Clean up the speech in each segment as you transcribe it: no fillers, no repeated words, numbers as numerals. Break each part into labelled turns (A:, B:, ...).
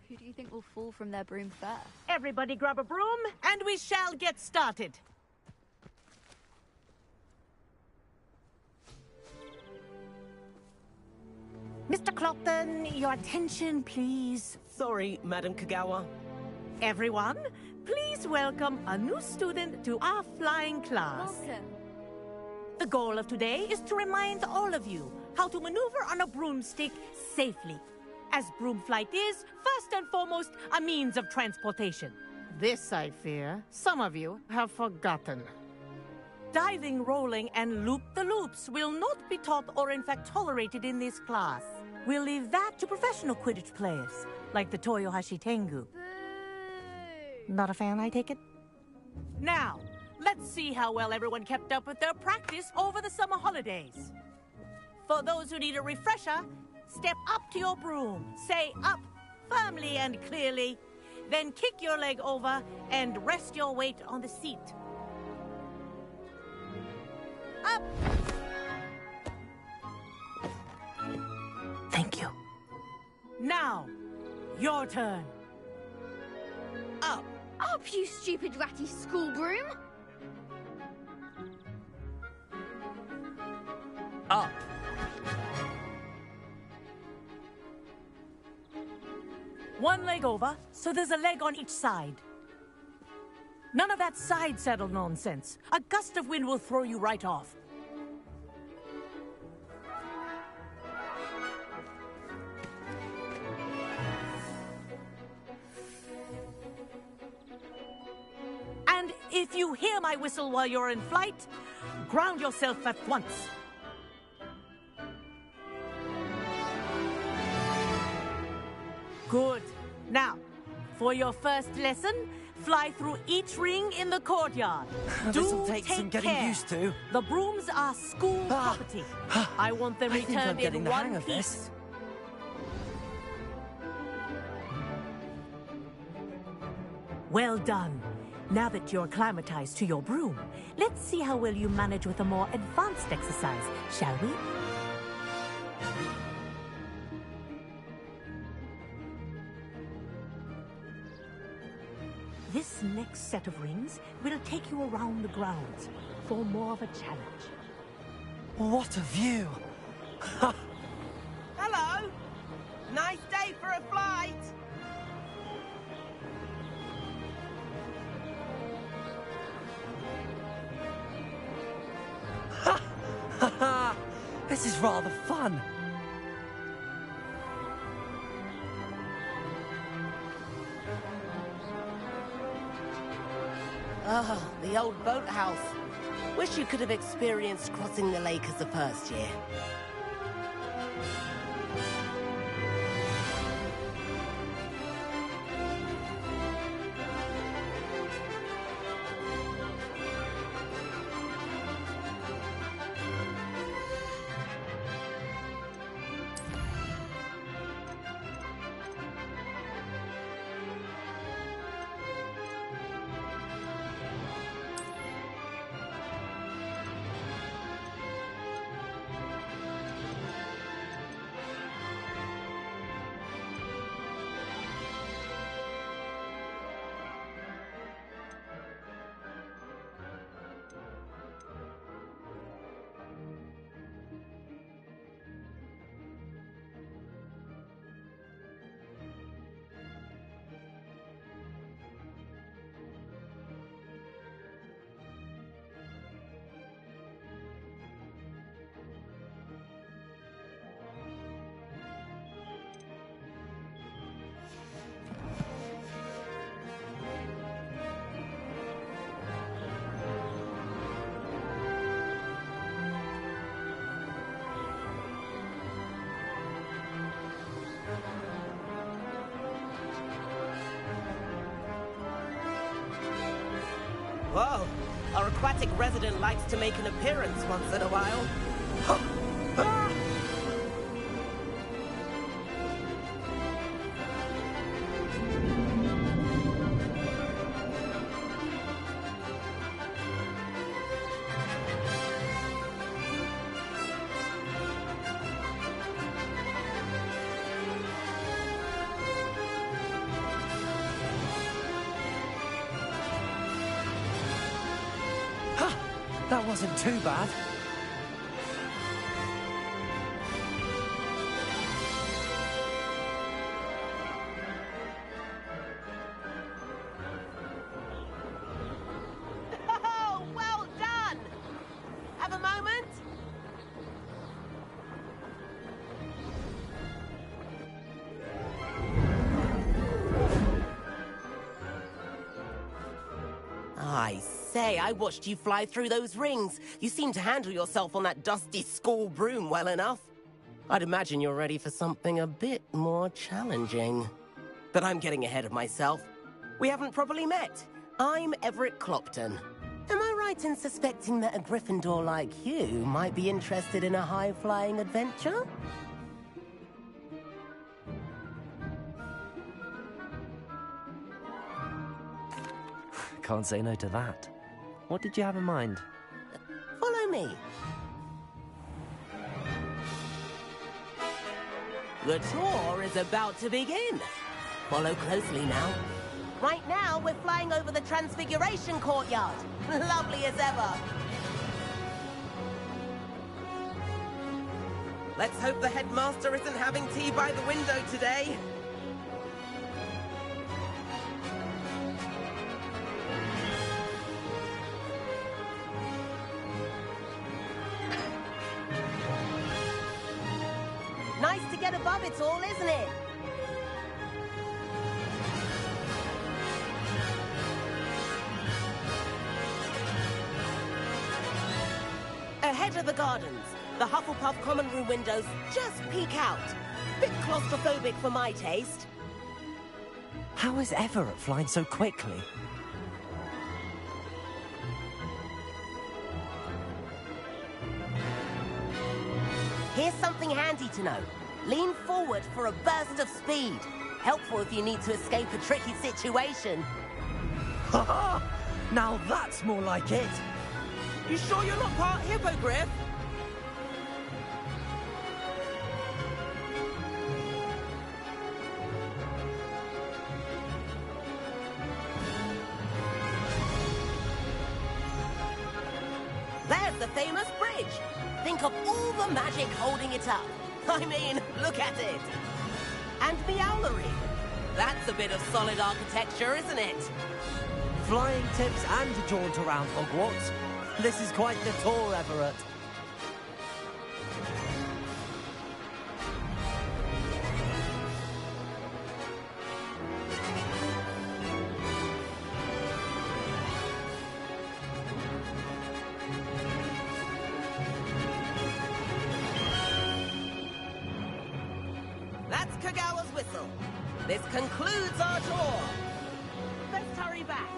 A: Who do you think will fall from their broom first?
B: Everybody grab a broom, and we shall get started. Mr. Clopton, your attention, please.
C: Sorry, Madam Kagawa.
B: Everyone, please welcome a new student to our flying class.
A: Welcome.
B: The goal of today is to remind all of you how to maneuver on a broomstick safely, as broom flight is, first and foremost, a means of transportation. This, I fear, some of you have forgotten. Diving, rolling, and loop-the-loops will not be taught or in fact tolerated in this class. We'll leave that to professional Quidditch players, like the Toyohashi Tengu.
A: Boo!
B: Not a fan, I take it? Now, let's see how well everyone kept up with their practice over the summer holidays. For those who need a refresher, step up to your broom, say up firmly and clearly, then kick your leg over and rest your weight on the seat. Up! Thank you. Now, your turn. Up!
A: Up, you stupid ratty school broom!
C: Up.
B: One leg over, so there's a leg on each side. None of that side saddle nonsense. A gust of wind will throw you right off. And if you hear my whistle while you're in flight, ground yourself at once. Good. Now, for your first lesson, fly through each ring in the courtyard.
C: This'll take some getting
B: care.
C: used to.
B: The brooms are school property. I want them
C: I think I'm
B: returned
C: getting
B: in
C: the hang
B: one
C: of
B: piece.
C: this.
B: Well done. Now that you're acclimatized to your broom, let's see how well you manage with a more advanced exercise, shall we? This next set of rings will take you around the grounds for more of a challenge.
C: What a view!
D: Hello! Nice day for a flight!
C: This is rather fun.
D: Ah, the old boathouse. Wish you could have experienced crossing the lake as a first year. Whoa, our aquatic resident likes to make an appearance once in a while.
C: That wasn't too bad.
D: Oh, well done! Have a moment? I say, I watched you fly through those rings. You seem to handle yourself on that dusty school broom well enough. I'd imagine you're ready for something a bit more challenging. But I'm getting ahead of myself. We haven't properly met. I'm Everett Clopton. Am I right in suspecting that a Gryffindor like you might be interested in a high-flying adventure?
C: Can't say no to that. What did you have in mind?
D: Follow me. The tour is about to begin. Follow closely now. Right now, we're flying over the Transfiguration Courtyard. Lovely as ever. Let's hope the headmaster isn't having tea by the window today. Nice to get above it all, isn't it? Ahead of the gardens, the Hufflepuff common room windows just peek out. Bit claustrophobic for my taste.
C: How is Everett flying so quickly?
D: Here's something handy to know. Lean forward for a burst of speed. Helpful if you need to escape a tricky situation.
C: Ha! Now that's more like it.
D: You sure you're not part hippogriff? There's the famous bridge. Think of all the magic holding it up. I mean, look at it. And the owlery. That's a bit of solid architecture, isn't it?
C: Flying tips and a jaunt around Hogwarts. This is quite the tour, Everett.
D: That's Kagawa's whistle. This concludes our tour. Let's hurry back.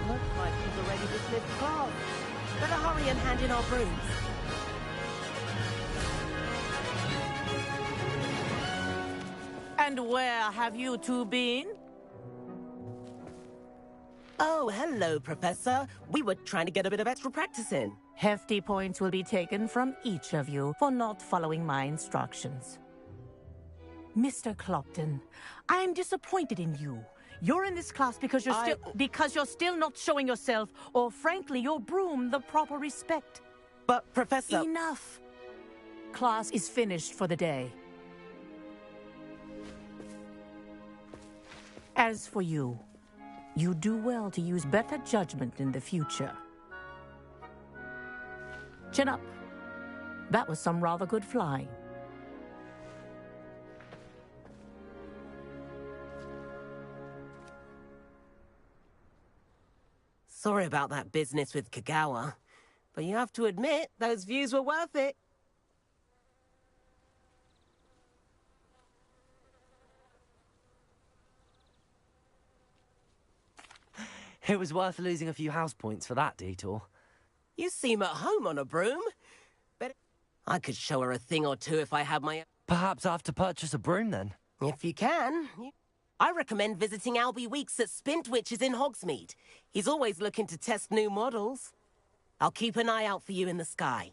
D: Looks like he's already dismissed class. Better hurry and hand in our brooms.
B: And where have you two been?
D: Oh, hello, Professor. We were trying to get a bit of extra practice in.
B: Hefty points will be taken from each of you for not following my instructions. Mr. Clopton, I am disappointed in you. You're in this class because you're still not showing yourself, or frankly, your broom the proper respect.
D: But, Professor...
B: Enough. Class is finished for the day. As for you, you do well to use better judgment in the future. Chin up. That was some rather good flying.
D: Sorry about that business with Kagawa, but you have to admit, those views were worth it.
C: It was worth losing a few house points for that detour.
D: You seem at home on a broom. But I could show her a thing or two if I had my...
C: Perhaps I have to purchase a broom then.
D: If you can. I recommend visiting Albie Weeks at Spintwitches in Hogsmeade. He's always looking to test new models. I'll keep an eye out for you in the sky.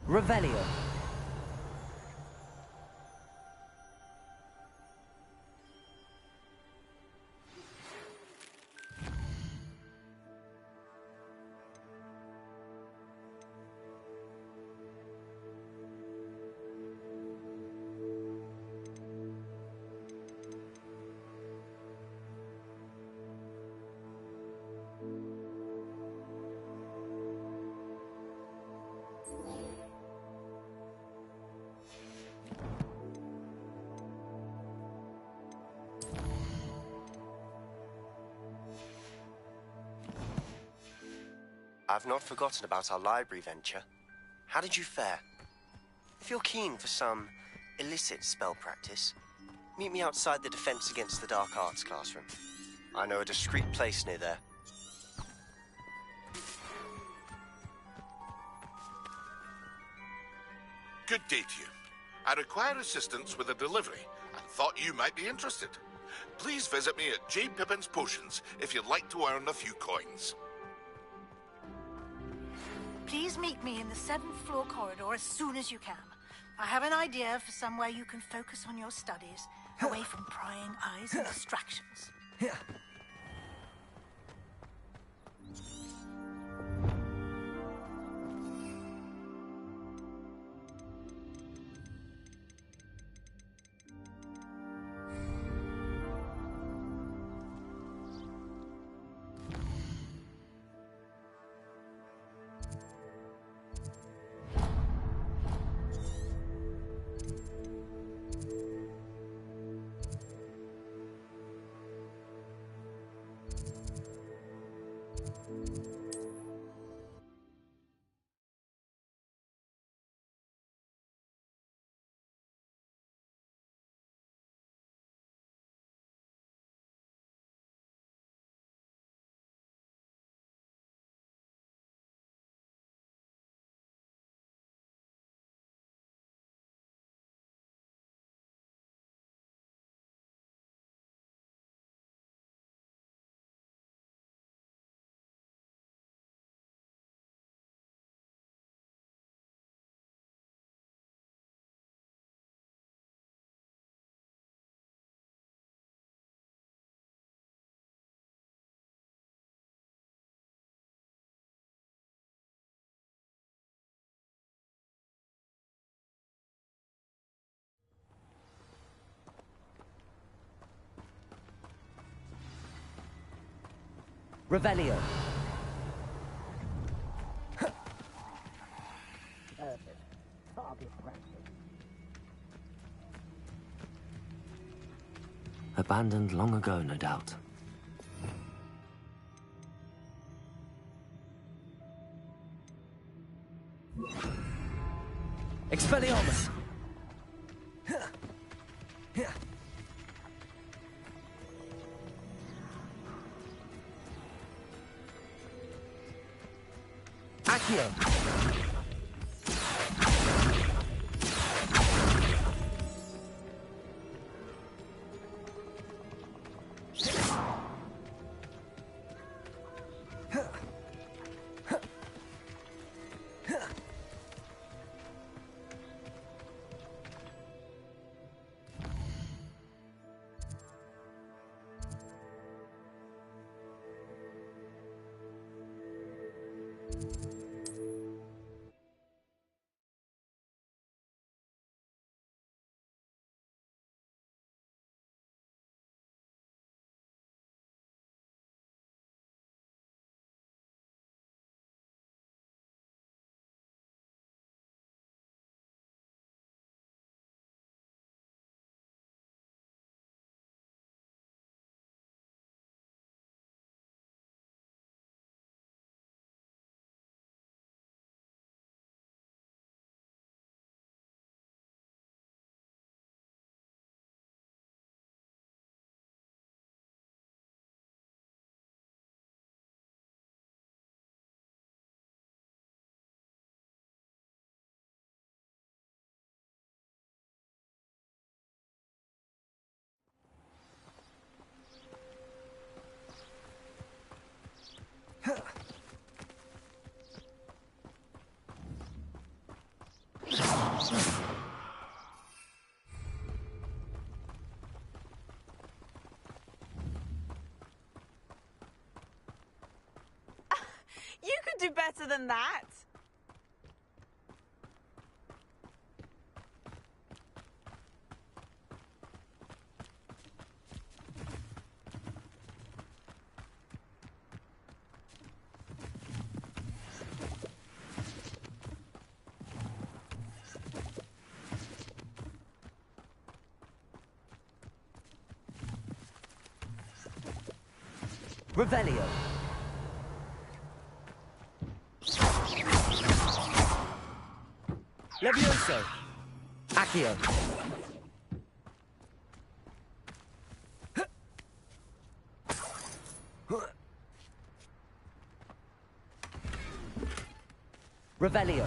C: Revelio.
E: I've not forgotten about our library venture. How did you fare? If you're keen for some illicit spell practice, meet me outside the Defense Against the Dark Arts classroom. I know a discreet place near there.
F: Good day to you. I require assistance with a delivery and thought you might be interested. Please visit me at J. Pippin's Potions if you'd like to earn a few coins.
G: Please meet me in the 7th floor corridor as soon as you can. I have an idea for somewhere you can focus on your studies, away from prying eyes and distractions.
C: Revelio.
H: Abandoned long ago, no doubt.
C: Expelliarmus! Accio!
I: could do better than that.
C: Revelio. Levioso. Accio. Revelio.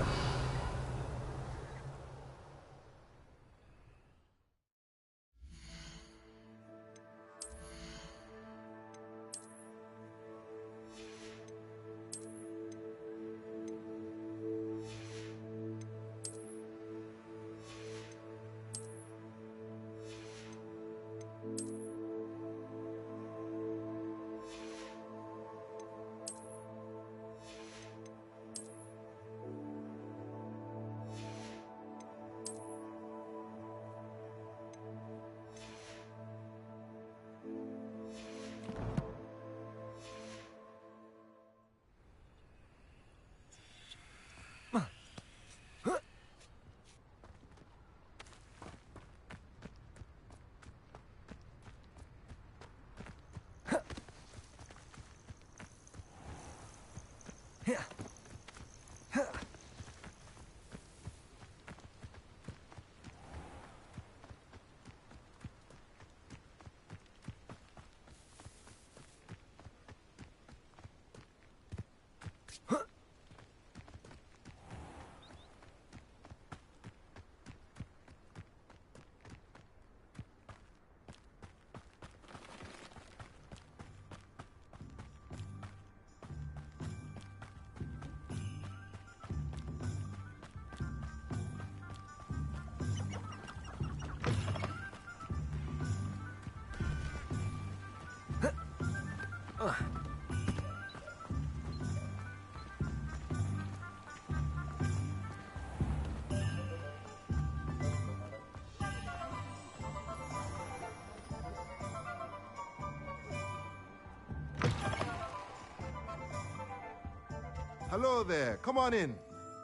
J: Hello there, come on in.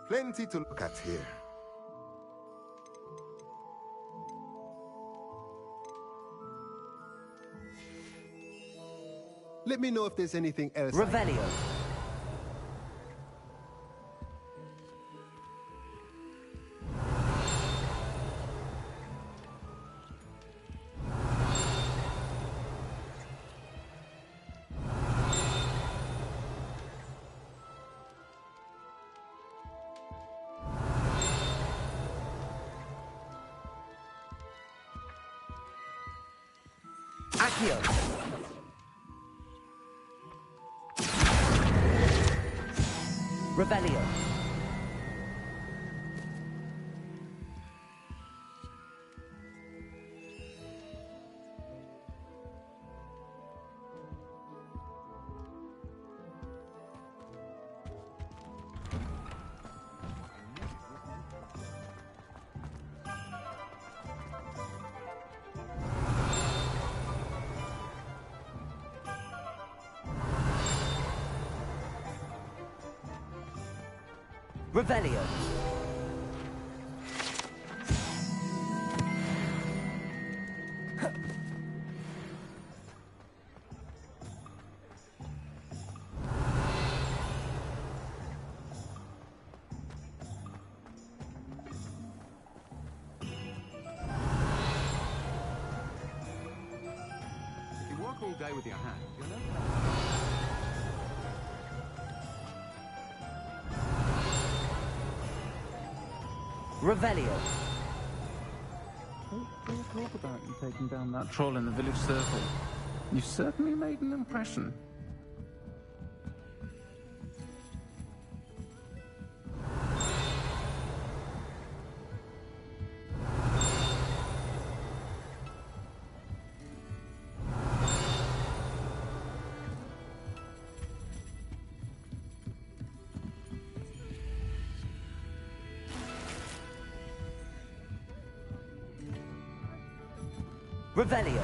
J: Plenty to look at here. Let me know if there's anything else.
C: Revelio. Accio. Revelio. Revelio.
K: You work all day with your hands, you know?
C: Revelio.
K: Don't talk about you taking down that troll in the village circle. You certainly made an impression.
C: Revelio.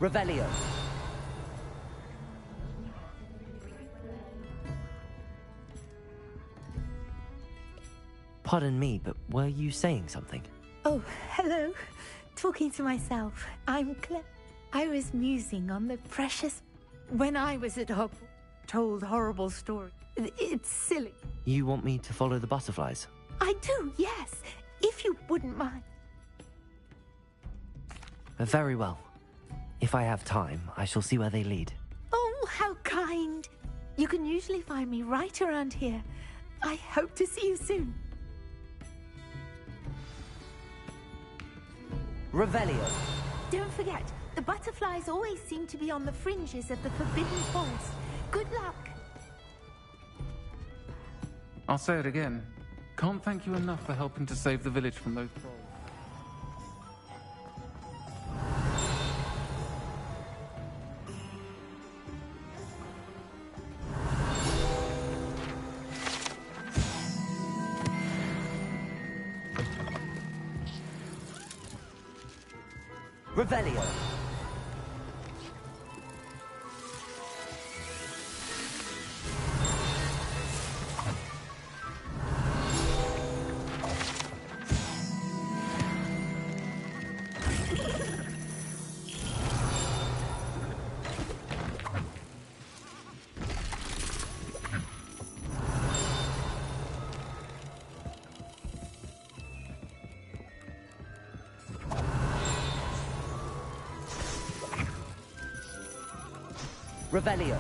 C: Revelio.
H: Pardon me, but were you saying something?
B: Oh, hello. Talking to myself. I'm Claire. I was musing on the precious... When I was at Hogwarts, told horrible stories. It's silly.
H: You want me to follow the butterflies?
B: I do, yes. If you wouldn't mind.
H: Very well. If I have time, I shall see where they lead.
B: Oh, how kind. You can usually find me right around here. I hope to see you soon.
C: Revelio.
B: Don't forget, the butterflies always seem to be on the fringes of the Forbidden Forest. Good luck.
K: I'll say it again. Can't thank you enough for helping to save the village from those trolls.
C: Revelio. Revelio.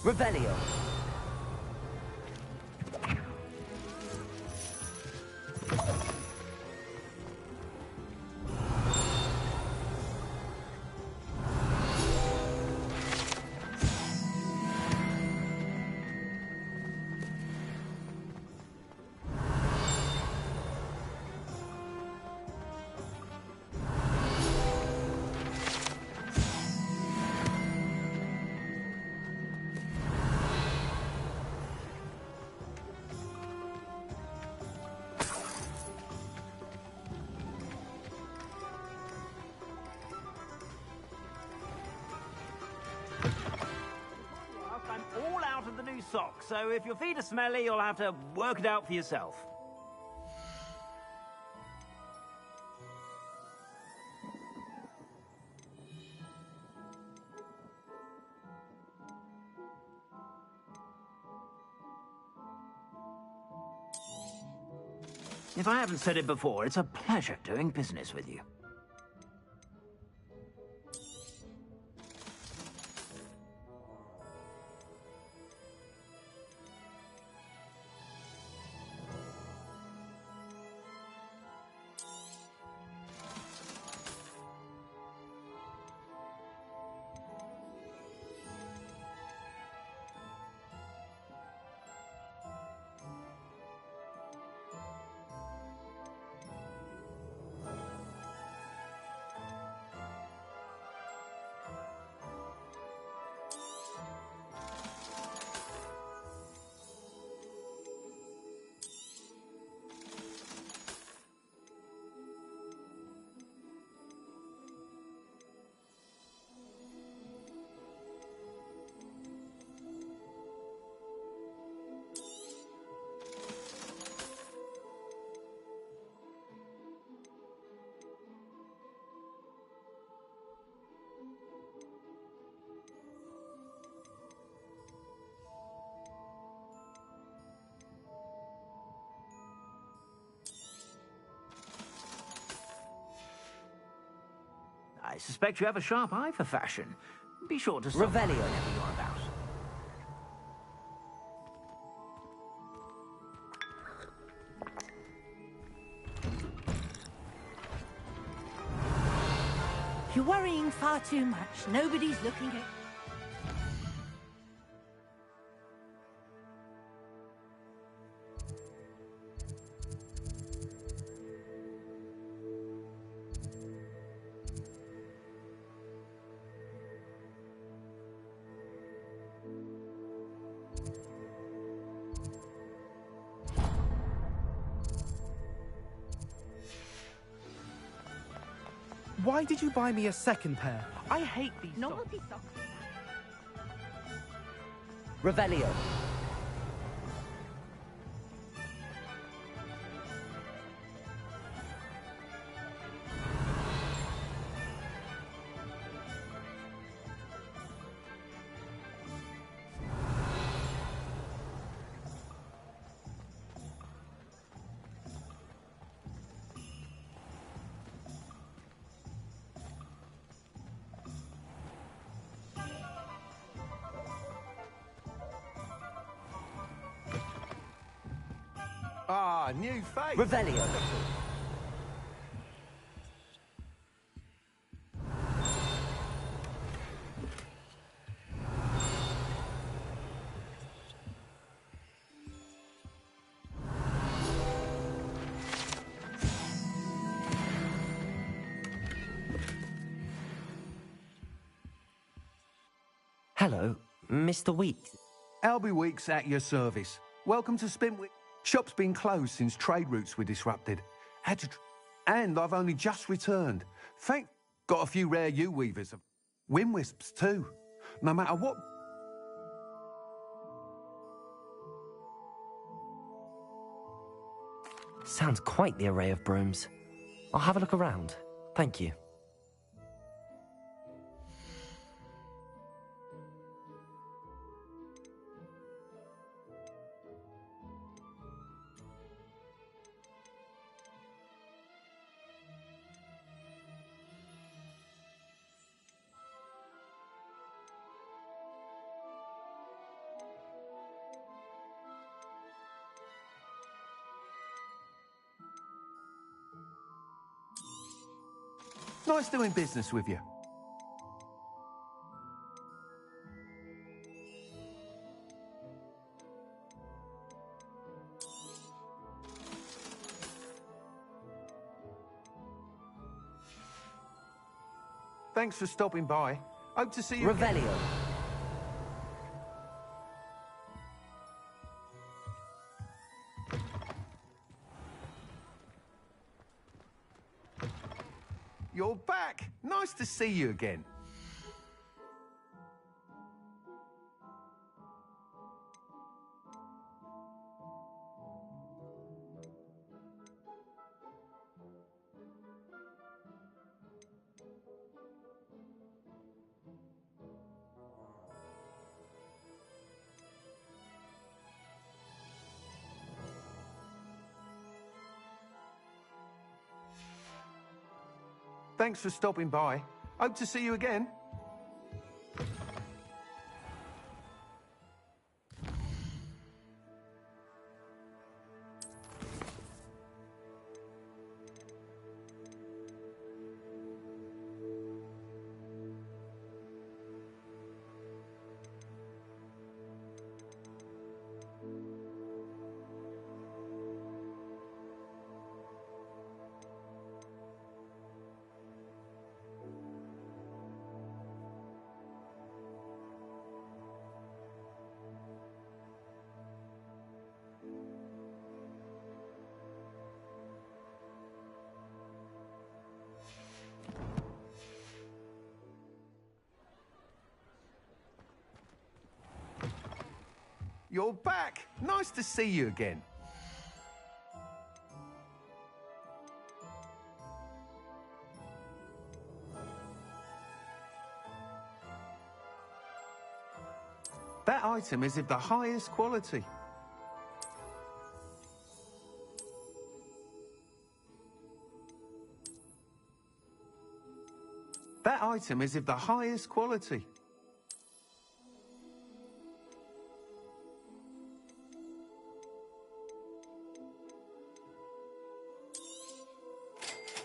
C: Revelio.
I: I'm all out of the new socks, so if your feet are smelly, you'll have to work it out for yourself. If I haven't said it before, it's a pleasure doing business with you. suspect you have a sharp eye for fashion. Be sure to stop
C: Revelio.
I: whenever you're about.
G: You're worrying far too much. Nobody's looking at...
L: Why did you buy me a second pair? I hate these
B: Novelty socks.
C: Revelio.
J: Ah, new face.
C: Revelio. Hello, Mr. Weeks.
M: Albie Weeks at your service. Welcome to Spintwick. Shop's been closed since trade routes were disrupted. And I've only just returned. Got a few rare U-weavers. Wind wisps too. No matter what...
H: Sounds quite the array of brooms. I'll have a look around. Thank you.
M: Nice doing business with you. Thanks for stopping by. Hope to see you again.
C: Revelio.
M: You're back. Nice to see you again. Thanks for stopping by. Hope to see you again. You're back. Nice to see you again. That item is of the highest quality. That item is of the highest quality.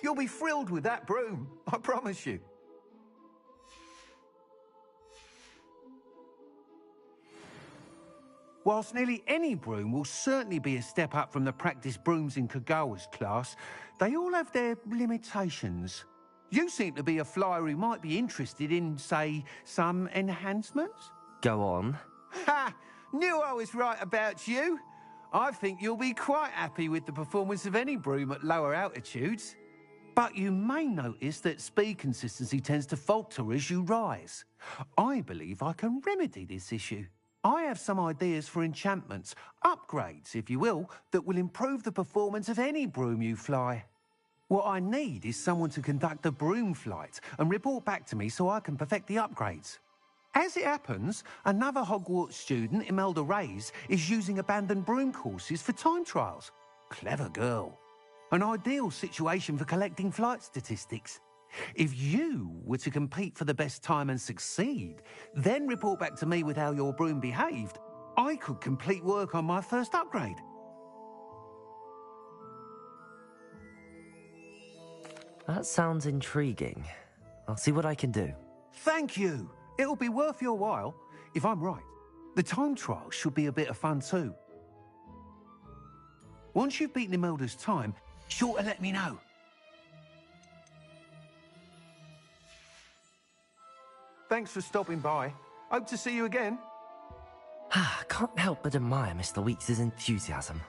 M: You'll be thrilled with that broom, I promise you. Whilst nearly any broom will certainly be a step up from the practice brooms in Kagawa's class, they all have their limitations. You seem to be a flyer who might be interested in, say, some enhancements?
H: Go on.
M: Ha! Knew I was right about you. I think you'll be quite happy with the performance of any broom at lower altitudes. But you may notice that speed consistency tends to falter as you rise. I believe I can remedy this issue. I have some ideas for enchantments, upgrades, if you will, that will improve the performance of any broom you fly. What I need is someone to conduct a broom flight and report back to me so I can perfect the upgrades. As it happens, another Hogwarts student, Imelda Reyes, is using abandoned broom courses for time trials. Clever girl. An ideal situation for collecting flight statistics. If you were to compete for the best time and succeed, then report back to me with how your broom behaved, I could complete work on my first upgrade.
H: That sounds intriguing. I'll see what I can do.
M: Thank you. It'll be worth your while, if I'm right. The time trial should be a bit of fun too. Once you've beaten Imelda's time, sure to let me know. Thanks for stopping by. Hope to see you again.
H: Can't help but admire Mr. Weeks' enthusiasm.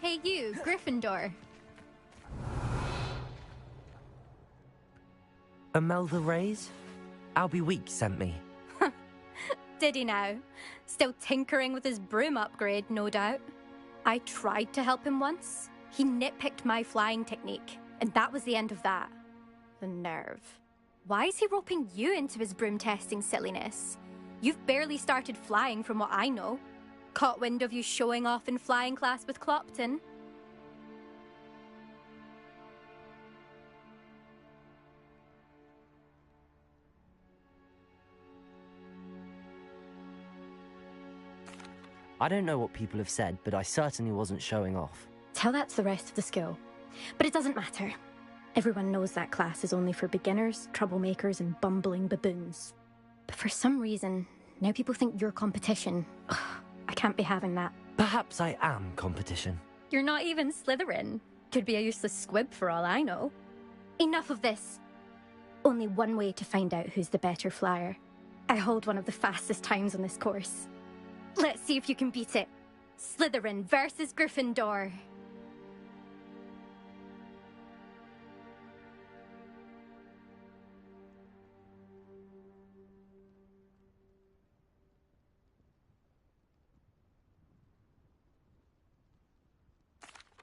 A: Hey you, Gryffindor.
H: Imelda Reyes? Albie Weeks sent me.
N: Did he now? Still tinkering with his broom upgrade, no doubt. I tried to help him once. He nitpicked my flying technique, and that was the end of that. The nerve. Why is he roping you into his broom testing silliness? You've barely started flying from what I know. Caught wind of you showing off in flying class with Clopton?
H: I don't know what people have said, but I certainly wasn't showing off.
N: Tell that to the rest of the school. But it doesn't matter. Everyone knows that class is only for beginners, troublemakers, and bumbling baboons. But for some reason, now people think you're competition. Ugh, I can't be having that.
H: Perhaps I am competition.
N: You're not even Slytherin. Could be a useless squib for all I know. Enough of this. Only one way to find out who's the better flyer. I hold one of the fastest times on this course. Let's see if you can beat it. Slytherin versus Gryffindor.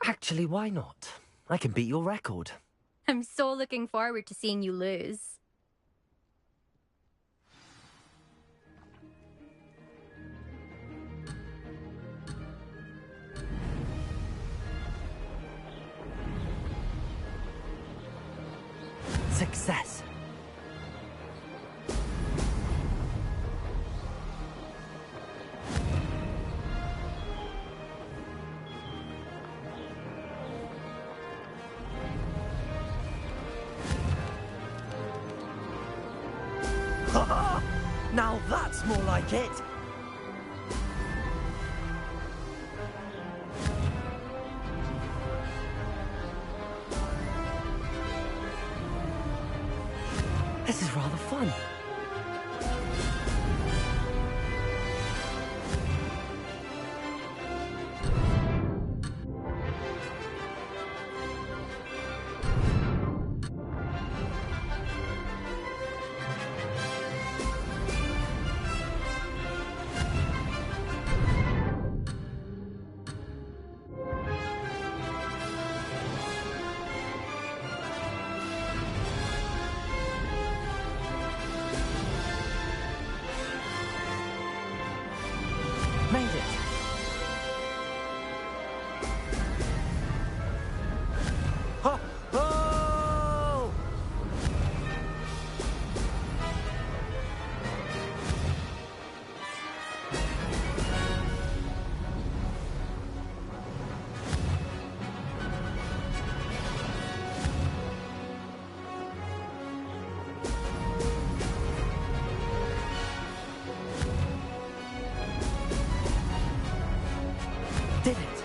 H: Actually, why not? I can beat your record.
N: I'm so looking forward to seeing you lose.
H: Success. Now that's more like it! This is rather fun. Made it. Ha! Oh! Did it.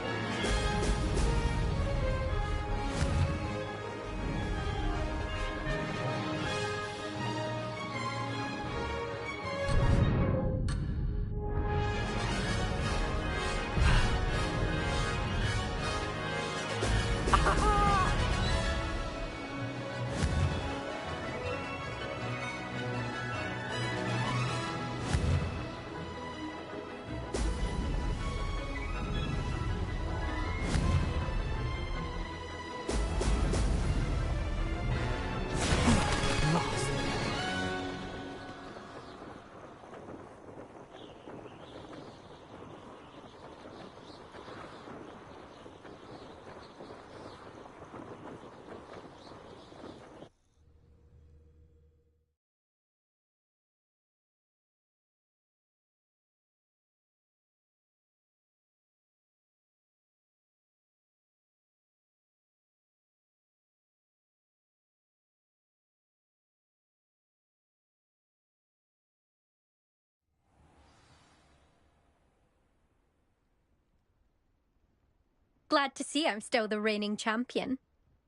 N: Glad to see I'm still the reigning champion.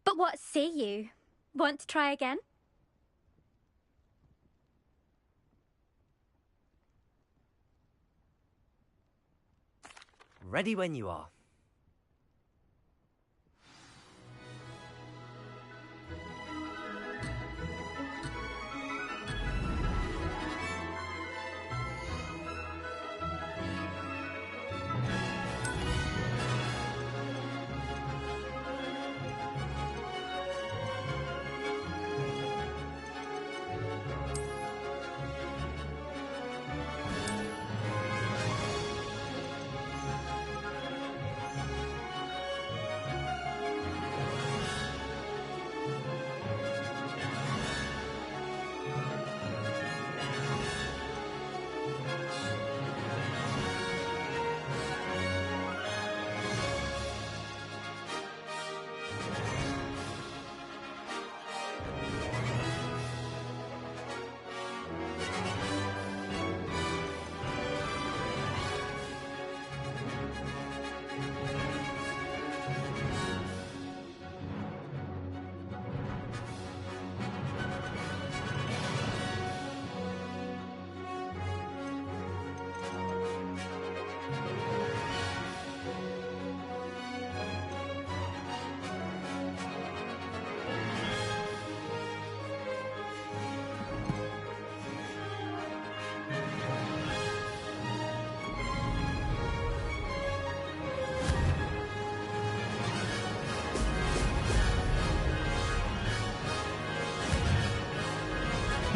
N: But what say you? Want to try again?
H: Ready when you are.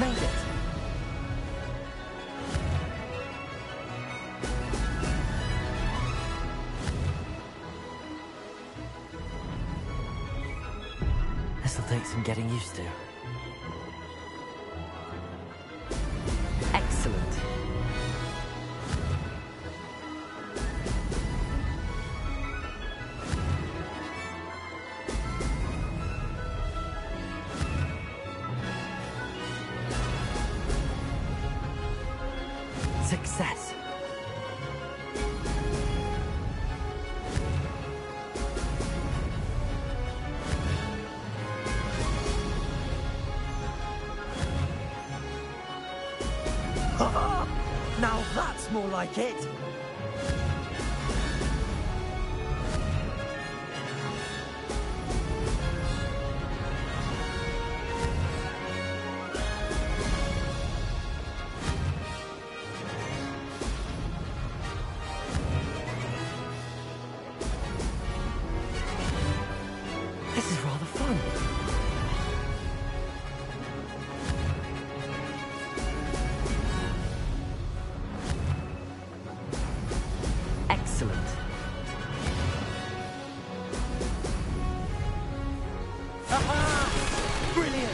C: made it! This'll take some getting used to. Excellent. Success. Now that's more like it! This is rather fun. Excellent. Aha! Brilliant!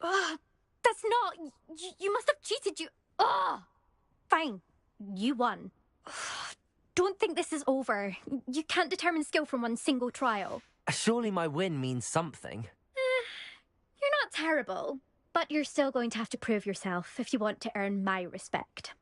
N: That's not... You must have cheated, you... Ugh! Fine. You won. Don't think this is over. You can't determine skill from one single trial.
C: Surely my win means something.
N: You're not terrible, but you're still going to have to prove yourself if you want to earn my respect.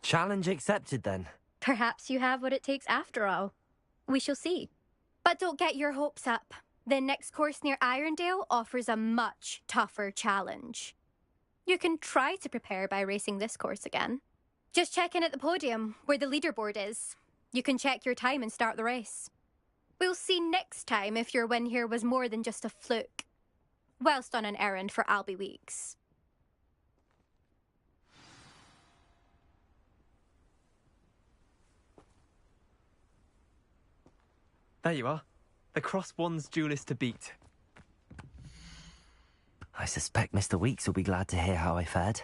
C: Challenge accepted, then.
N: Perhaps you have what it takes after all. We shall see. But don't get your hopes up. The next course near Irondale offers a much tougher challenge. You can try to prepare by racing this course again. Just check in at the podium, where the leaderboard is. You can check your time and start the race. We'll see next time if your win here was more than just a fluke. Whilst on an errand for Albie Weeks.
O: There you are. The Cross Wands duelist to beat.
C: I suspect Mr. Weeks will be glad to hear how I fared.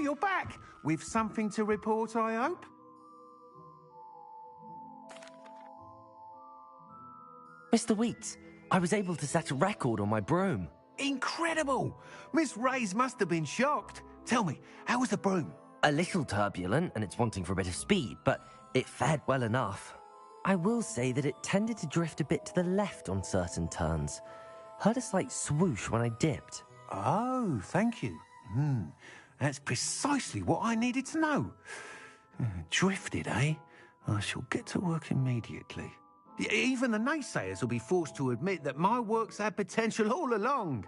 M: you're back. With something to report, I hope?
H: Mr. Wheats, I was able to set a record on my broom.
M: Incredible! Miss Reyes must have been shocked. Tell me, how was the broom?
H: A little turbulent, and it's wanting for a bit of speed, but it fared well enough. I will say that it tended to drift a bit to the left on certain turns. Heard a slight swoosh when I dipped.
M: Oh, thank you. That's precisely what I needed to know. Drifted, eh? I shall get to work immediately. Even the naysayers will be forced to admit that my work's had potential all along.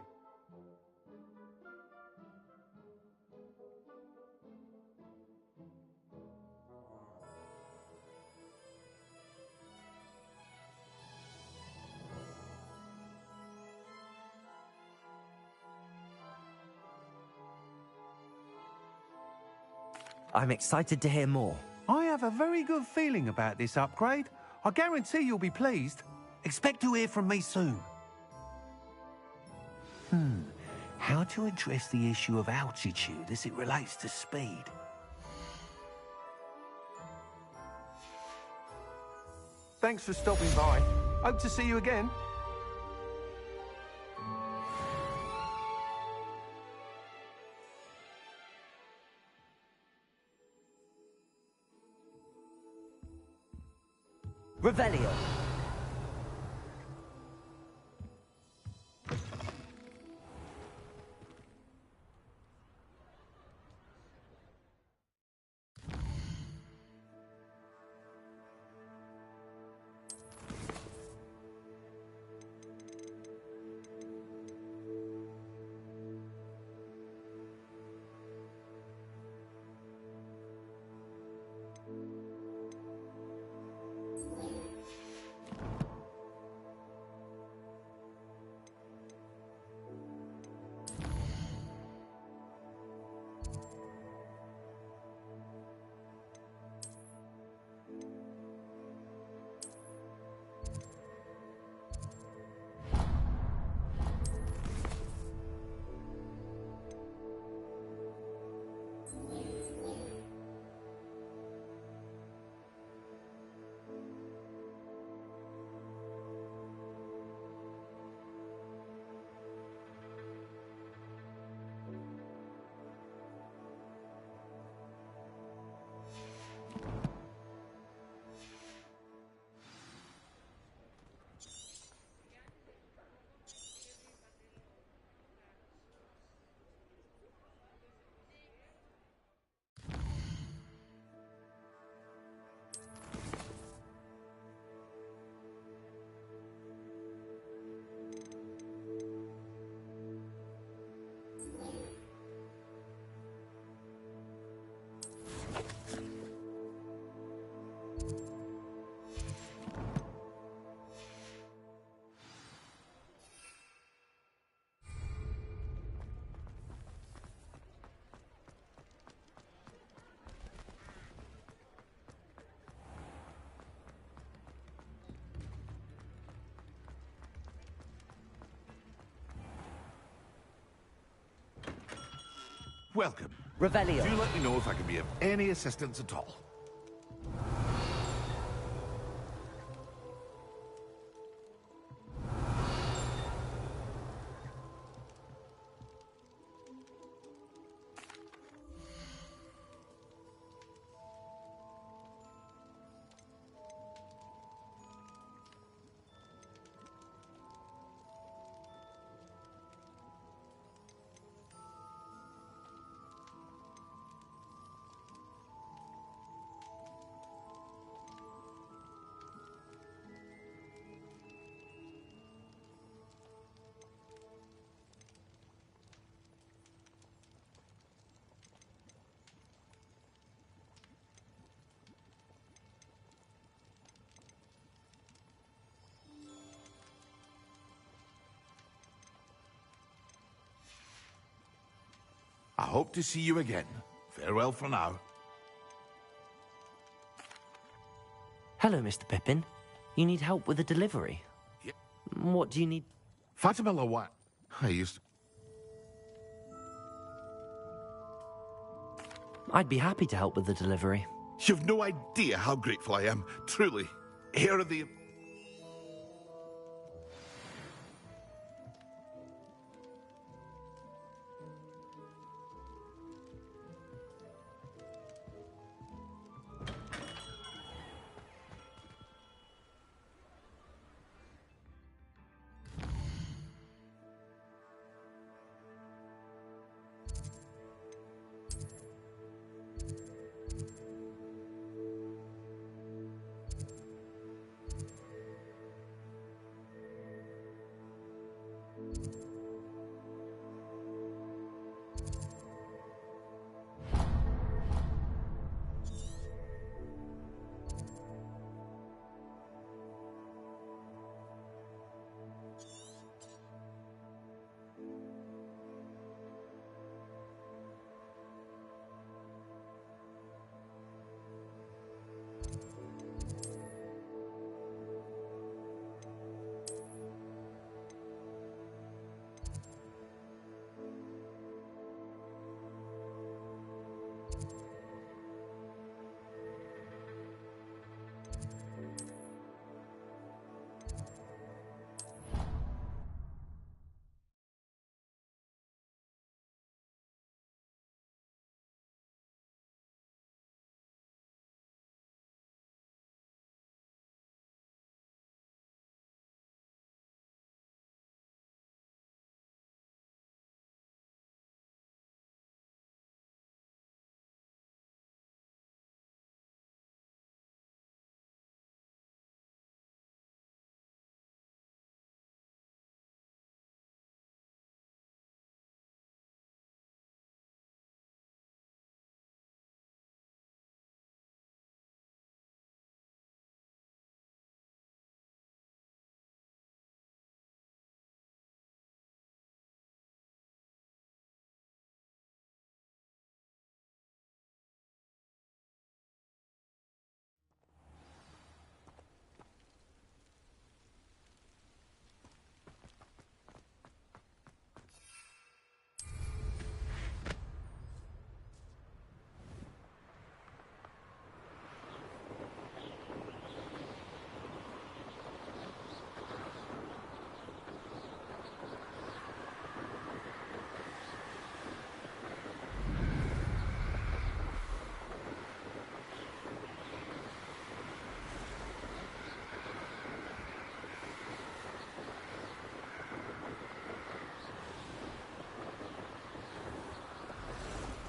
H: I'm excited to hear more.
M: I have a very good feeling about this upgrade. I guarantee you'll be pleased. Expect to hear from me soon. How to address the issue of altitude as it relates to speed? Thanks for stopping by. Hope to see you again.
H: Revelio.
F: Welcome.
H: Revelio.
F: Do let me know if I can be of any assistance at all. I hope to see you again. Farewell for now.
H: Hello, Mr. Pippin. You need help with a delivery?
F: Yeah.
H: What do you need?
F: Fatima Lawan. I used to...
H: I'd be happy to help with the delivery.
F: You've no idea how grateful I am, truly. Here are the...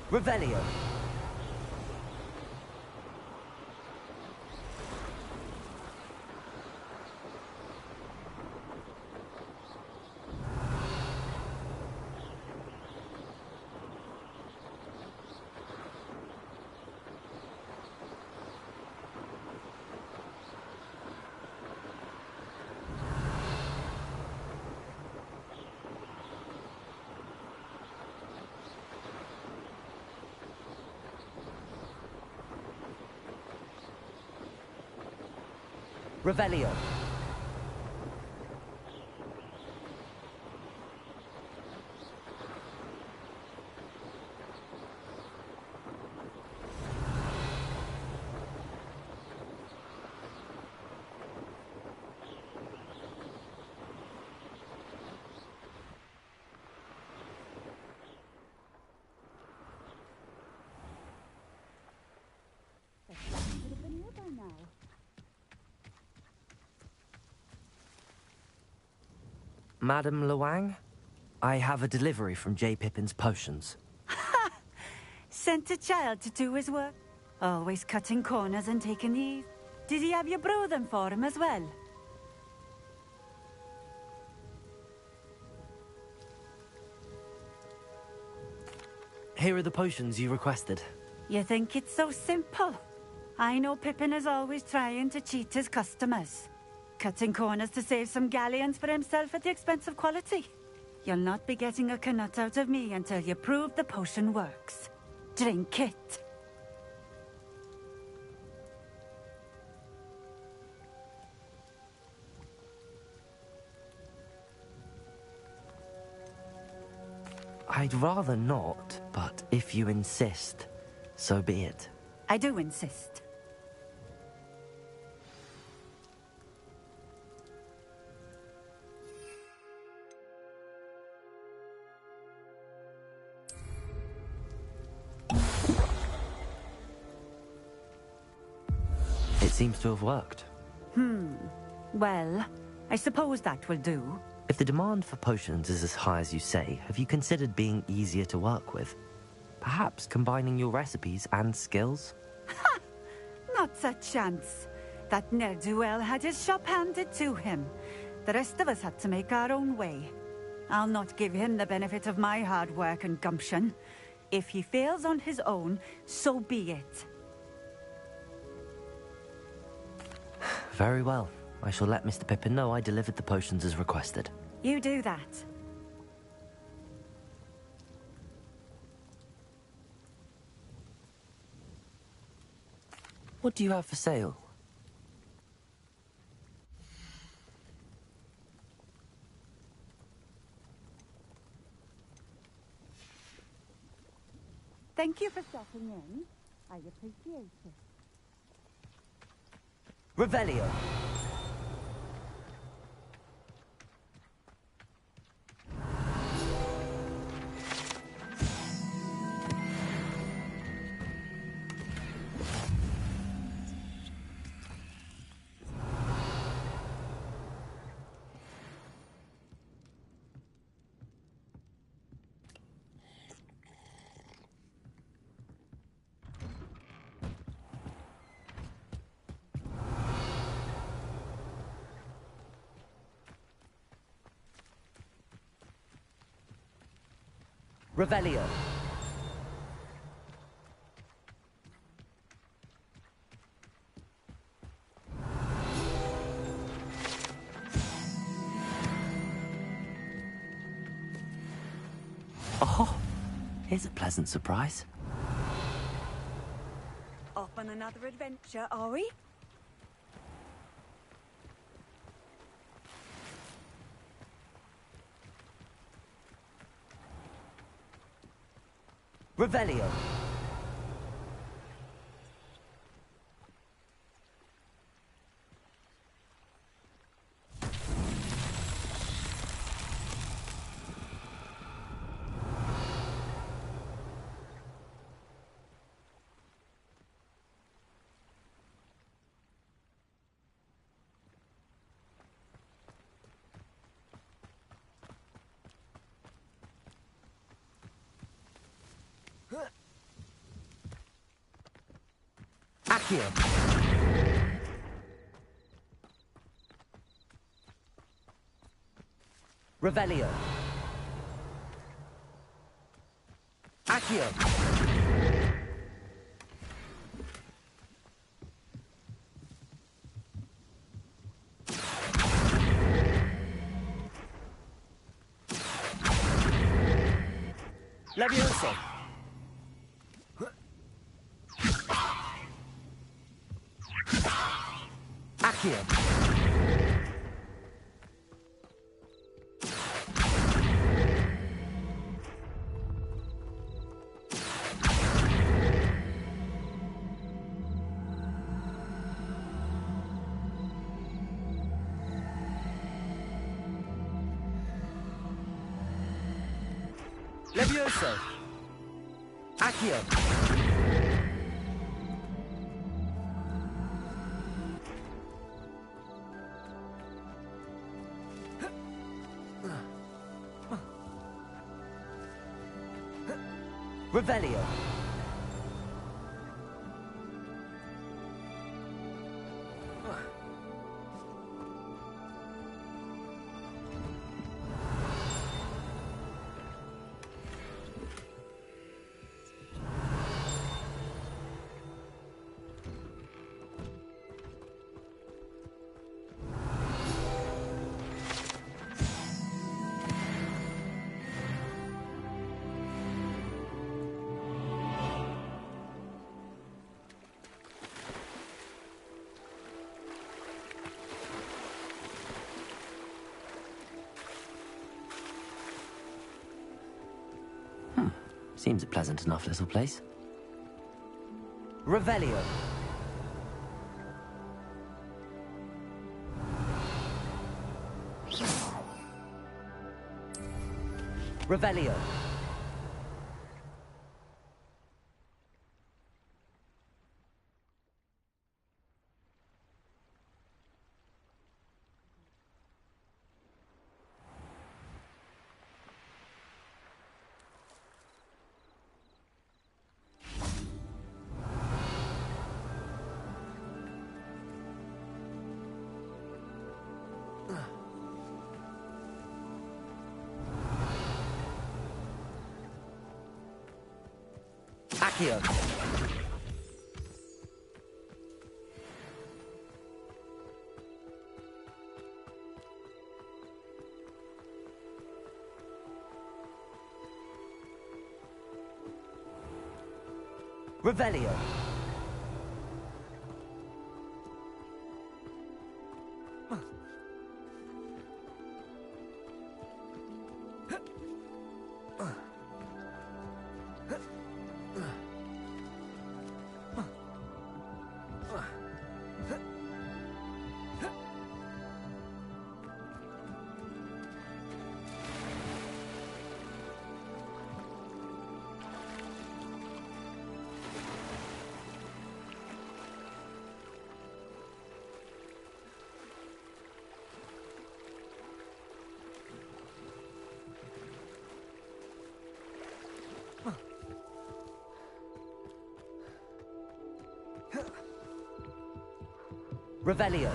C: Revelio. Revelio. Madam Luang, I have a delivery from J. Pippin's Potions.
P: Sent a child to do his work. Always cutting corners and taking the ease. Did he have you brew them for him as well?
H: Here are the potions you requested.
P: You think it's so simple? I know Pippin is always trying to cheat his customers. Cutting corners to save some galleons for himself at the expense of quality. You'll not be getting a canut out of me until you prove the potion works. Drink it.
H: I'd rather not, but if you insist. So be it.
P: I do insist.
H: It seems to have worked.
P: Well, I suppose that will do.
H: If the demand for potions is as high as you say, have you considered being easier to work with? Perhaps combining your recipes and skills?
P: Not a chance. That ne'er-do-well had his shop handed to him. The rest of us had to make our own way. I'll not give him the benefit of my hard work and gumption. If he fails on his own, so be it.
H: Very well. I shall let Mr. Pippin know I delivered the potions as requested.
P: You do that.
H: What do you have for sale?
P: Thank you for stopping in. I appreciate it.
H: Revelio. Revelio. Oh, here's a pleasant surprise.
P: Off on another adventure, are we?
H: Revelio. Accio. Revelio. Accio. Levioso. Accio. Levioso. Accio. Revelio. Seems a pleasant enough little place. Revelio. Revelio. Accio. Revelio. Revelio.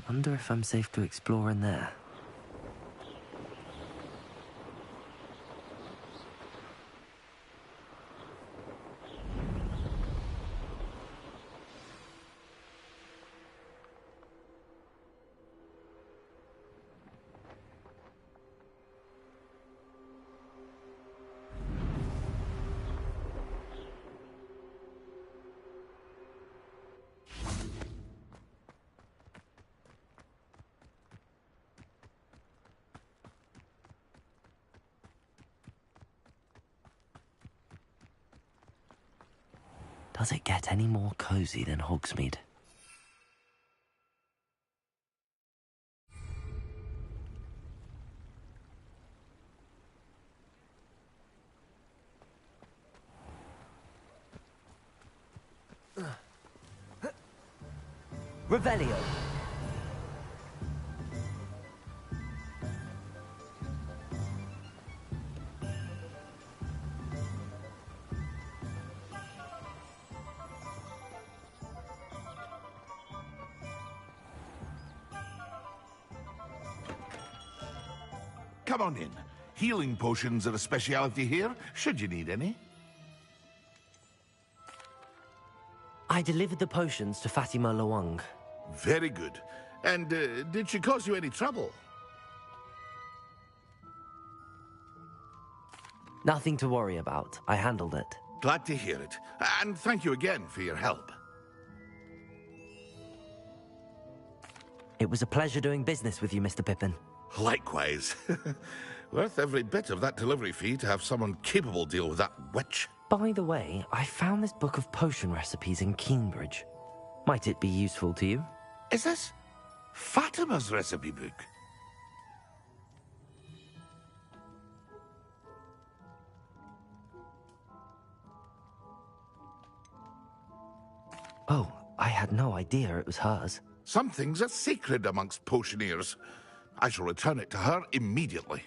H: Wonder if I'm safe to explore in there. Does it get any more cozy than Hogsmeade? Revelio.
F: come on in. Healing potions are a speciality here, should you need any.
H: I delivered the potions to Fatima Lawang.
F: Very good. And did she cause you any trouble?
H: Nothing to worry about. I handled it.
F: Glad to hear it. And thank you again for your help.
H: It was a pleasure doing business with you, Mr. Pippin.
F: Likewise. Worth every bit of that delivery fee to have someone capable deal with that witch.
H: By the way, I found this book of potion recipes in Cambridge. Might it be useful to you?
F: Is this Fatima's recipe book?
H: Oh, I had no idea it was hers.
F: Some things are sacred amongst potioneers. I shall return it to her immediately.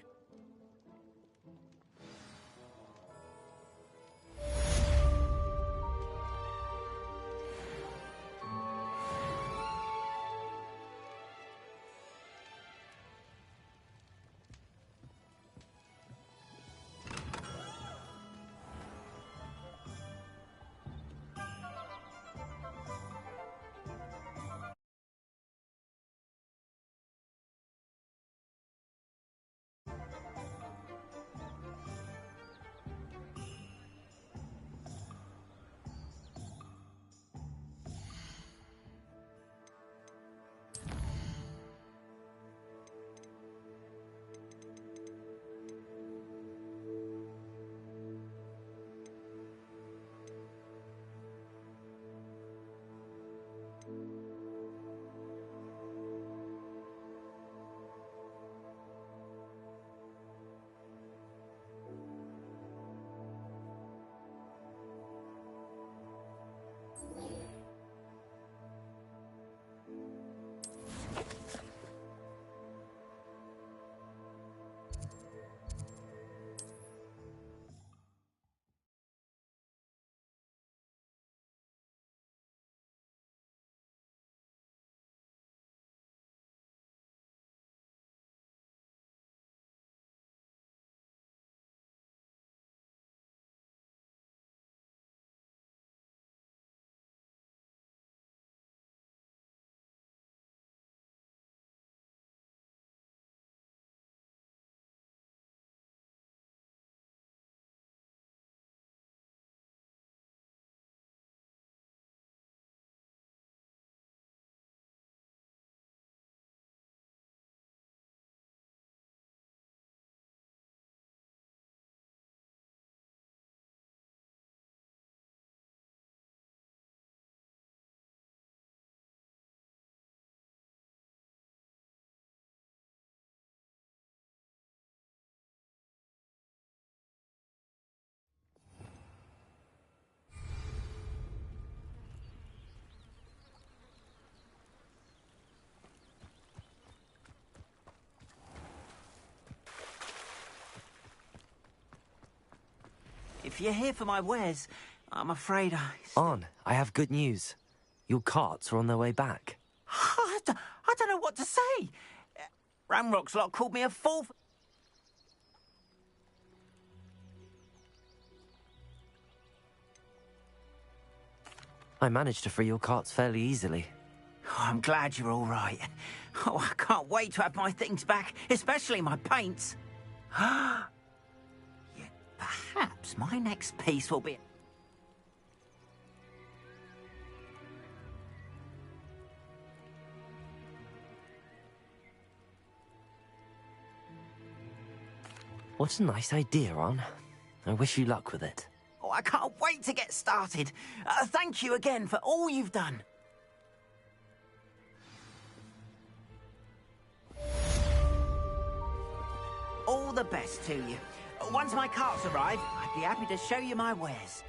I: If you're here for my wares, I'm afraid
H: I have good news. Your carts are on their way back.
I: I don't know what to say. Ramrock's lot called me a fool.
H: I managed to free your carts fairly easily.
I: Oh, I'm glad you're all right. Oh, I can't wait to have my things back, especially my paints. Yet perhaps my next piece will be...
H: What a nice idea, Ron. I wish you luck with it.
I: Oh, I can't wait to get started. Thank you again for all you've done. All the best to you. Once my carts arrive, I'd be happy to show you my wares.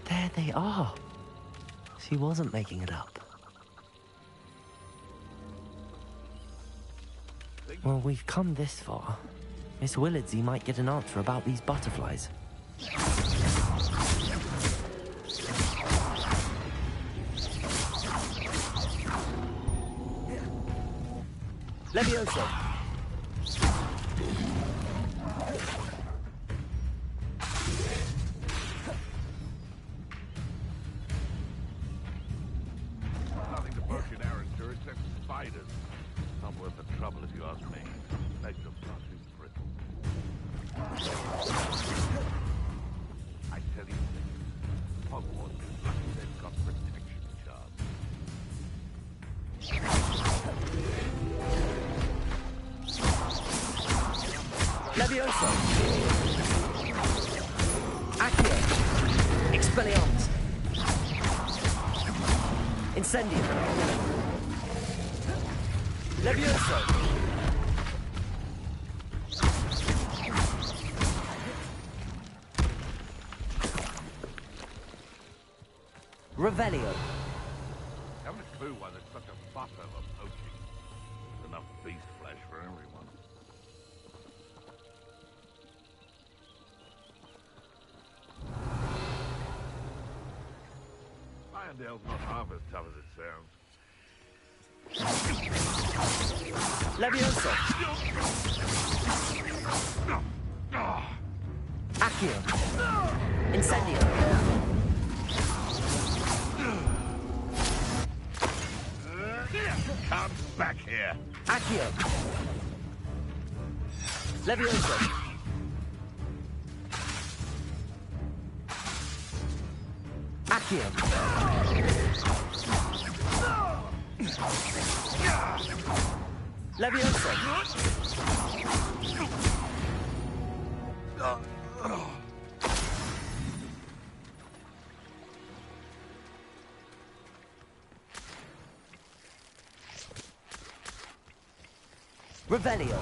H: There they are. She wasn't making it up. Well, we've come this far. Miss Willardsey might get an answer about these butterflies.
C: Levioso!
F: Nothing to poke in Arrester except spiders. Not worth the trouble if you ask me. Make them not too brittle. I tell you, Hogwarts is lucky they've got protection charms.
C: Levioso! Accio! Expelliarmus! Incendio! Levioso! Revelio!
F: Haven't a clue why there's such a fuss over poaching. There's enough beast flesh for everyone. Irondale's not half as tough as it sounds.
C: Levioso! Accio! Incendio!
F: Come back here!
C: Accio! Levioso! Accio! Levioso! Revelio!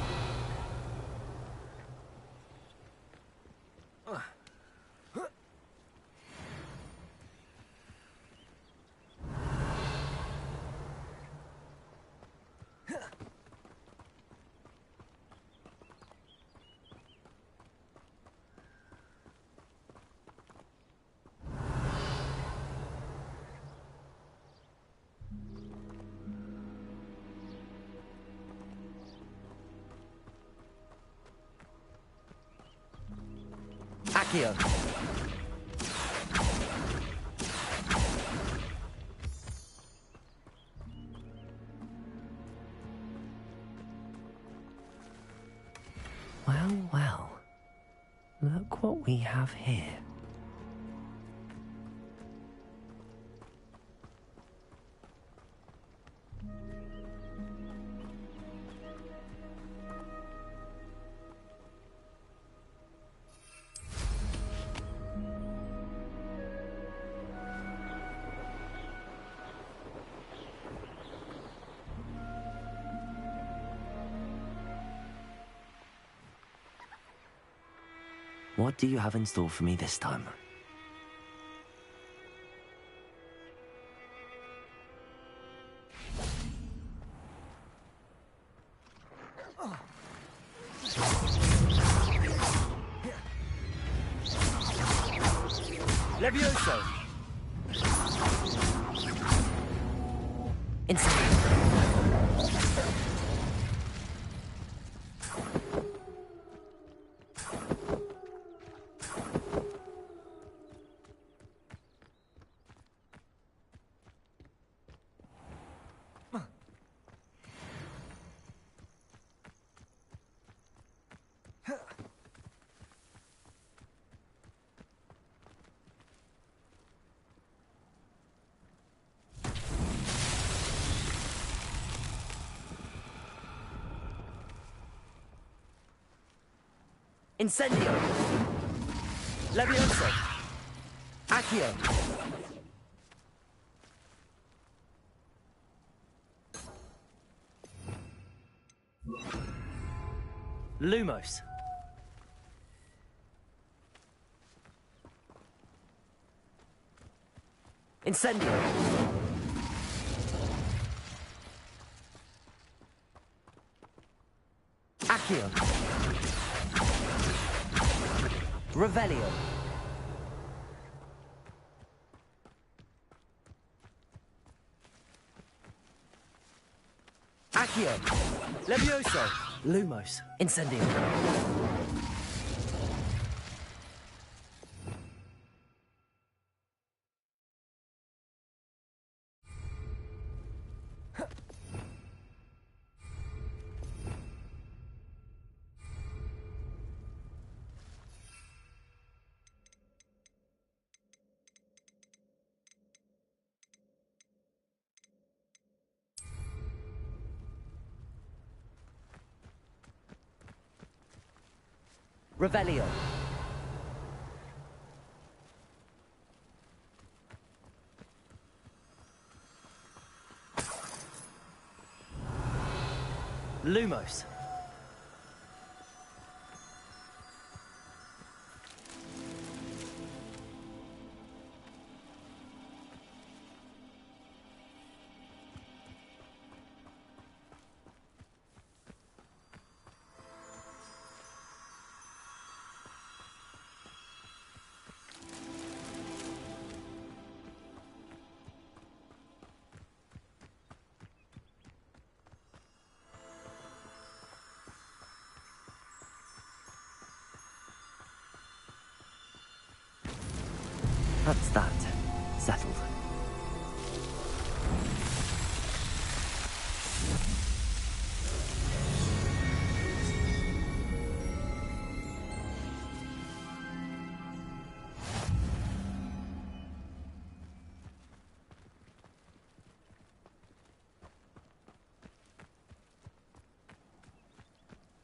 C: Accio!
H: Well, well. Look what we have here. What do you have in store for me this time?
C: Levioso!
H: Insane!
C: Incendio! Levioso! Accio! Lumos! Incendio! Accio! Revelio! Accio! Levioso!
H: Lumos!
C: Incendio!
H: Revelio!
C: Lumos!
H: That's that. Settled.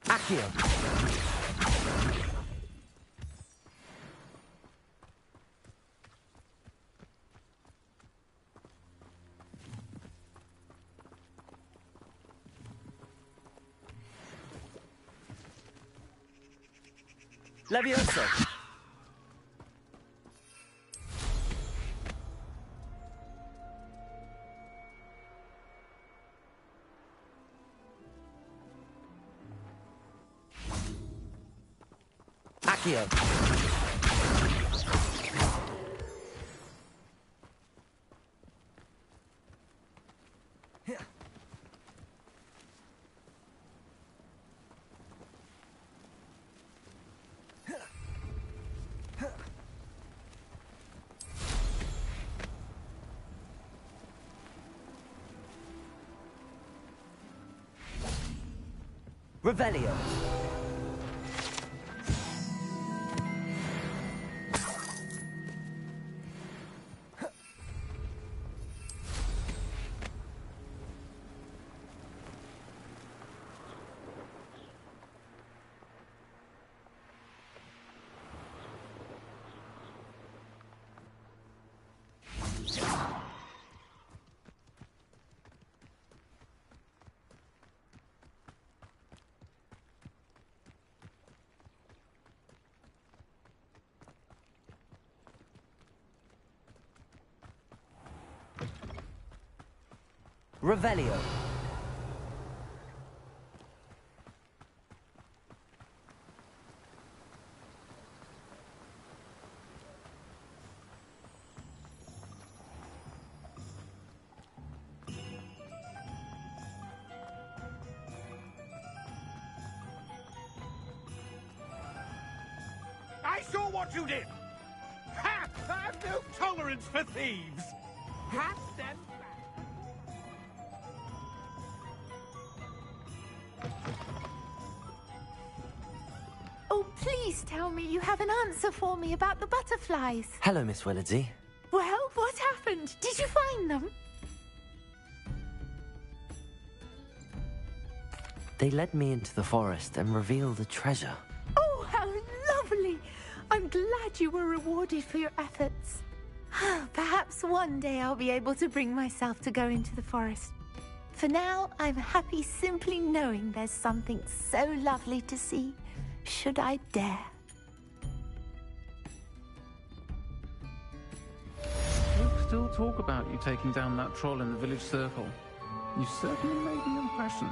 C: Accio! Levioso! Accio! Revelio! Revelio.
Q: I saw what you did! Ha! I have no tolerance for thieves! Have them
R: Oh, please tell me you have an answer for me about the butterflies.
H: Hello, Miss Willardsey.
R: Well, what happened? Did you find them?
H: They led me into the forest and revealed a treasure.
R: Oh, how lovely! I'm glad you were rewarded for your efforts. Perhaps one day I'll be able to bring myself to go into the forest. For now, I'm happy simply knowing there's something so lovely to see, should I dare.
K: Folk still talk about you taking down that troll in the village circle. You certainly made an impression.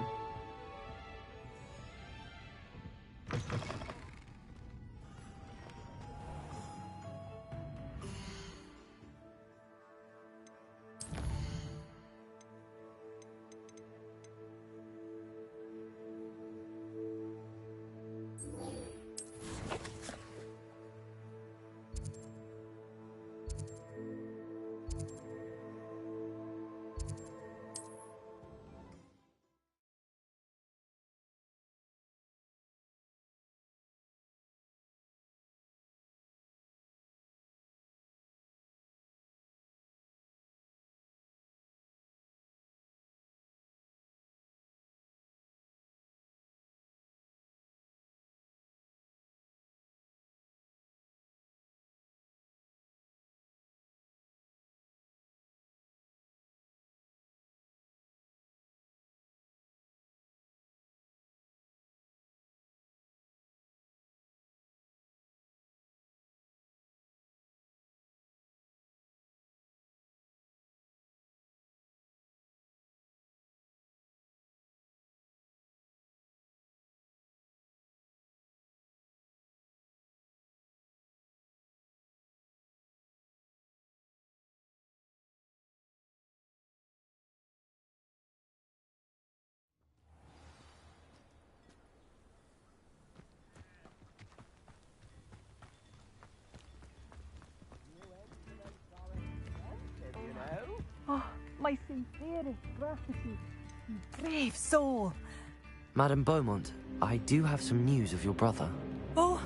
S: Oh, my sincerest gratitude, you brave soul.
H: Madame Beaumont, I do have some news of your brother.
S: Oh,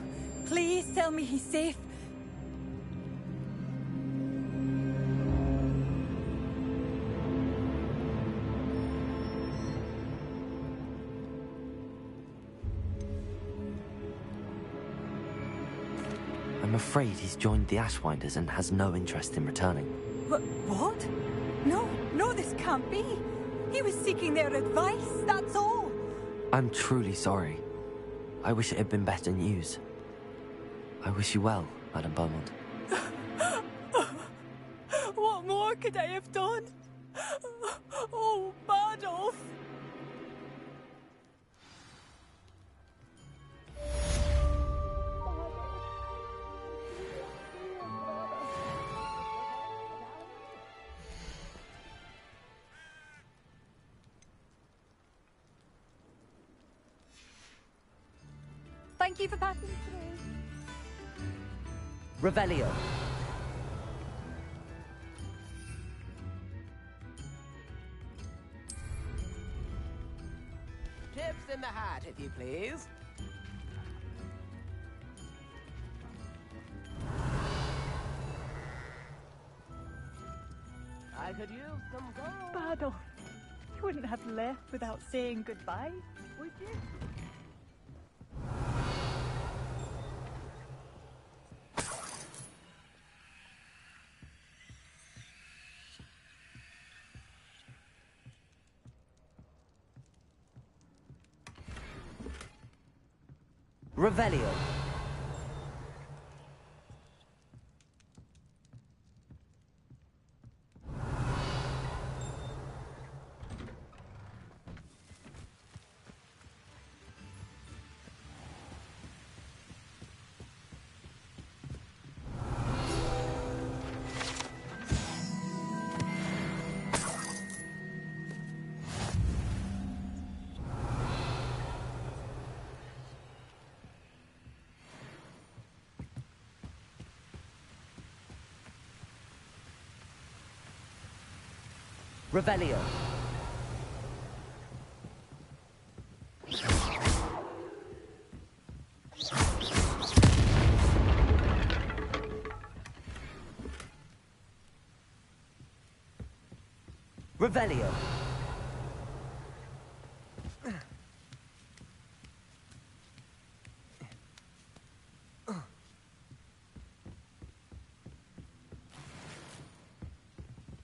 S: please tell me he's safe.
H: I'm afraid he's joined the Ashwinders and has no interest in returning.
S: What? No, this can't be. He was seeking their advice, that's all.
H: I'm truly sorry. I wish it had been better news. I wish you well, Madame Beaumont.
S: What more could I have done? Oh, Badolf!
R: Thank you for passing through.
C: Revelio.
D: Tips in the hat, if you please. I could use some gold.
S: Badolf, you wouldn't have left without saying goodbye, would you?
C: Revelio. Revelio. Revelio.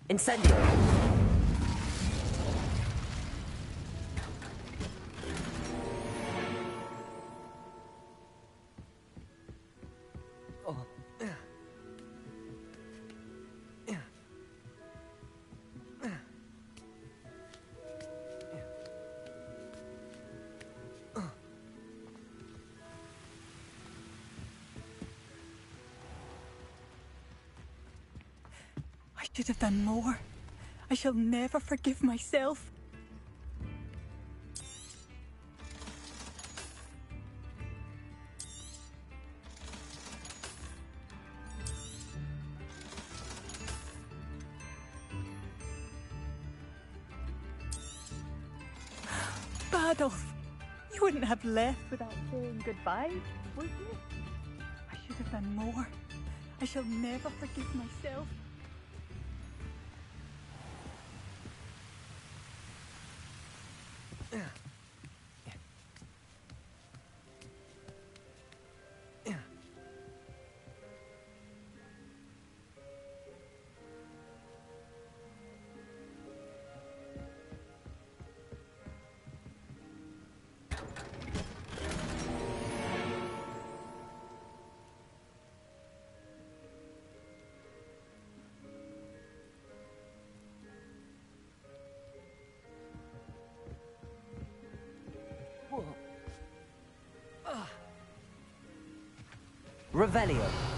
C: Incendio.
S: I should have done more. I shall never forgive myself. Badolf, you wouldn't have left without saying goodbye, would you? I should have done more. I shall never forgive myself.
C: Revelio.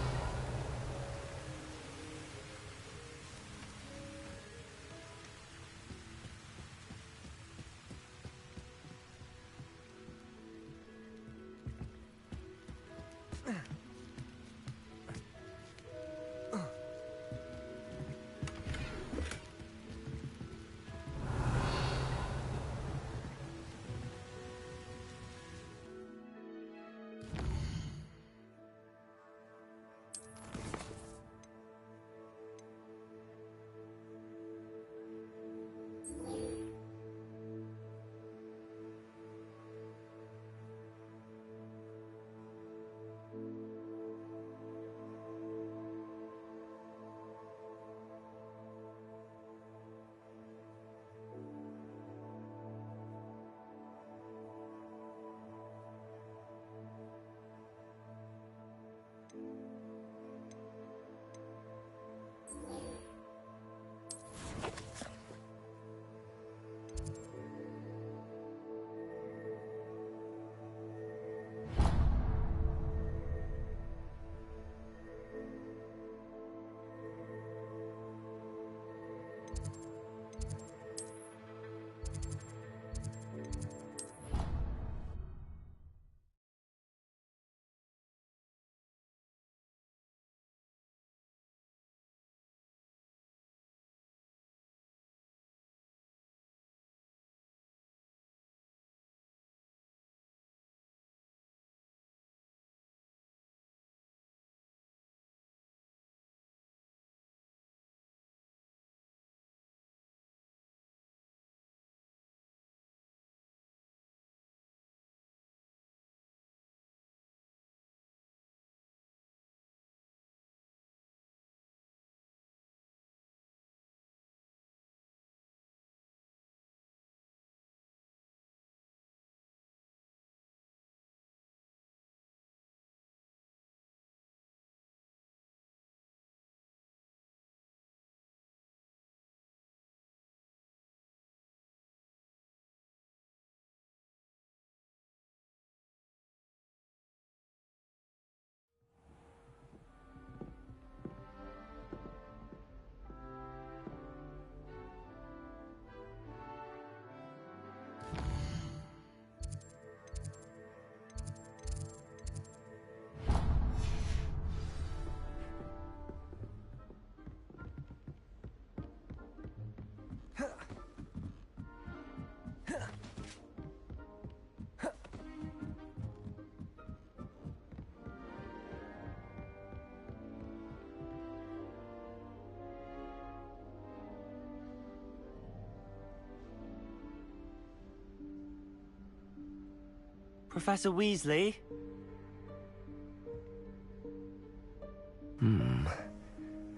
C: Professor Weasley?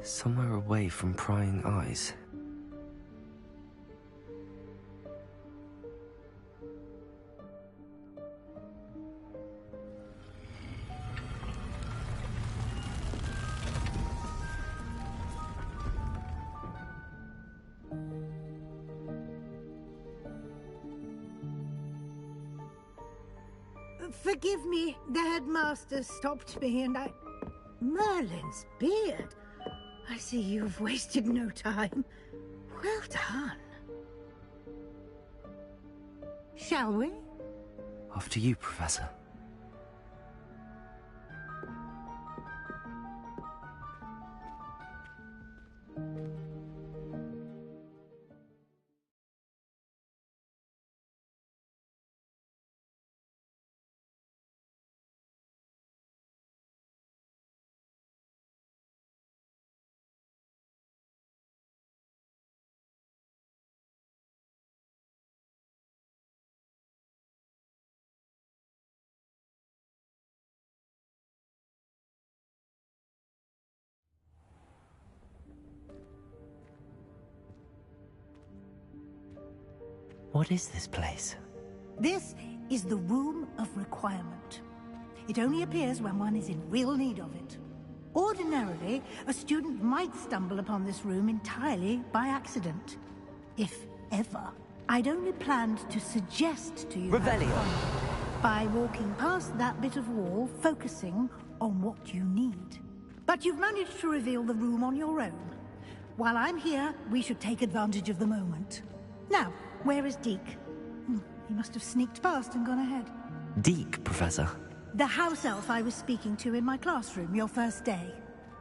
H: Somewhere away from prying eyes.
G: Forgive me, the headmaster stopped me and I... Merlin's beard. I see you've wasted no time. Well done. Shall we?
H: After you, Professor. What is this place?
G: This is the Room of Requirement. It only appears when one is in real need of it. Ordinarily, a student might stumble upon this room entirely by accident. If ever. I'd only planned to suggest to you how to
C: Revelio.
G: find it by walking past that bit of wall, focusing on what you need. But you've managed to reveal the room on your own. While I'm here, we should take advantage of the moment. Now, where is Deke? He must have sneaked past and gone ahead.
H: Deke, Professor.
G: The house elf I was speaking to in my classroom your first day.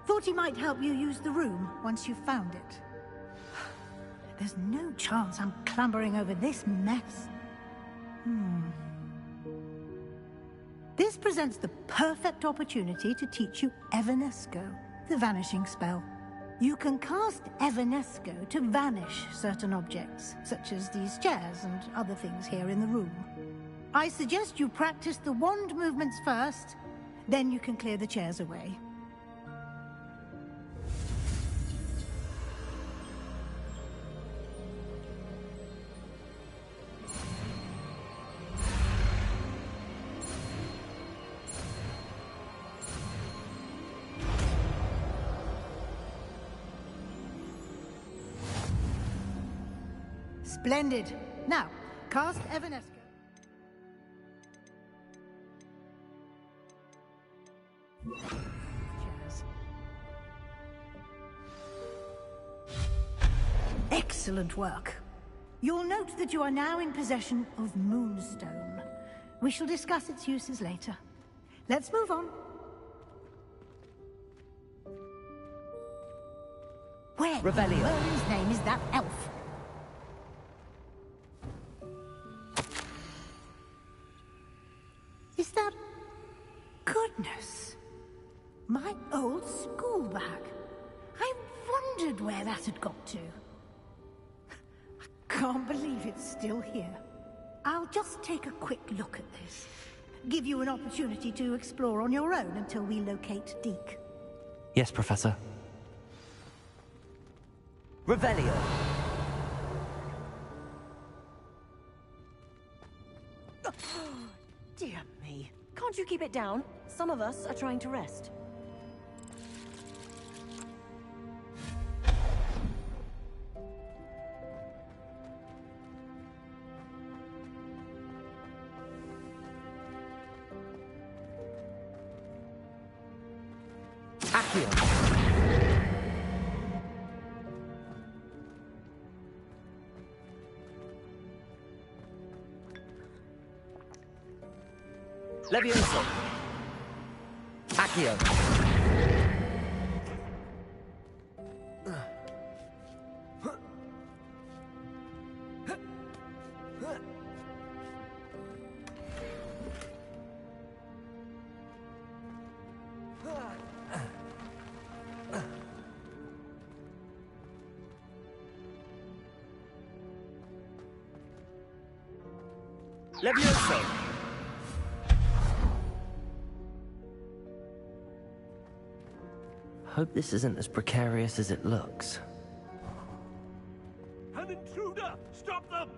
G: Thought he might help you use the room once you found it. There's no chance I'm clambering over this mess. This presents the perfect opportunity to teach you Evanesco, the vanishing spell. You can cast Evanesco to vanish certain objects, such as these chairs and other things here in the room. I suggest you practice the wand movements first, then you can clear the chairs away. Splendid. Now, cast Evanesco. Excellent work. You'll note that you are now in possession of Moonstone. We shall discuss its uses later. Let's move on. Where
C: Revelio.
G: in Merlin's name is that elf? Is that... Goodness! My old school bag. I wondered where that had got to. I can't believe it's still here. I'll just take a quick look at this. Give you an opportunity to explore on your own until we locate Deke.
H: Yes, Professor.
C: Revelio.
T: Dear me. Can't you keep it down? Some of us are trying to rest.
C: Accio. Levioso. Accio. Levioso.
H: Hope this isn't as precarious as it looks.
Q: An intruder! Stop them!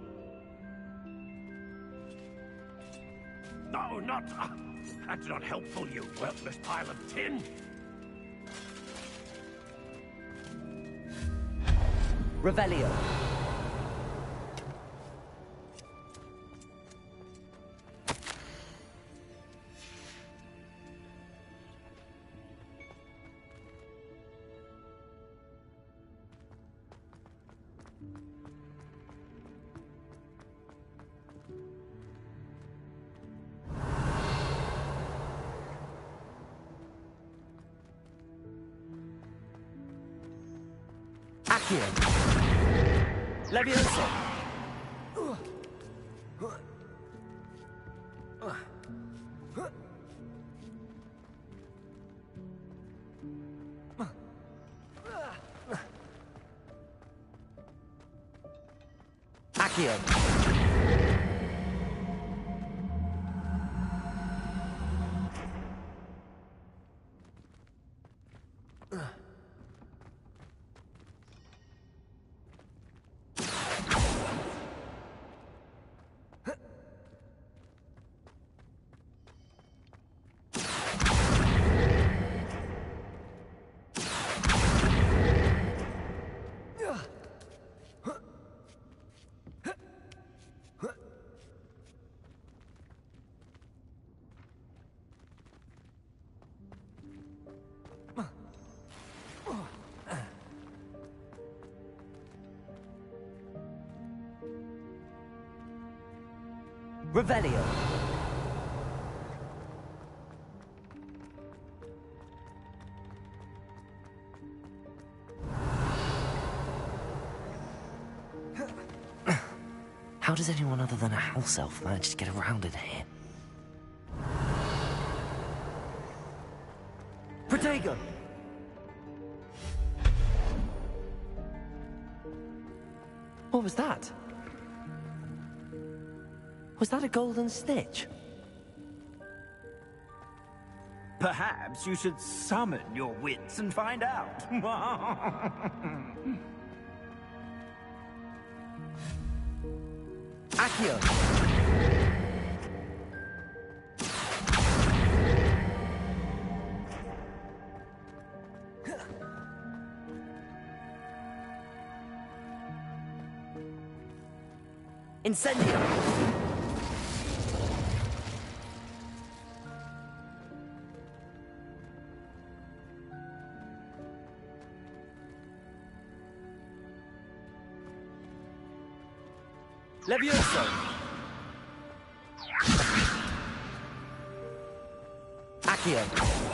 Q: No, not... that's not helpful, you worthless pile of tin!
C: Revelio. Accio. Levioso. Accio. Revelio. How does anyone other than a house elf manage to get around in here? Protego! What was that? Was that a golden snitch?
I: Perhaps you should summon your wits and find out.
C: Accio. Incendio. Levioso! Accio!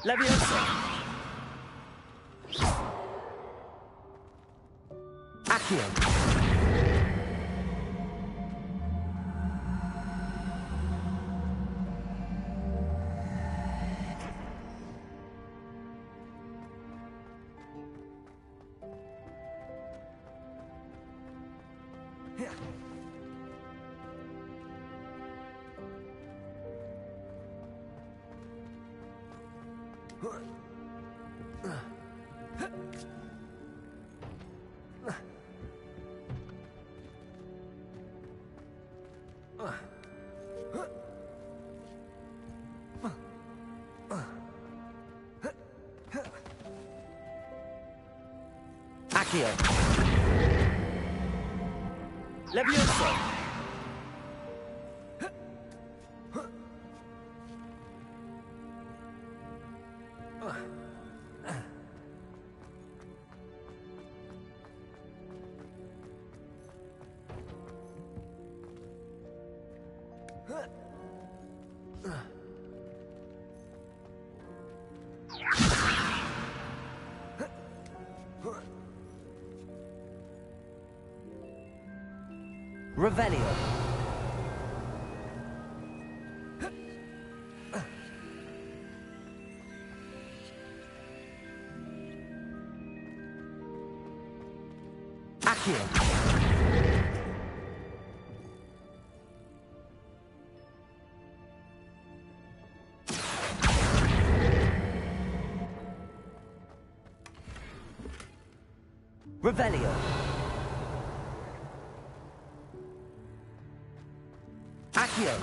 C: Levioso! Accio! Accio! Levioso! Revelio. Accio. Revelio. Accio.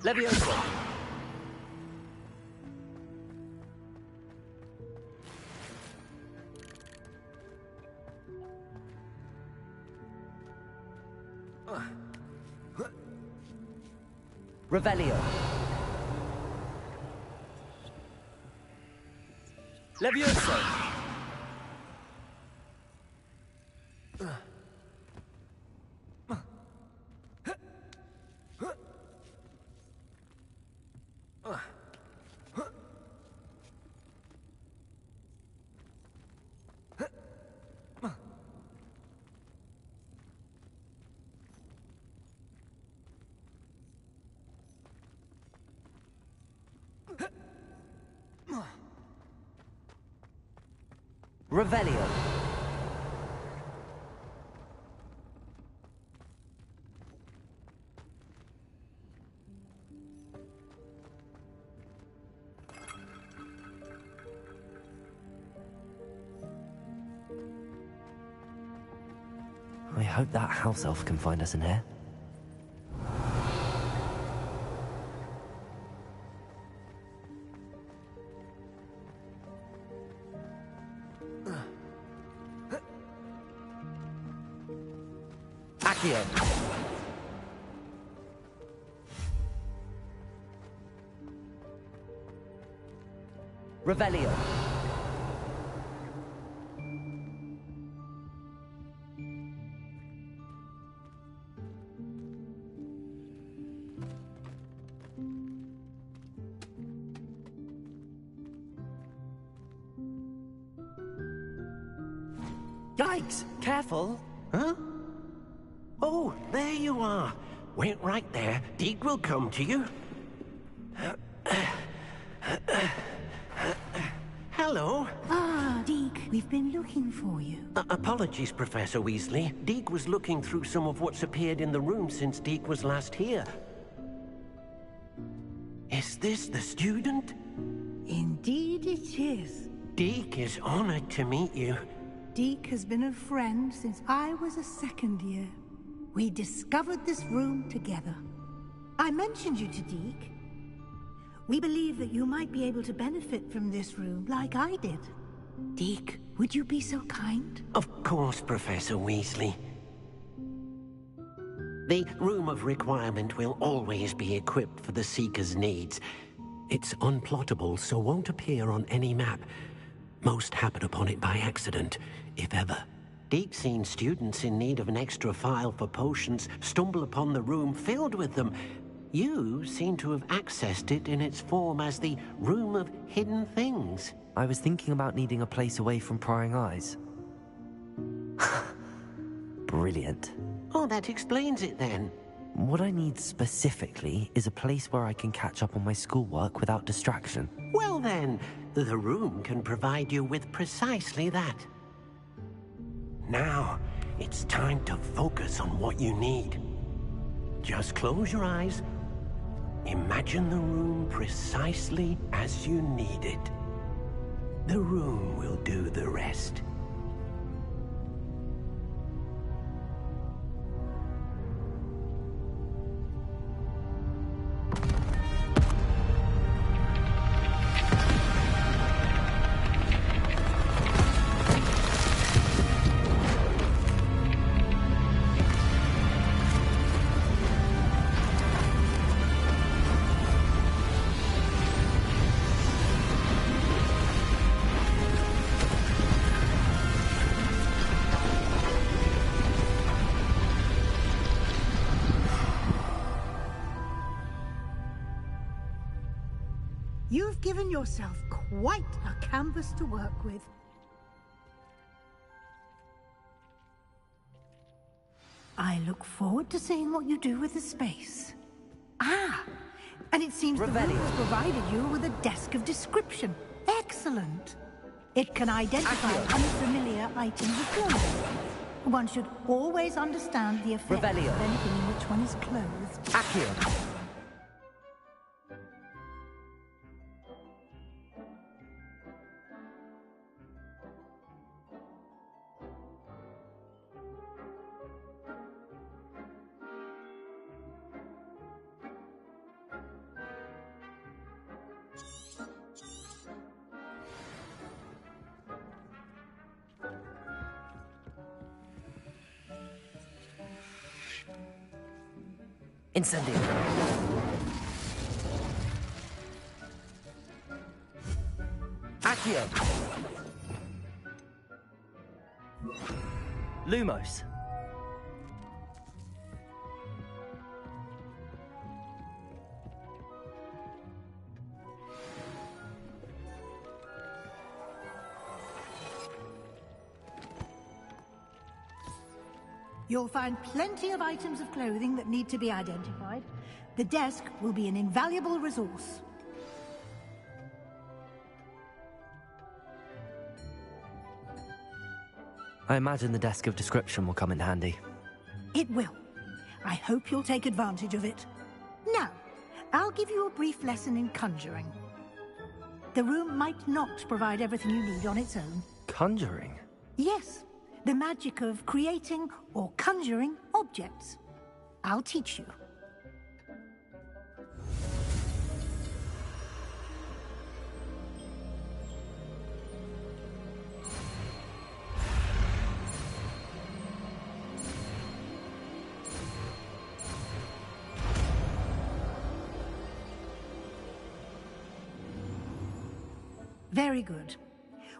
C: Levioso. Revelio. Levioso. Revelio. I hope that house elf can find us in here. Accio. Revelio.
U: Yikes! Careful! Huh? Oh, there you are. Wait right there. Deke will come to you. Hello.
G: Ah, Deke, we've been looking for you.
U: Apologies, Professor Weasley. Deke was looking through some of what's appeared in the room since Deke was last here. Is this the student?
G: Indeed it is.
U: Deke is honored to meet you.
G: Deke has been a friend since I was a second year. We discovered this room together. I mentioned you to Deke. We believe that you might be able to benefit from this room like I did. Deke, would you be so kind?
U: Of course, Professor Weasley. The Room of Requirement will always be equipped for the Seeker's needs. It's unplottable, so won't appear on any map. Most happen upon it by accident, if ever. Deke's seen students in need of an extra file for potions stumble upon the room filled with them. You seem to have accessed it in its form as the Room of Hidden Things.
H: I was thinking about needing a place away from prying eyes. Brilliant.
U: Oh, that explains it then.
H: What I need specifically is a place where I can catch up on my schoolwork without distraction.
U: Well then, the room can provide you with precisely that. Now, it's time to focus on what you need. Just close your eyes. Imagine the room precisely as you need it. The room will do the rest.
G: You've given yourself quite a canvas to work with. I look forward to seeing what you do with the space. Ah, and it seems the room has provided you with a desk of description. Excellent. It can identify unfamiliar items of clothing. One should always understand the effect of anything in which one is clothed.
H: Accio. Incendio. Accio. Lumos.
G: You'll find plenty of items of clothing that need to be identified. The desk will be an invaluable resource.
H: I imagine the desk of description will come in handy.
G: It will. I hope you'll take advantage of it. Now, I'll give you a brief lesson in conjuring. The room might not provide everything you need on its own.
H: Conjuring?
G: Yes, the magic of creating or conjuring objects. I'll teach you. Very good.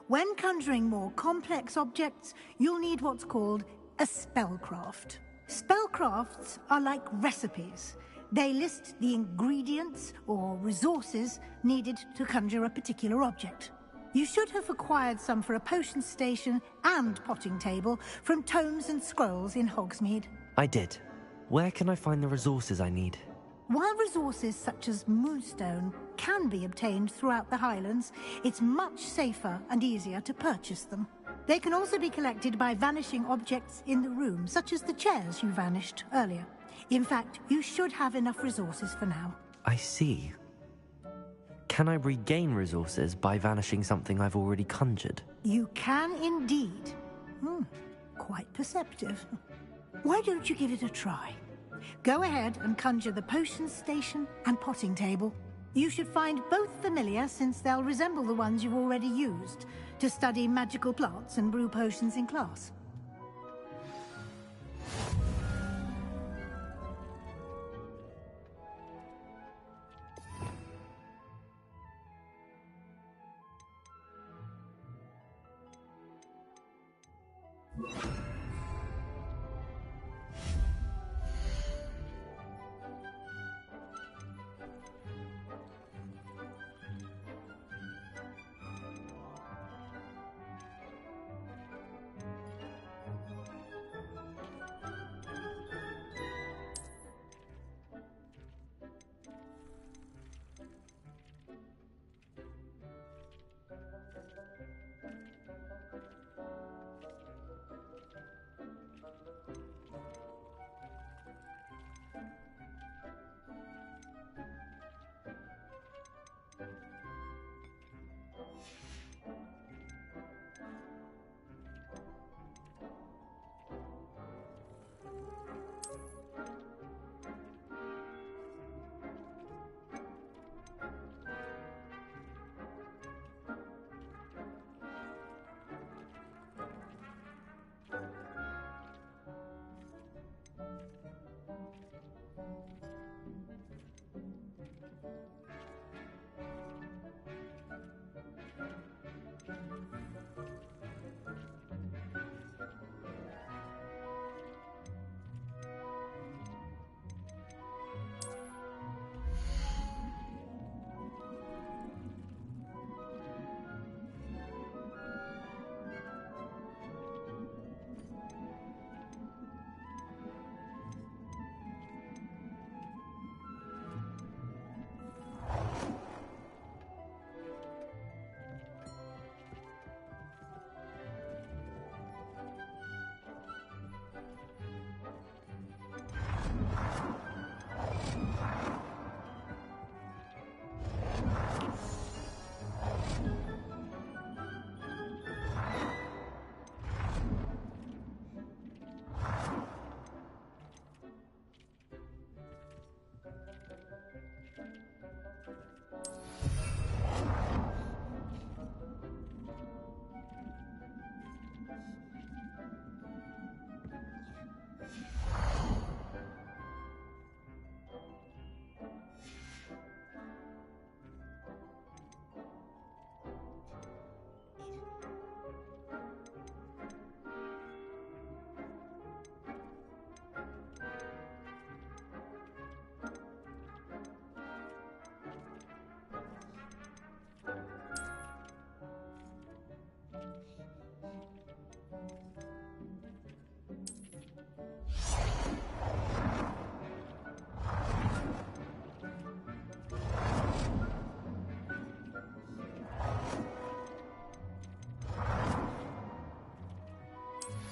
G: When conjuring more complex objects, you'll need what's called a spellcraft. Spellcrafts are like recipes. They list the ingredients or resources needed to conjure a particular object. You should have acquired some for a potion station and potting table from tomes and scrolls in Hogsmeade.
H: I did. Where can I find the resources I need?
G: While resources such as moonstone can be obtained throughout the Highlands, it's much safer and easier to purchase them. They can also be collected by vanishing objects in the room, such as the chairs you vanished earlier. In fact, you should have enough resources for now.
H: I see. Can I regain resources by vanishing something I've already conjured?
G: You can indeed. Quite perceptive. Why don't you give it a try? Go ahead and conjure the potion station and potting table. You should find both familiar, since they'll resemble the ones you've already used to study magical plants and brew potions in class.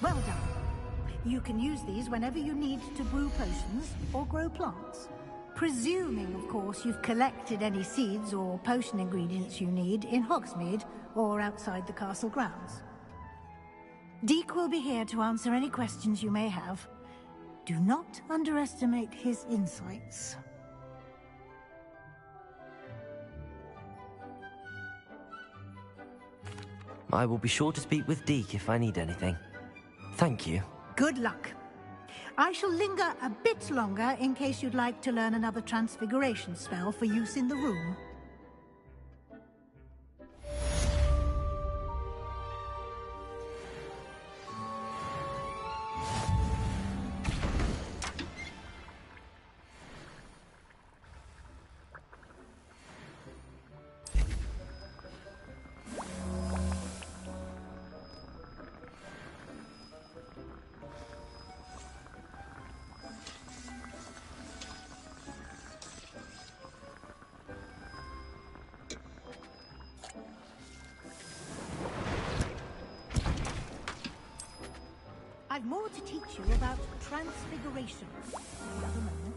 G: Well done. You can use these whenever you need to brew potions or grow plants. Presuming, of course, you've collected any seeds or potion ingredients you need in Hogsmeade or outside the castle grounds. Deke will be here to answer any questions you may have. Do not underestimate his insights.
H: I will be sure to speak with Deke if I need anything. Thank you.
G: Good luck. I shall linger a bit longer in case you'd like to learn another transfiguration spell for use in the room. I've more to teach you about transfiguration. Another moment.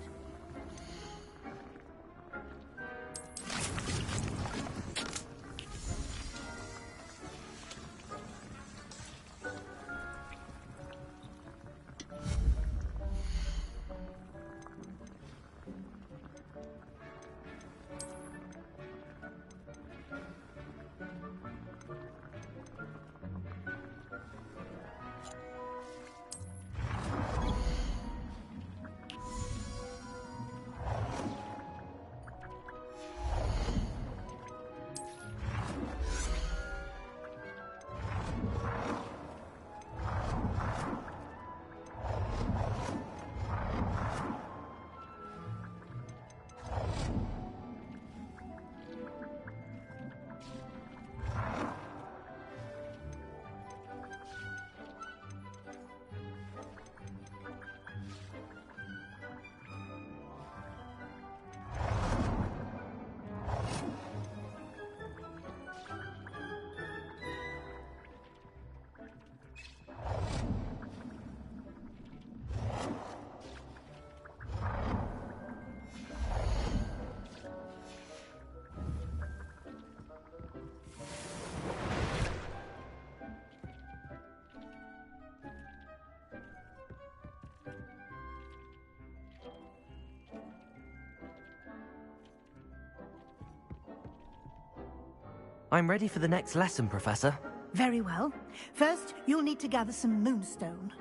H: I'm ready for the next lesson, Professor.
G: Very well. First, you'll need to gather some moonstone.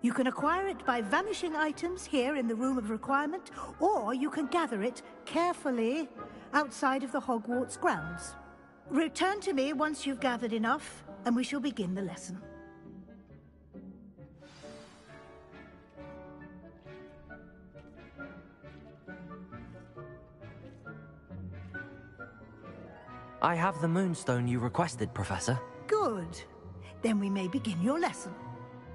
G: You can acquire it by vanishing items here in the Room of Requirement, or you can gather it carefully outside of the Hogwarts grounds. Return to me once you've gathered enough, and we shall begin the lesson.
H: I have the moonstone you requested, Professor.
G: Good. Then we may begin your lesson.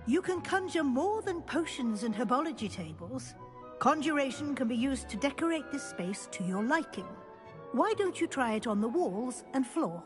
G: You can conjure more than potions and herbology tables. Conjuration can be used to decorate this space to your liking. Why don't you try it on the walls and floor?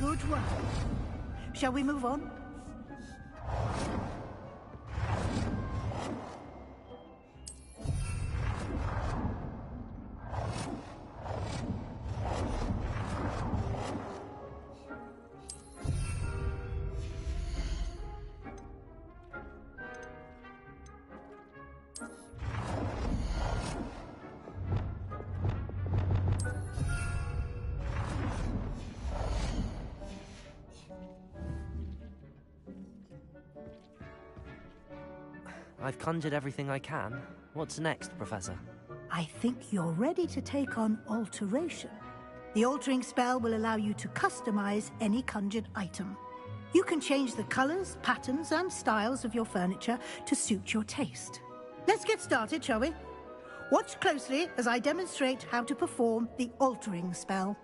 G: Good work. Shall we move on?
H: I've conjured everything I can. What's next, Professor?
G: I think you're ready to take on alteration. The altering spell will allow you to customize any conjured item. You can change the colors, patterns, and styles of your furniture to suit your taste. Let's get started, shall we? Watch closely as I demonstrate how to perform the altering spell.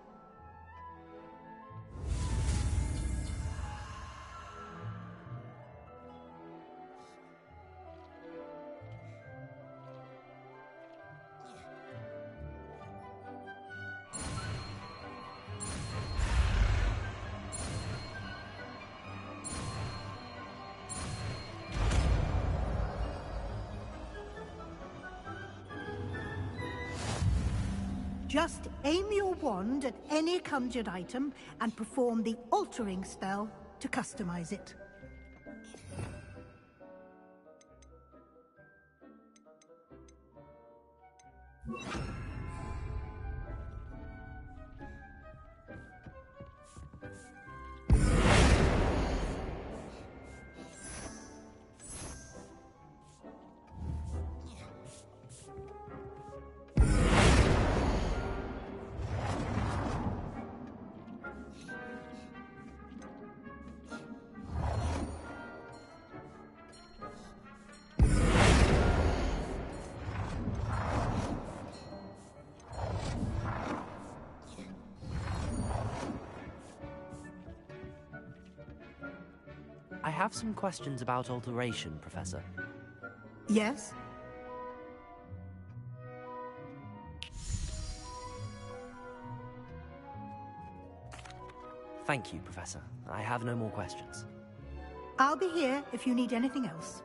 G: Just aim your wand at any conjured item and perform the altering spell to customize it.
H: have some questions about alteration, Professor.
G: Yes?
H: Thank you, Professor. I have no more questions.
G: I'll be here if you need anything else.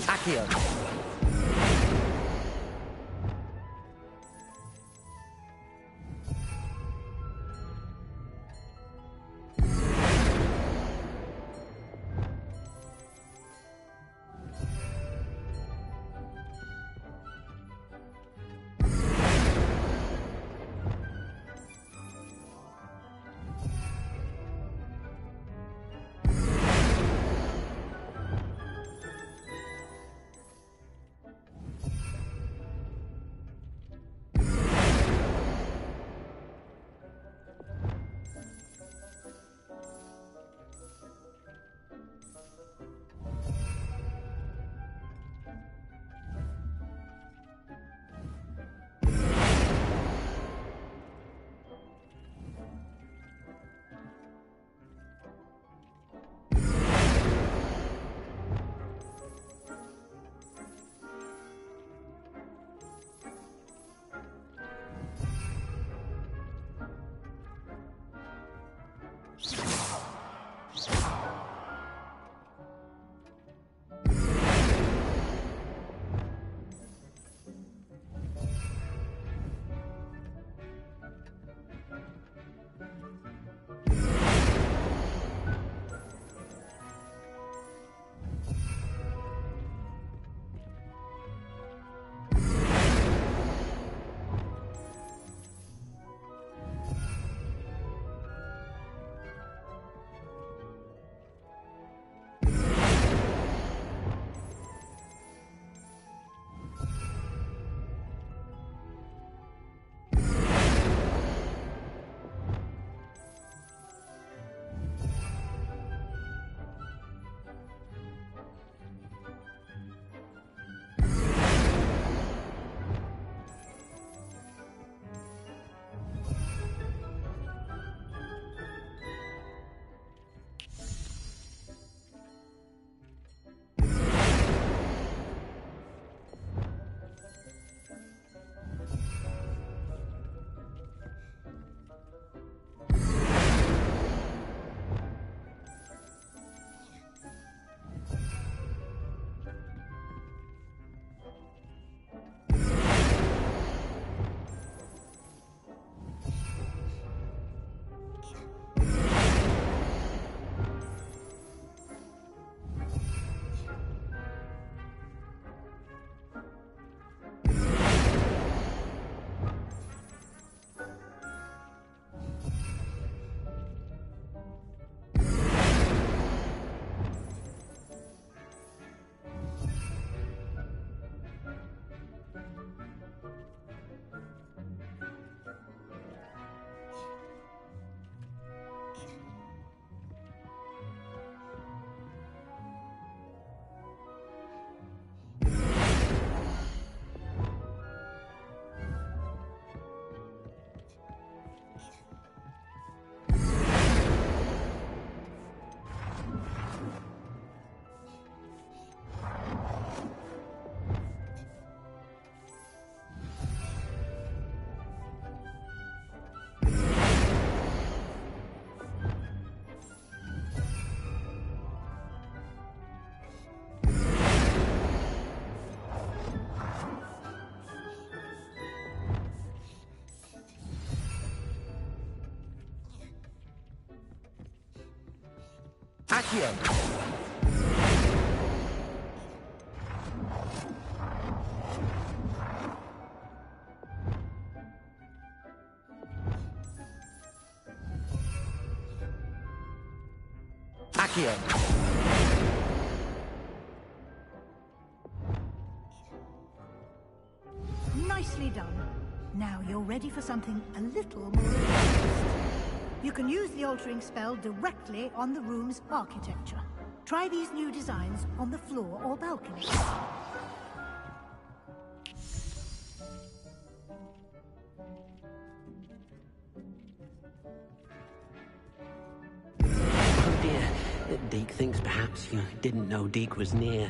H: Accio.
C: Accio. Accio.
G: Nicely done. Now you're ready for something a little more advanced. You can use the altering spell directly on the room's architecture. Try these new designs on the floor or balcony.
U: Oh dear. Deke thinks perhaps you didn't know Deke was near.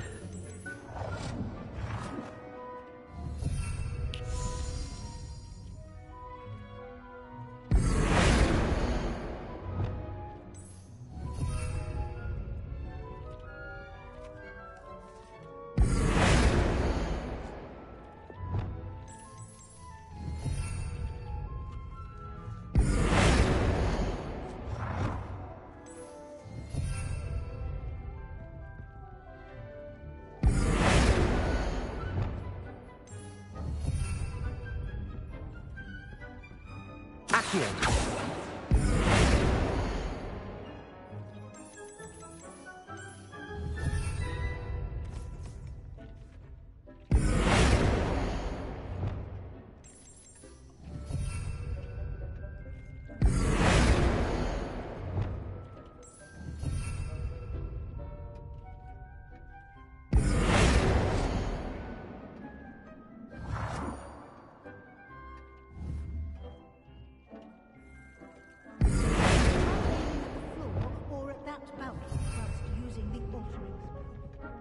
C: Accio.
G: Or at that balcony whilst using the altering spell.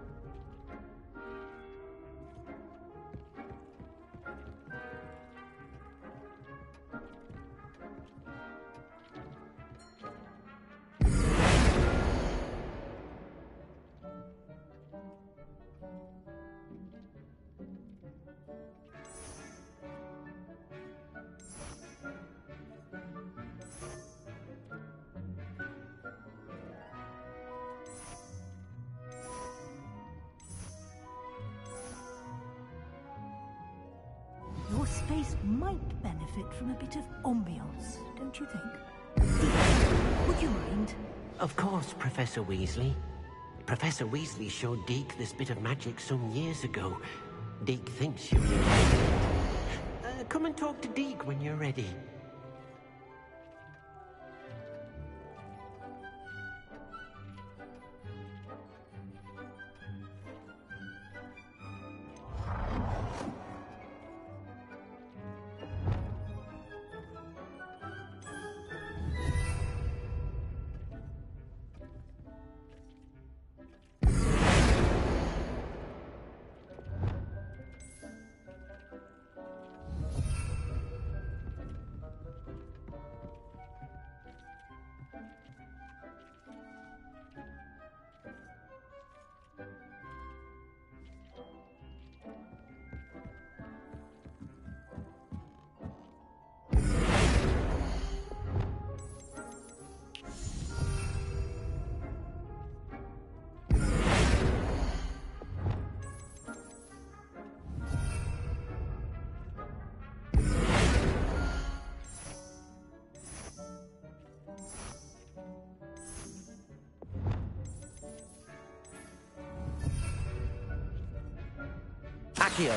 G: Your space might benefit from a bit of ambiance, don't you think? Would you mind?
U: Of course, Professor Weasley. Professor Weasley showed Deke this bit of magic some years ago. Deke thinks you'll enjoy it. Come and talk to Deke when you're ready.
C: Accio.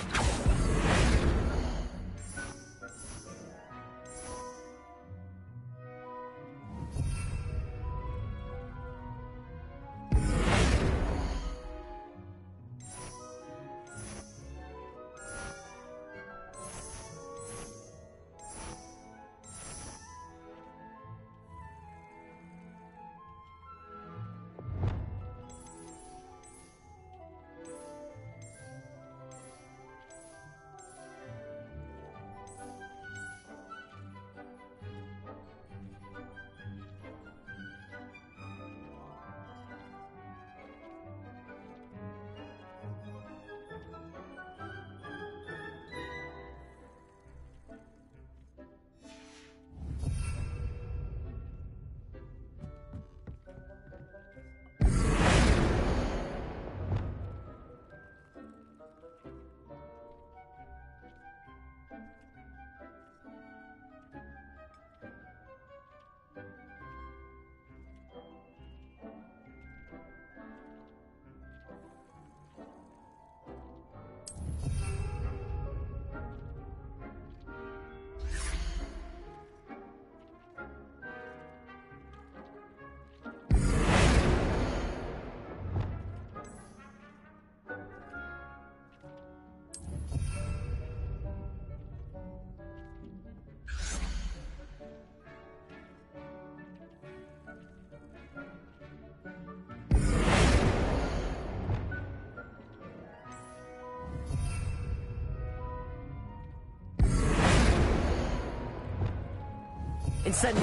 C: Incendio!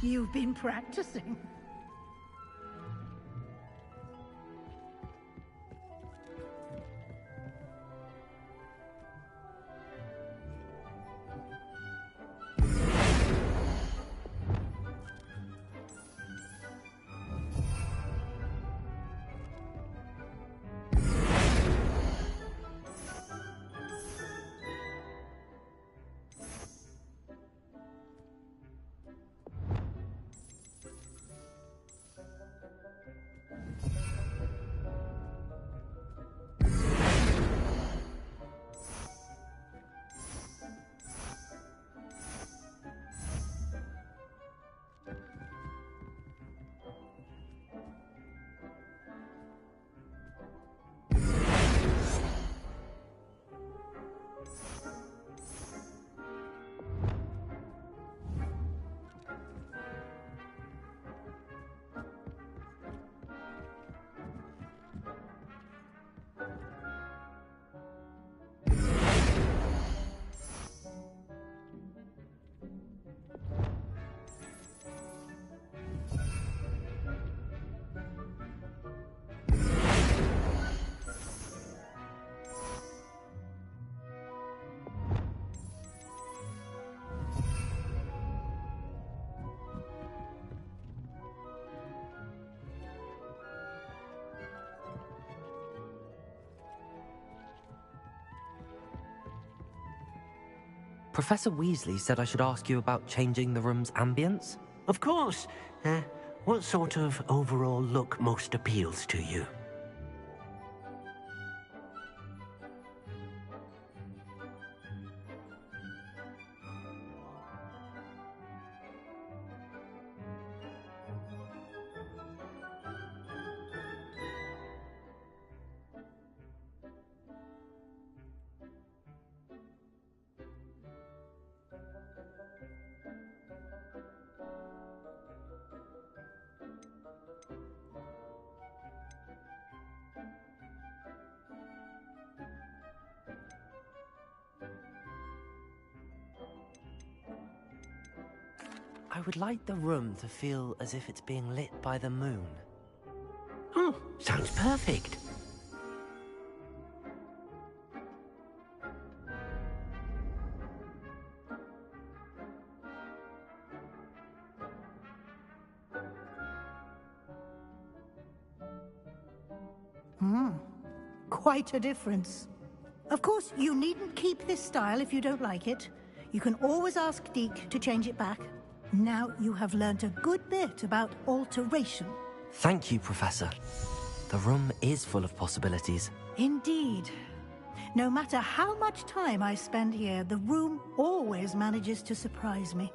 G: You've been practicing.
H: Professor Weasley said I should ask you about changing the room's ambience?
U: Of course. What sort of overall look most appeals to you?
H: I would like the room to feel as if it's being lit by the moon.
U: Oh, sounds perfect.
G: Quite a difference. Of course, you needn't keep this style if you don't like it. You can always ask Deke to change it back. Now you have learnt a good bit about alteration.
H: Thank you, Professor. The room is full of possibilities.
G: Indeed. No matter how much time I spend here, the room always manages to surprise me.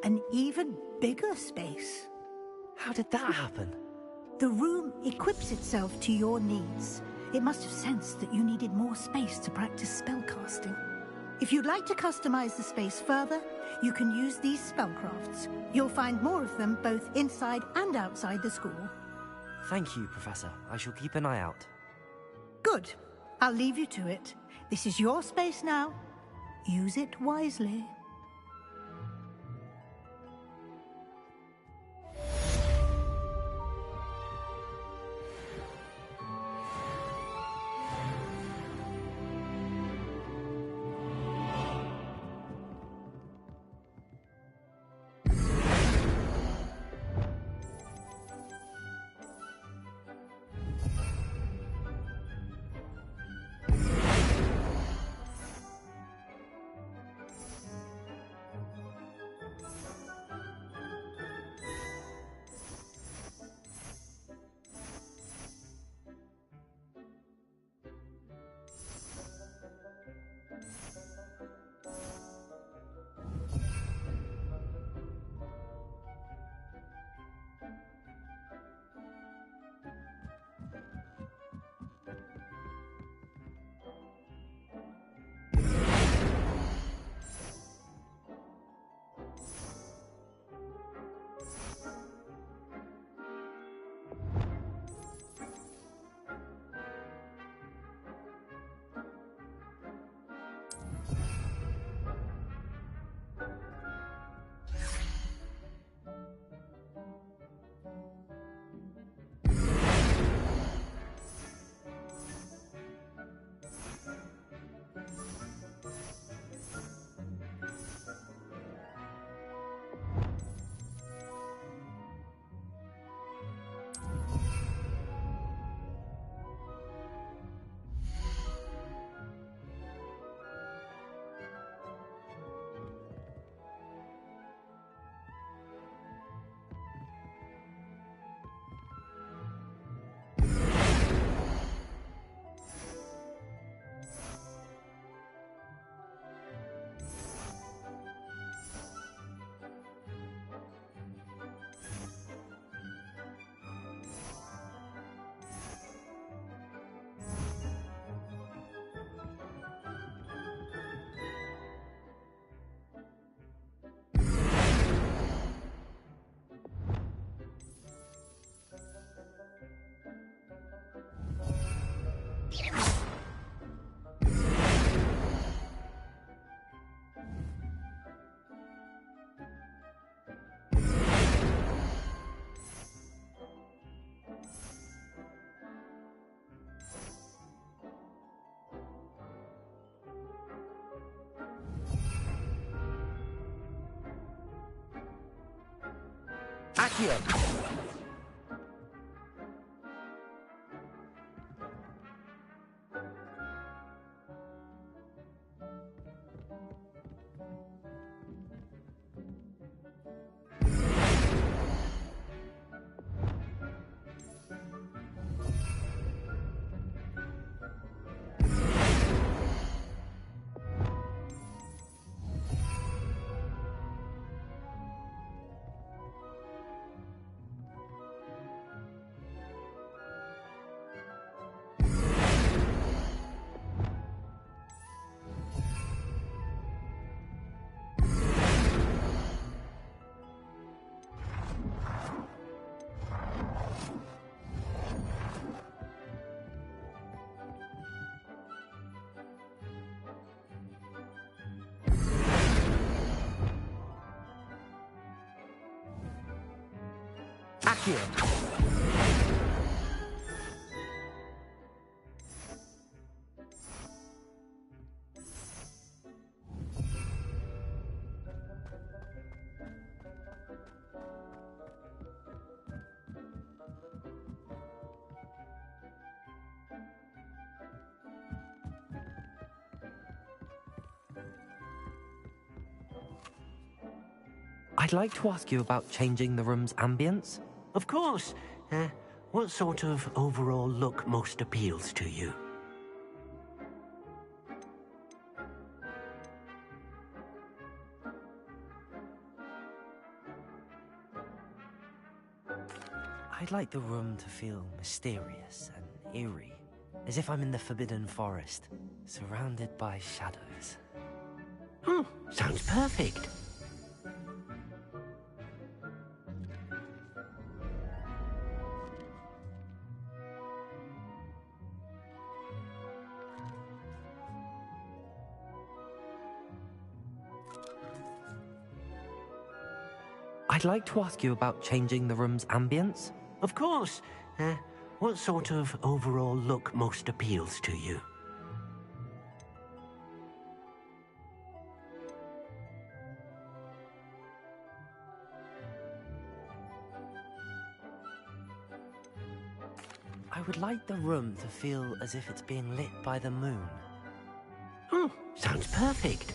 G: An even bigger space.
H: How did that happen?
G: The room equips itself to your needs. It must have sensed that you needed more space to practice spellcasting. If you'd like to customize the space further, you can use these spellcrafts. You'll find more of them both inside and outside the school.
H: Thank you, Professor. I shall keep an eye out.
G: Good. I'll leave you to it. This is your space now. Use it wisely.
C: Accio! Accio! I'd like to ask you about changing the room's ambience.
U: Of course. What sort of overall look most appeals to you?
H: I'd like the room to feel mysterious and eerie, as if I'm in the Forbidden Forest, surrounded by shadows.
U: Oh, sounds perfect.
H: I'd like to ask you about changing the room's ambience.
U: Of course. What sort of overall look most appeals to you?
H: I would like the room to feel as if it's being lit by the moon.
U: Oh, sounds perfect.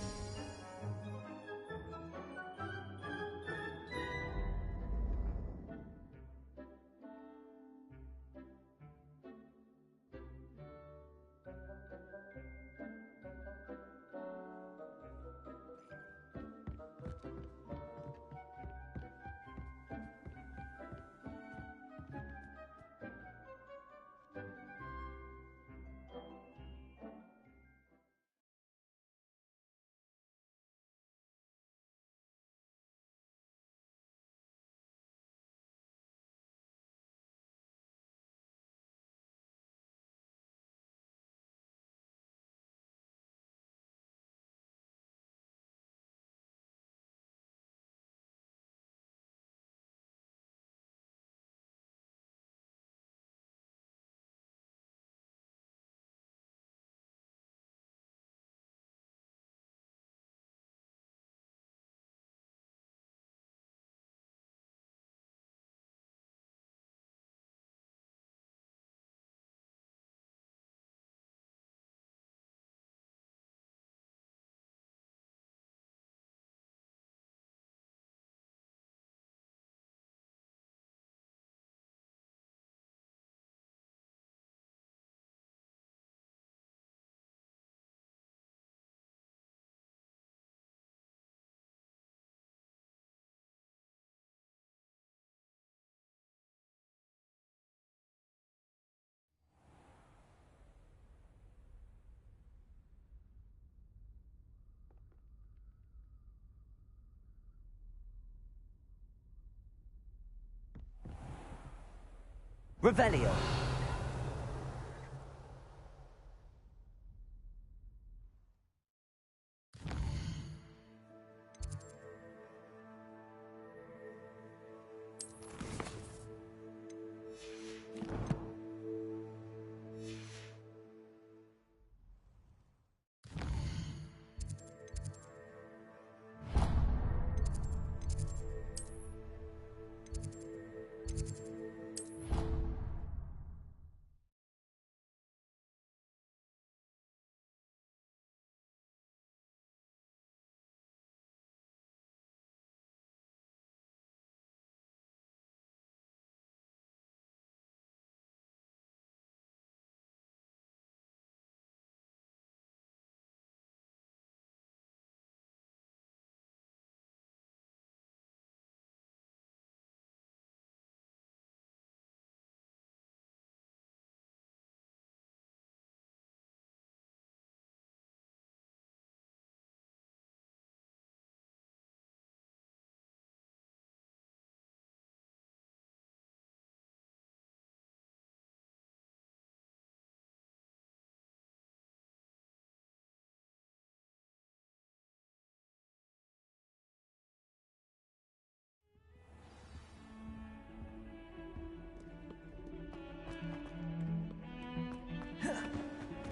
C: Revelio.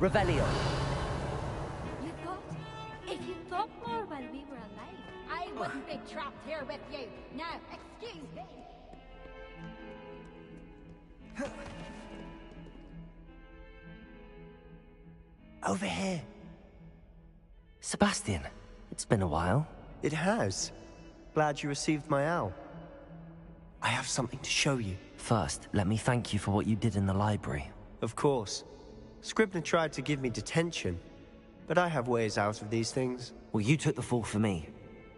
C: Revelio.
N: You thought? If you thought more while we were alive, I wouldn't be trapped here with you. Now, excuse me.
E: Over here.
H: Sebastian, it's been a while.
E: It has. Glad you received my owl. I have something to show you.
H: First, let me thank you for what you did in the library.
E: Of course. Scribner tried to give me detention, but I have ways out of these things.
H: Well, you took the fall for me,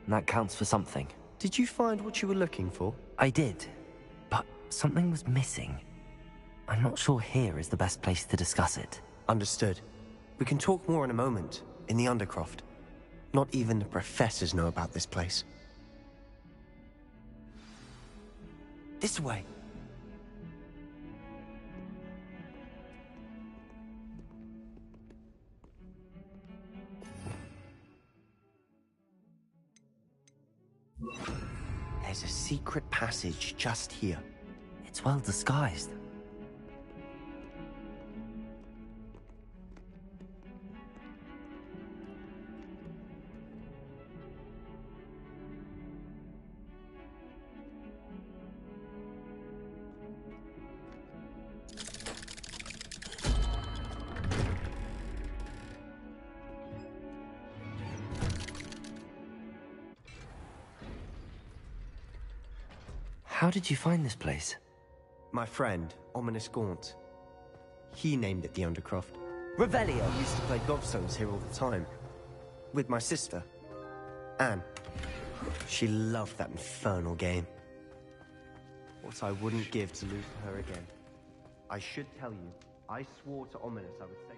H: and that counts for something.
E: Did you find what you were looking for?
H: I did, but something was missing. I'm not sure here is the best place to discuss it.
E: Understood. We can talk more in a moment, in the Undercroft. Not even the professors know about this place. This way. There's a secret passage just here.
H: It's well disguised. How did you find this place?
E: My friend, Ominous Gaunt. He named it the Undercroft.
C: Revelio.
E: I used to play gobstones here all the time. With my sister, Anne. She loved that infernal game. What I wouldn't give to lose to her again. I should tell you, I swore to Ominous I would save.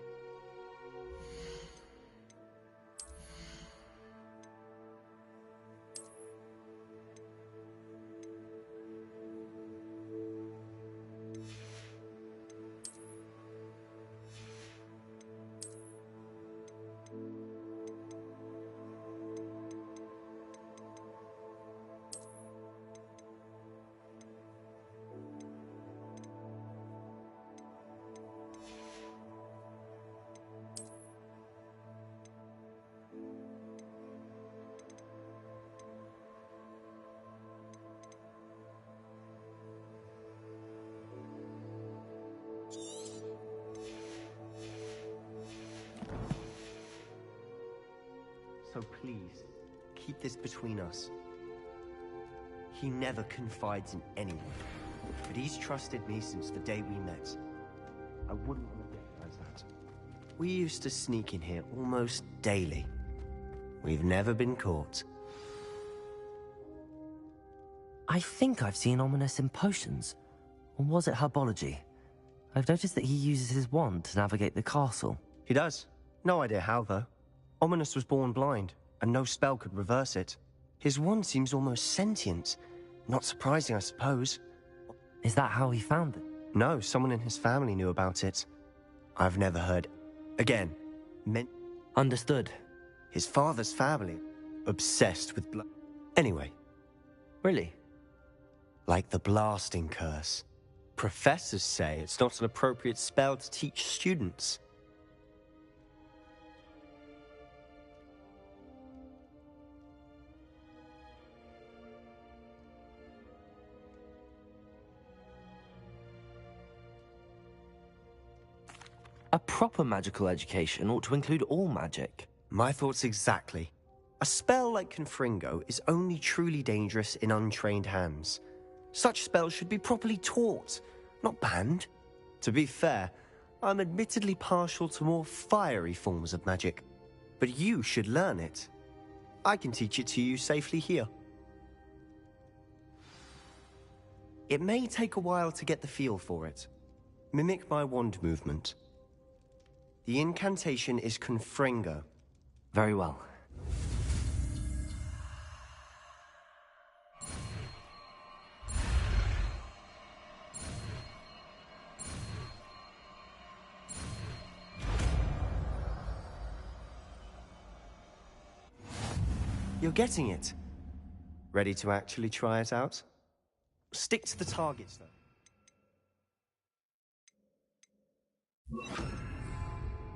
E: So please, keep this between us. He never confides in anyone, but he's trusted me since the day we met. I wouldn't want to jeopardize that. We used to sneak in here almost daily. We've never been caught.
H: I think I've seen Ominous in potions. Or was it herbology? I've noticed that he uses his wand to navigate the castle.
E: He does. No idea how, though. Ominous was born blind, and no spell could reverse it. His wand seems almost sentient. Not surprising, I suppose.
H: Is that how he found it?
E: No, someone in his family knew about it. I've never heard... Again,
H: Understood.
E: His father's family, obsessed with blood. Anyway.
H: Really?
E: Like the blasting curse. Professors say it's not an appropriate spell to teach students.
H: A proper magical education ought to include all magic.
E: My thoughts exactly. A spell like Confringo is only truly dangerous in untrained hands. Such spells should be properly taught, not banned. To be fair, I'm admittedly partial to more fiery forms of magic. But you should learn it. I can teach it to you safely here. It may take a while to get the feel for it. Mimic my wand movement. The incantation is Confringo.
H: Very well.
E: You're getting it. Ready to actually try it out? Stick to the targets, though.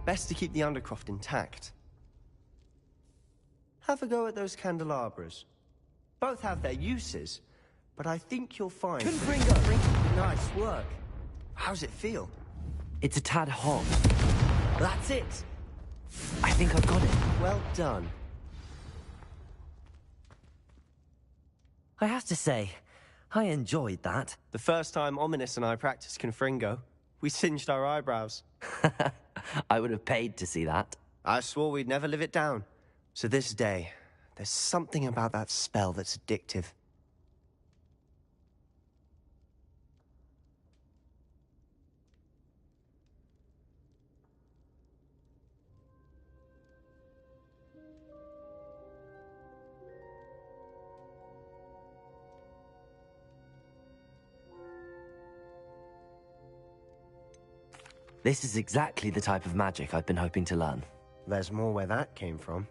E: best to keep the Undercroft intact. Have a go at those candelabras. Both have their uses, but I think you'll find...
C: Confringo! Nice work.
E: How's it feel?
H: It's a tad hot.
C: That's it!
H: I think I've got it.
E: Well done.
H: I have to say, I enjoyed that.
E: The first time Ominous and I practiced Confringo, we singed our eyebrows.
H: I would have paid to see that.
E: I swore we'd never live it down. So this day, there's something about that spell that's addictive.
H: This is exactly the type of magic I've been hoping to learn.
E: There's more where that came from.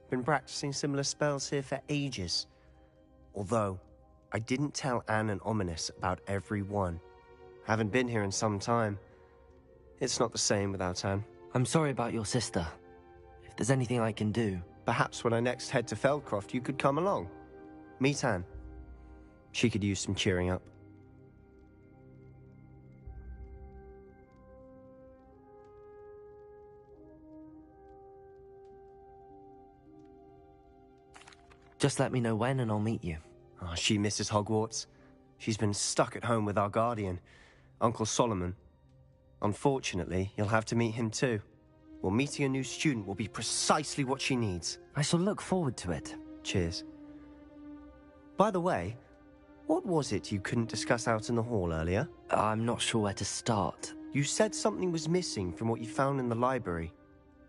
E: Been practicing similar spells here for ages. Although, I didn't tell Anne and Ominous about every one. Haven't been here in some time. It's not the same without Anne.
H: I'm sorry about your sister. If there's anything I can do...
E: Perhaps when I next head to Feldcroft, you could come along. Meet Anne. She could use some cheering up.
H: Just let me know when and I'll meet you.
E: Oh, she misses Hogwarts. She's been stuck at home with our guardian, Uncle Solomon. Unfortunately, you'll have to meet him too. Well, meeting a new student will be precisely what she needs.
H: I shall look forward to it.
E: Cheers. By the way, what was it you couldn't discuss out in the hall earlier?
H: I'm not sure where to start.
E: You said something was missing from what you found in the library.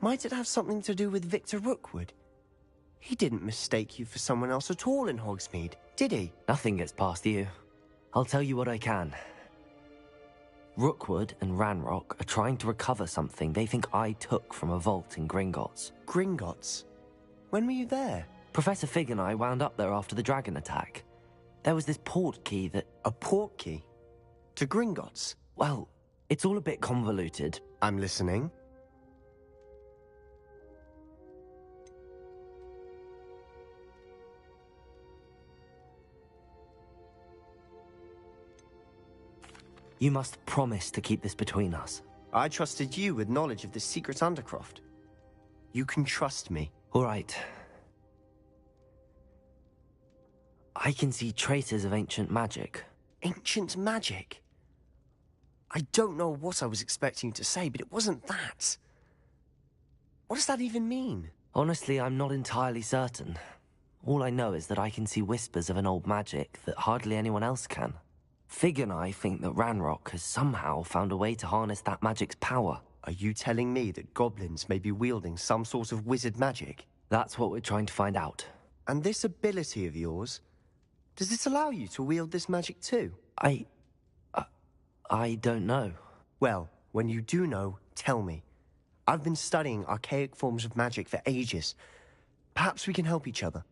E: Might it have something to do with Victor Rookwood? He didn't mistake you for someone else at all in Hogsmeade, did he?
H: Nothing gets past you. I'll tell you what I can. Rookwood and Ranrock are trying to recover something they think I took from a vault in Gringotts.
E: Gringotts? When were you there?
H: Professor Fig and I wound up there after the dragon attack. There was this port key that...
E: A port key? To Gringotts?
H: Well, it's all a bit convoluted.
E: I'm listening.
H: You must promise to keep this between us.
E: I trusted you with knowledge of the secret Undercroft. You can trust me.
H: All right. I can see traces of ancient magic.
E: Ancient magic? I don't know what I was expecting you to say, but it wasn't that. What does that even mean?
H: Honestly, I'm not entirely certain. All I know is that I can see whispers of an old magic that hardly anyone else can. Fig and I think that Ranrock has somehow found a way to harness that magic's power.
E: Are you telling me that goblins may be wielding some sort of wizard magic?
H: That's what we're trying to find out.
E: And this ability of yours, does it allow you to wield this magic too?
H: I don't know.
E: Well, when you do know, tell me. I've been studying archaic forms of magic for ages. Perhaps we can help each other.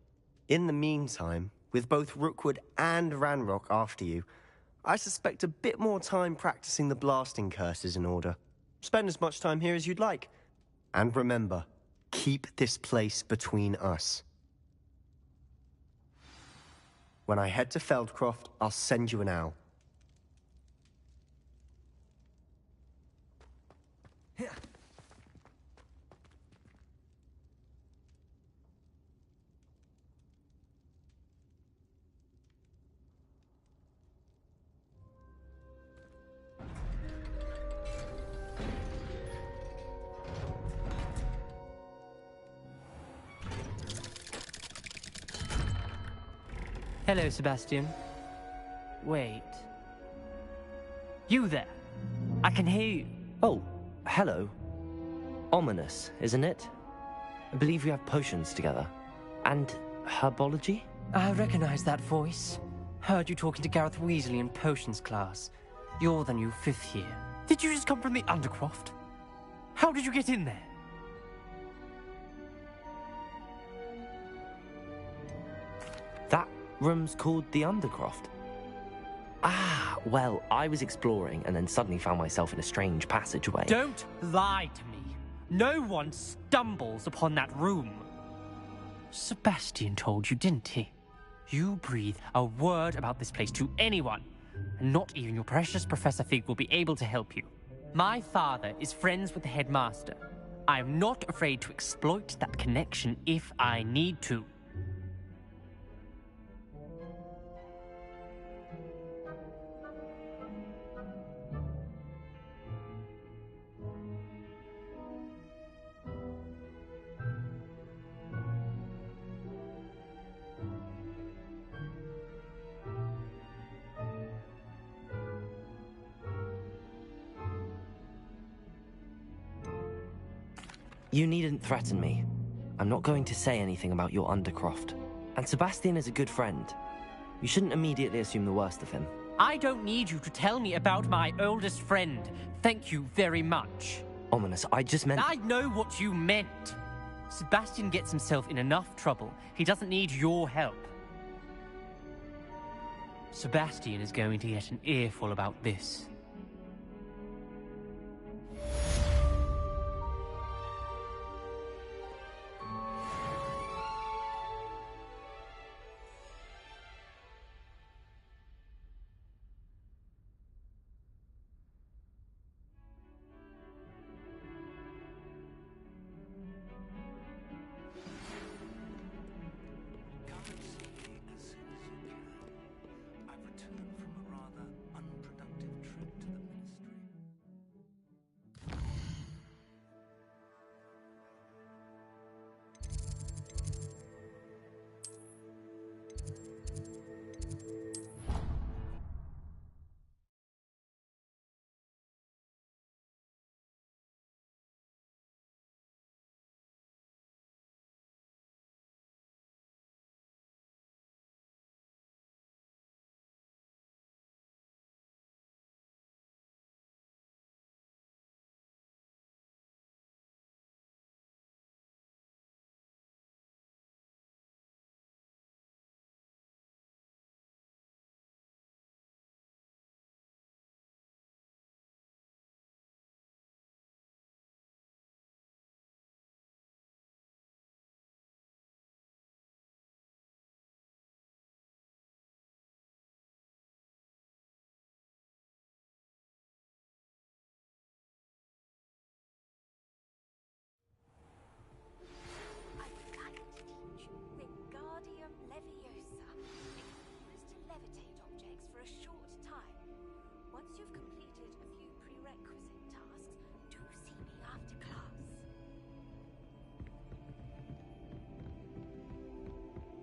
E: In the meantime, with both Rookwood and Ranrock after you, I suspect a bit more time practicing the blasting curse is in order. Spend as much time here as you'd like. And remember, keep this place between us. When I head to Feldcroft, I'll send you an owl.
L: Hello, Sebastian. Wait. You there? I can hear you.
H: Oh, hello. Ominous, isn't it? I believe we have potions together. And herbology?
L: I recognize that voice. Heard you talking to Gareth Weasley in potions class. You're the new 5th year. Did you just come from the Undercroft? How did you get in there?
H: That room's called the Undercroft. Ah, well, I was exploring and then suddenly found myself in a strange passageway.
L: Don't lie to me. No one stumbles upon that room. Sebastian told you, didn't he? You breathe a word about this place to anyone, and not even your precious Professor Fig will be able to help you. My father is friends with the headmaster. I am not afraid to exploit that connection if I need to.
H: You needn't threaten me. I'm not going to say anything about your Undercroft. And Sebastian is a good friend. You shouldn't immediately assume the worst of him.
L: I don't need you to tell me about my oldest friend. Thank you very much.
H: Ominous, I just meant...
L: I know what you meant. Sebastian gets himself in enough trouble. He doesn't need your help. Sebastian is going to get an earful about this.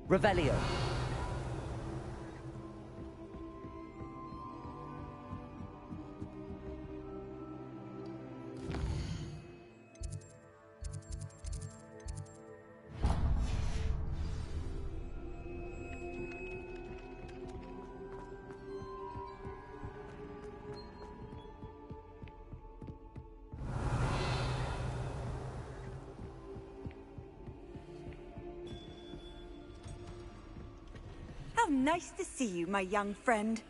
H: Revelio.
P: How nice to see you, my young friend.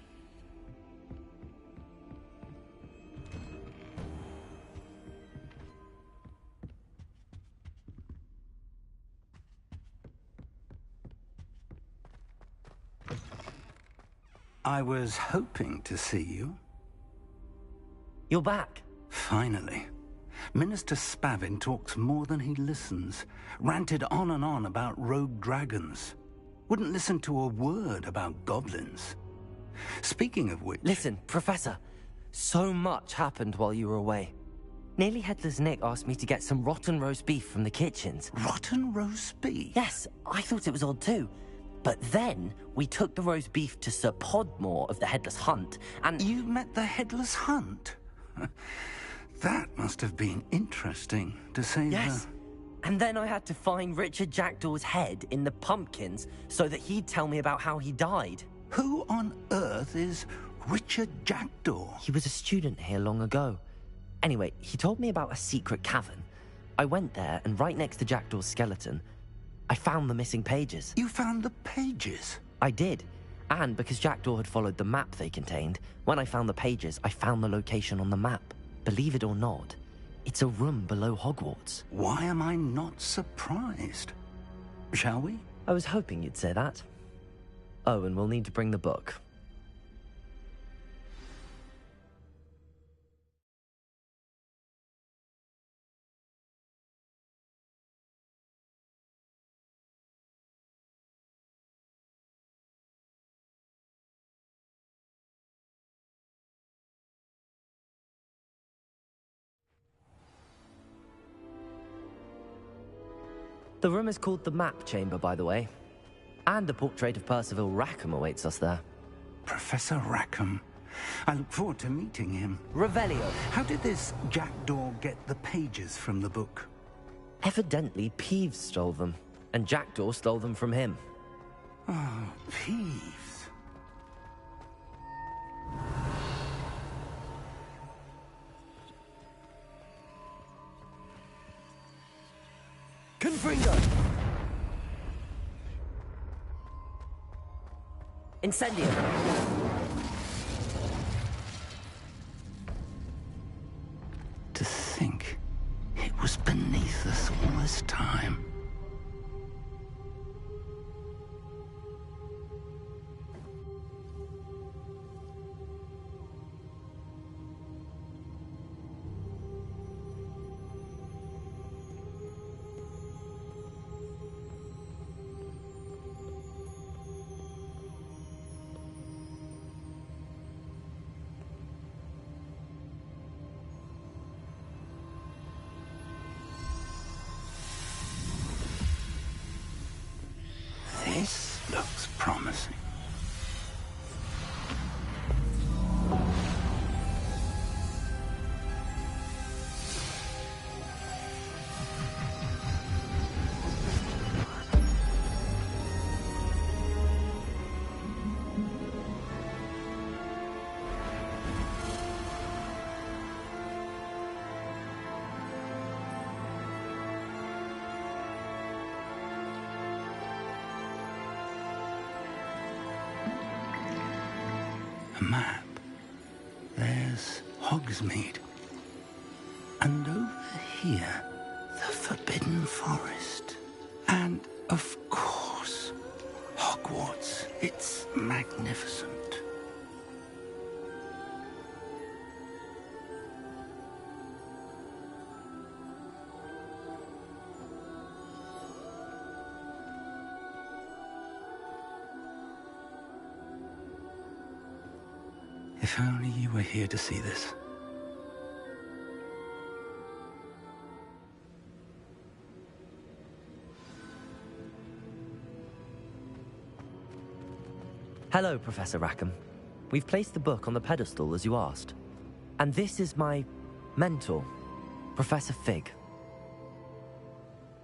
B: I was hoping to see you.
H: You're back.
B: Finally. Minister Spavin talks more than he listens. Ranted on and on about rogue dragons. Wouldn't listen to a word about goblins. Speaking of which...
H: Listen, Professor. So much happened while you were away. Nearly Headless Nick asked me to get some rotten roast beef from the kitchens.
B: Rotten roast beef?
H: Yes, I thought it was odd too. But then, we took the roast beef to Sir Podmore of the Headless Hunt, and...
B: You met the Headless Hunt? That must have been interesting, to say
H: Yes. And then I had to find Richard Jackdaw's head in the pumpkins so that he'd tell me about how he died.
B: Who on earth is Richard Jackdaw?
H: He was a student here long ago. Anyway, he told me about a secret cavern. I went there, and right next to Jackdaw's skeleton, I found the missing pages.
B: You found the pages?
H: I did. And because Jackdaw had followed the map they contained, when I found the pages, I found the location on the map. Believe it or not, It's a room below Hogwarts.
B: Why am I not surprised? Shall we?
H: I was hoping you'd say that. Oh, and we'll need to bring the book. The room is called the Map Chamber, by the way. And a portrait of Percival Rackham awaits us there.
B: Professor Rackham. I look forward to meeting him.
H: Revelio.
B: How did this jackdaw get the pages from the book?
H: Evidently, Peeves stole them, and Jackdaw stole them from him.
B: Oh, Peeves.
H: Confringo! Incendio!
B: To think it was beneath us all this time. This looks promising. A map. There's Hogsmeade. And over here, the Forbidden Forest. And, of course, Hogwarts. It's magnificent. If only you were here to see this.
H: Hello, Professor Rackham. We've placed the book on the pedestal as you asked. And this is my mentor, Professor Fig.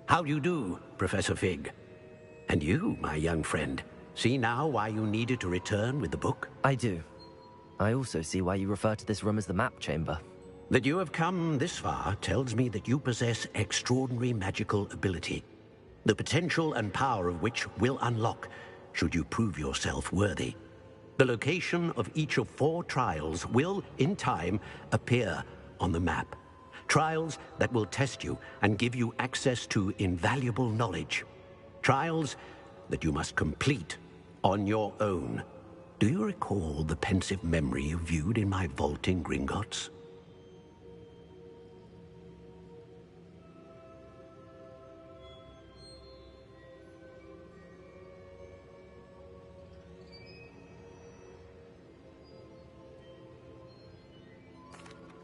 U: How do you do, Professor Fig? And you, my young friend, see now why you needed to return with the book?
H: I do. I also see why you refer to this room as the Map Chamber.
U: That you have come this far tells me that you possess extraordinary magical ability, the potential and power of which will unlock should you prove yourself worthy. The location of each of 4 trials will, in time, appear on the map. Trials that will test you and give you access to invaluable knowledge. Trials that you must complete on your own. Do you recall the pensive memory you viewed in my vault in Gringotts?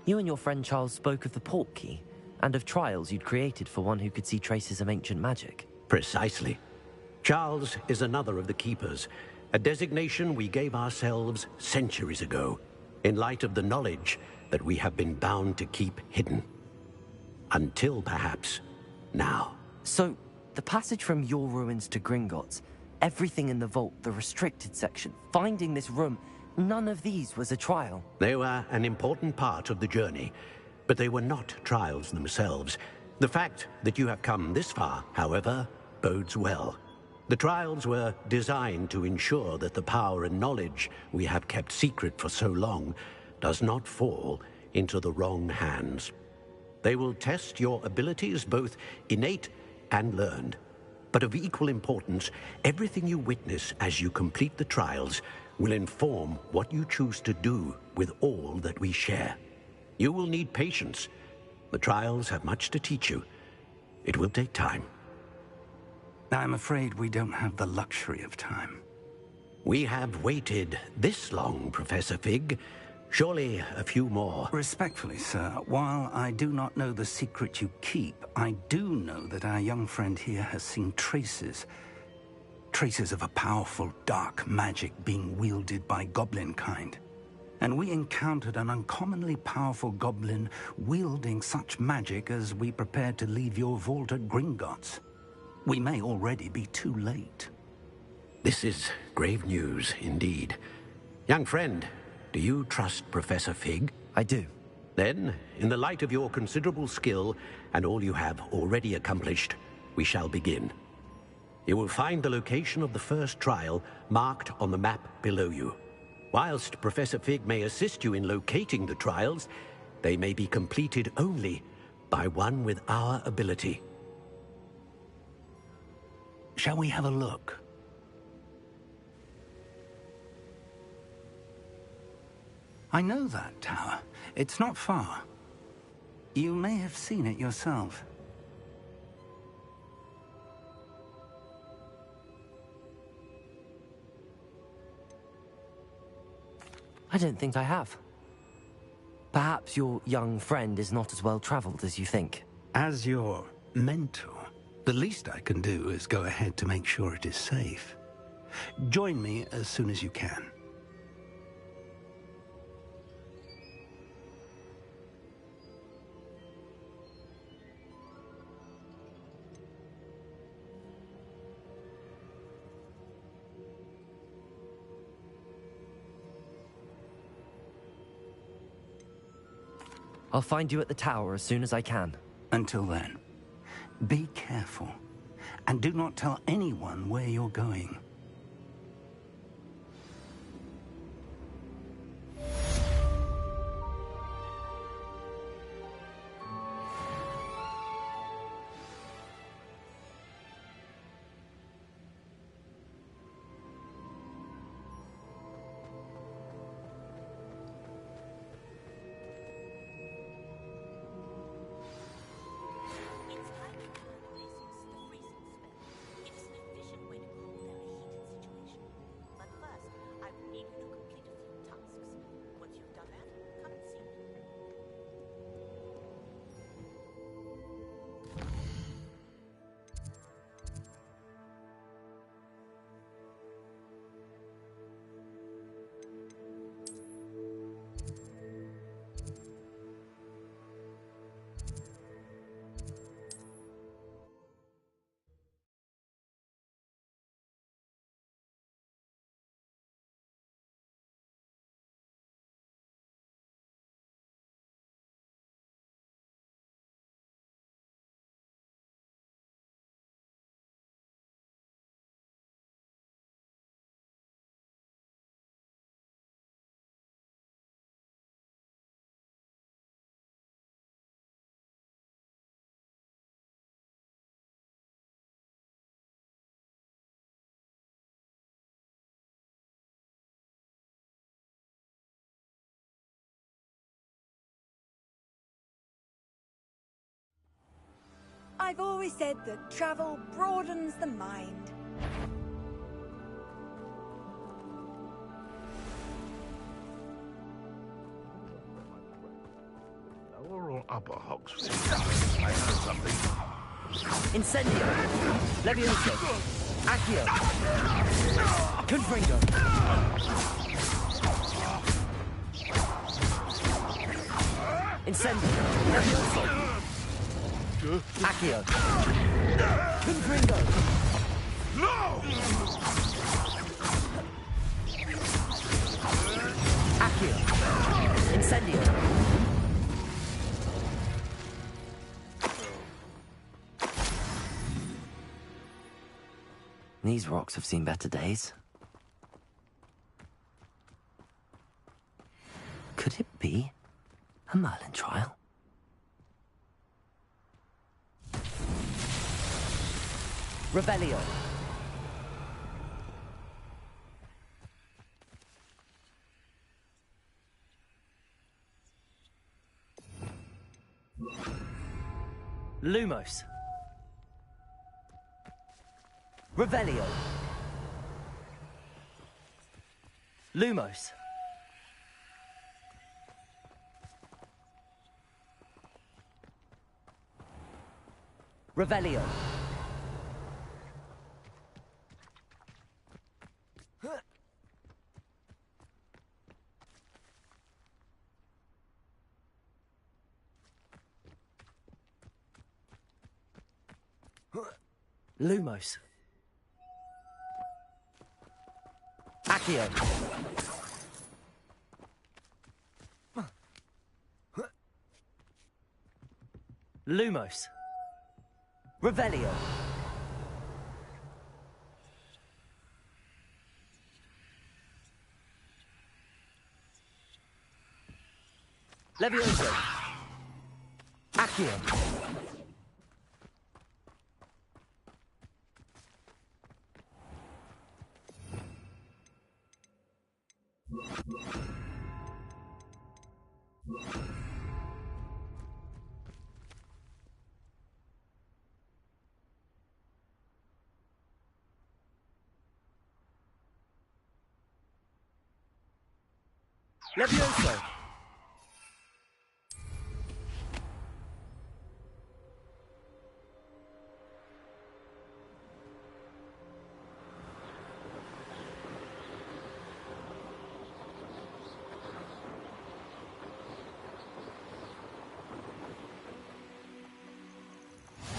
H: You and your friend Charles spoke of the Portkey, and of trials you'd created for one who could see traces of ancient magic.
U: Precisely. Charles is another of the Keepers, a designation we gave ourselves centuries ago, in light of the knowledge that we have been bound to keep hidden. Until, perhaps, now.
H: So, the passage from your ruins to Gringotts, everything in the vault, the restricted section, finding this room, none of these was a trial.
U: They were an important part of the journey, but they were not trials themselves. The fact that you have come this far, however, bodes well. The trials were designed to ensure that the power and knowledge we have kept secret for so long does not fall into the wrong hands. They will test your abilities, both innate and learned. But of equal importance, everything you witness as you complete the trials will inform what you choose to do with all that we share. You will need patience. The trials have much to teach you. It will take time.
B: I'm afraid we don't have the luxury of time.
U: We have waited this long, Professor Fig. Surely a few more.
B: Respectfully, sir, while I do not know the secret you keep, I do know that our young friend here has seen traces of a powerful dark magic being wielded by goblin kind. And we encountered an uncommonly powerful goblin wielding such magic as we prepared to leave your vault at Gringotts. We may already be too late.
U: This is grave news indeed. Young friend, do you trust Professor Fig?
H: I do.
U: Then, in the light of your considerable skill and all you have already accomplished, we shall begin. You will find the location of the first trial marked on the map below you. Whilst Professor Fig may assist you in locating the trials, they may be completed only by one with our ability.
B: Shall we have a look? I know that tower. It's not far. You may have seen it yourself.
H: I don't think I have. Perhaps your young friend is not as well traveled as you think.
B: As your mentor, the least I can do is go ahead to make sure it is safe. Join me as soon as you can.
H: I'll find you at the tower as soon as I can.
B: Until then, be careful, and do not tell anyone where you're going.
J: I've always said that travel broadens the mind.
F: Lower or upper Hogsmeade? I heard something.
C: Incendio! Levioso! Accio! Confringo! Incendio! Levioso! Accio! Confringo!
F: No!
C: Accio! Incendio!
H: These rocks have seen better days. Could it be a Merlin trial?
D: Revelio. Lumos. Revelio. Lumos. Revelio. Lumos. Accio. Lumos. Revelio. Levioso. Accio. Levioso.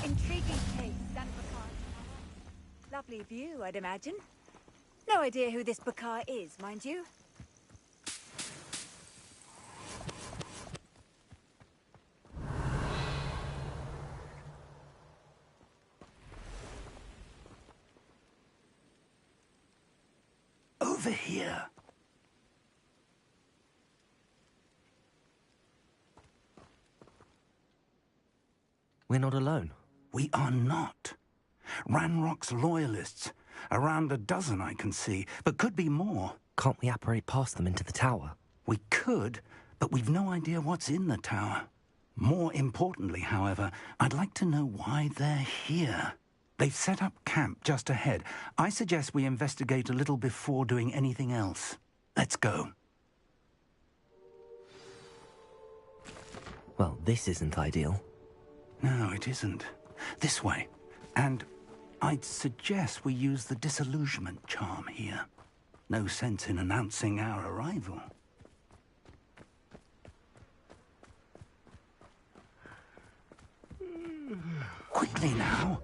P: Intriguing case, Bakar. Lovely view, I'd imagine. No idea who this Bakar is, mind you.
B: Over here.
H: We're not alone.
B: We are not. Ranrock's loyalists. Around a dozen I can see, but could be more.
H: Can't we apparate past them into the tower?
B: We could, but we've no idea what's in the tower. More importantly, however, I'd like to know why they're here. They've set up camp just ahead. I suggest we investigate a little before doing anything else. Let's go.
H: Well, this isn't ideal.
B: No, it isn't. This way. And I'd suggest we use the disillusionment charm here. No sense in announcing our arrival. Quickly now.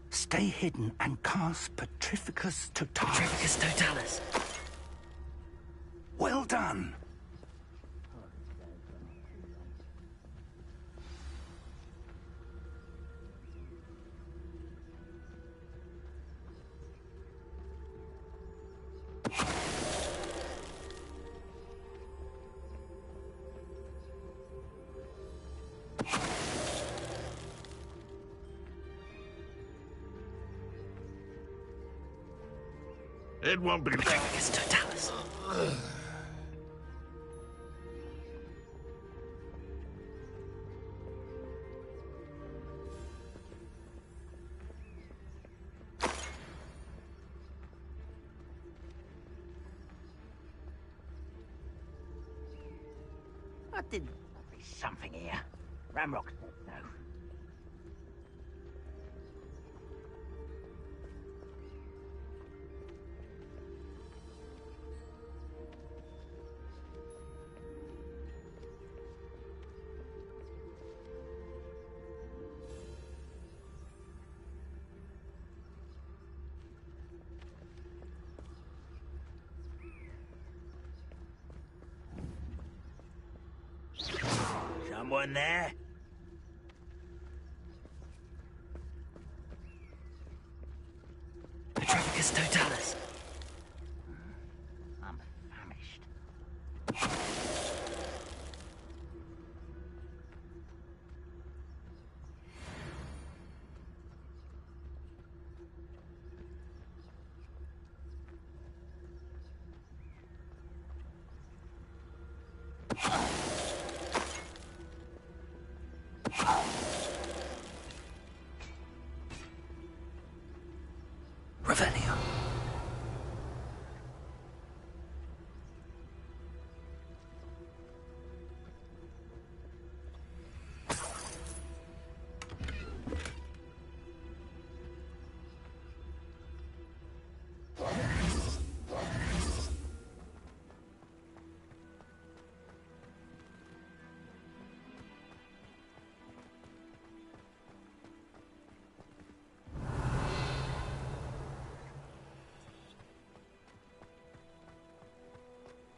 B: Stay hidden and cast Petrificus Totalis.
D: Petrificus Totalis.
B: Well done.
F: It won't be...
D: Petrificus Totalis.
I: I didn't... There's something here. Ramrock said so. Someone there?
H: Revelio.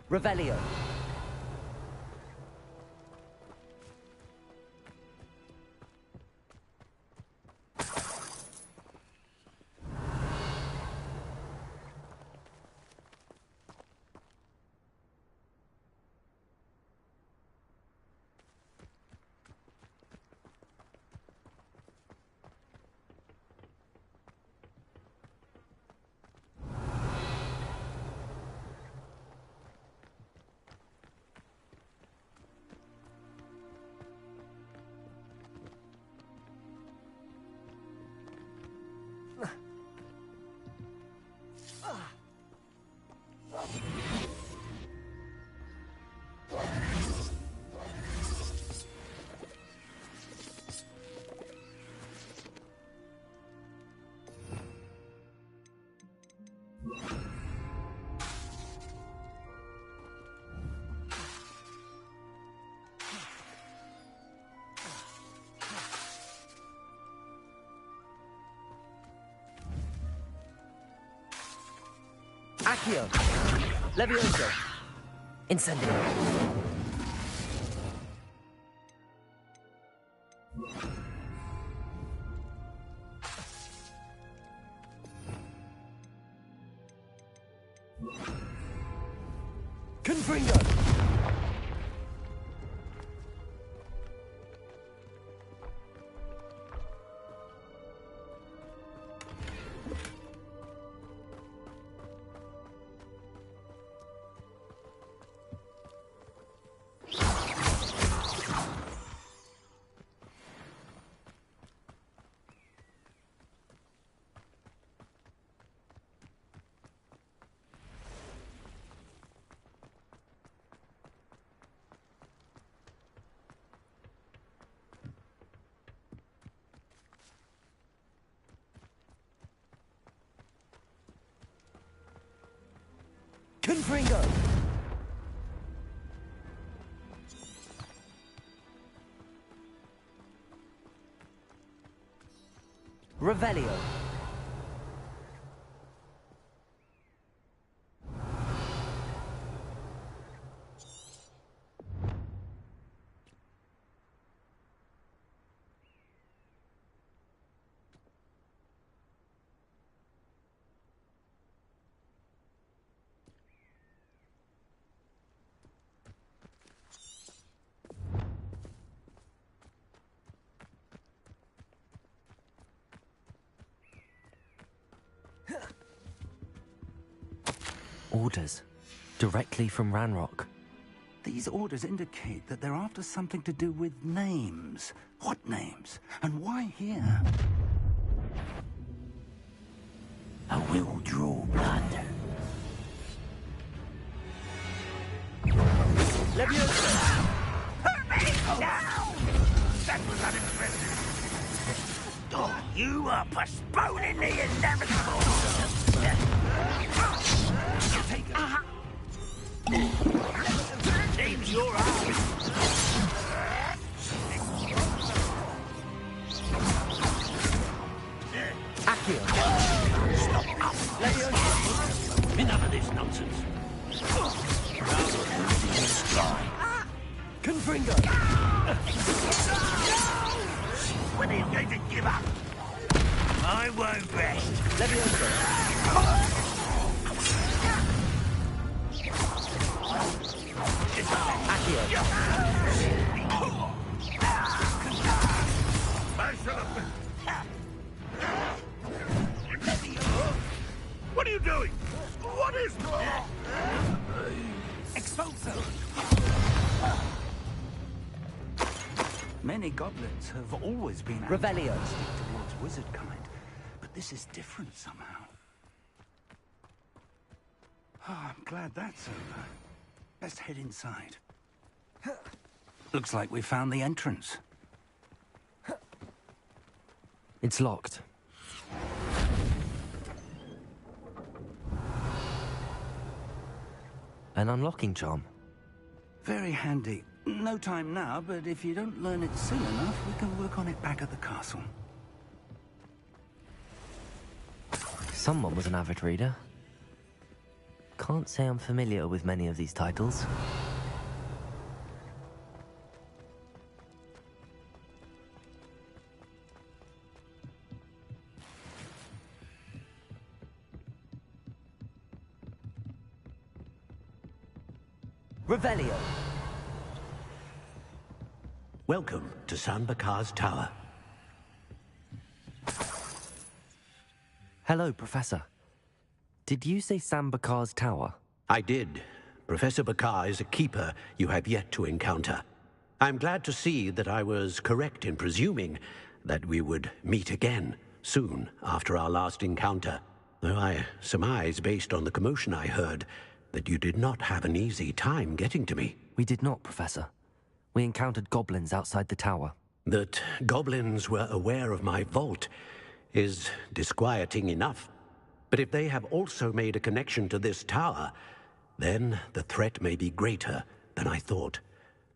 H: Revelio. Accio. Levioso. Incendio. Confringo. Confringo. Revelio. Orders. Directly from Ranrock.
B: These orders indicate that they're after something to do with names. What names? And why here?
I: I will draw blood.
Q: Leviosa! Put me down! That was unimpressive. Oh, you are postponing the inevitable. Seems you're out.
H: Accio.
Q: Stop. Leviosa. Enough of this nonsense.
H: Confringo.
Q: When are you going to give up? I won't rest.
H: Leviosa.
Q: What are you doing? What is...
I: Expulso!
B: Many goblins have always been
D: Revelio.
B: antagonistic towards wizard kind, but this is different somehow. Oh, I'm glad that's over. Let's head inside. Looks like we found the entrance.
H: It's locked. An unlocking charm.
B: Very handy. No time now, but if you don't learn it soon enough, we can work on it back at the castle.
H: Someone was an avid reader. Can't say I'm familiar with many of these titles.
D: Revelio.
U: Welcome to San Bakar's Tower.
H: Hello, Professor. Did you say Sam Bakar's Tower?
U: I did. Professor Bakar is a keeper you have yet to encounter. I'm glad to see that I was correct in presuming that we would meet again soon after our last encounter, though I surmise, based on the commotion I heard, that you did not have an easy time getting to me.
H: We did not, Professor. We encountered goblins outside the tower.
U: That goblins were aware of my vault is disquieting enough. But if they have also made a connection to this tower, then the threat may be greater than I thought.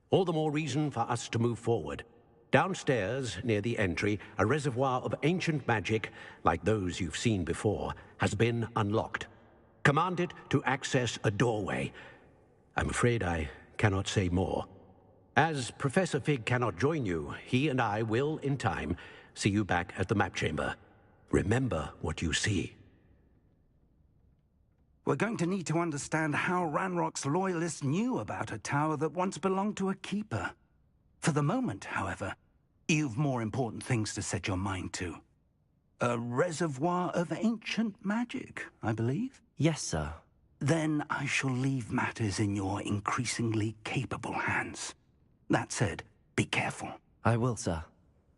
U: All the more reason for us to move forward. Downstairs, near the entry, a reservoir of ancient magic, like those you've seen before, has been unlocked. Command it to access a doorway. I'm afraid I cannot say more. As Professor Fig cannot join you, he and I will, in time, see you back at the map chamber. Remember what you see.
B: We're going to need to understand how Ranrock's loyalists knew about a tower that once belonged to a keeper. For the moment, however, you've more important things to set your mind to. A reservoir of ancient magic, I believe?
H: Yes, sir.
B: Then I shall leave matters in your increasingly capable hands. That said, be careful.
H: I will, sir.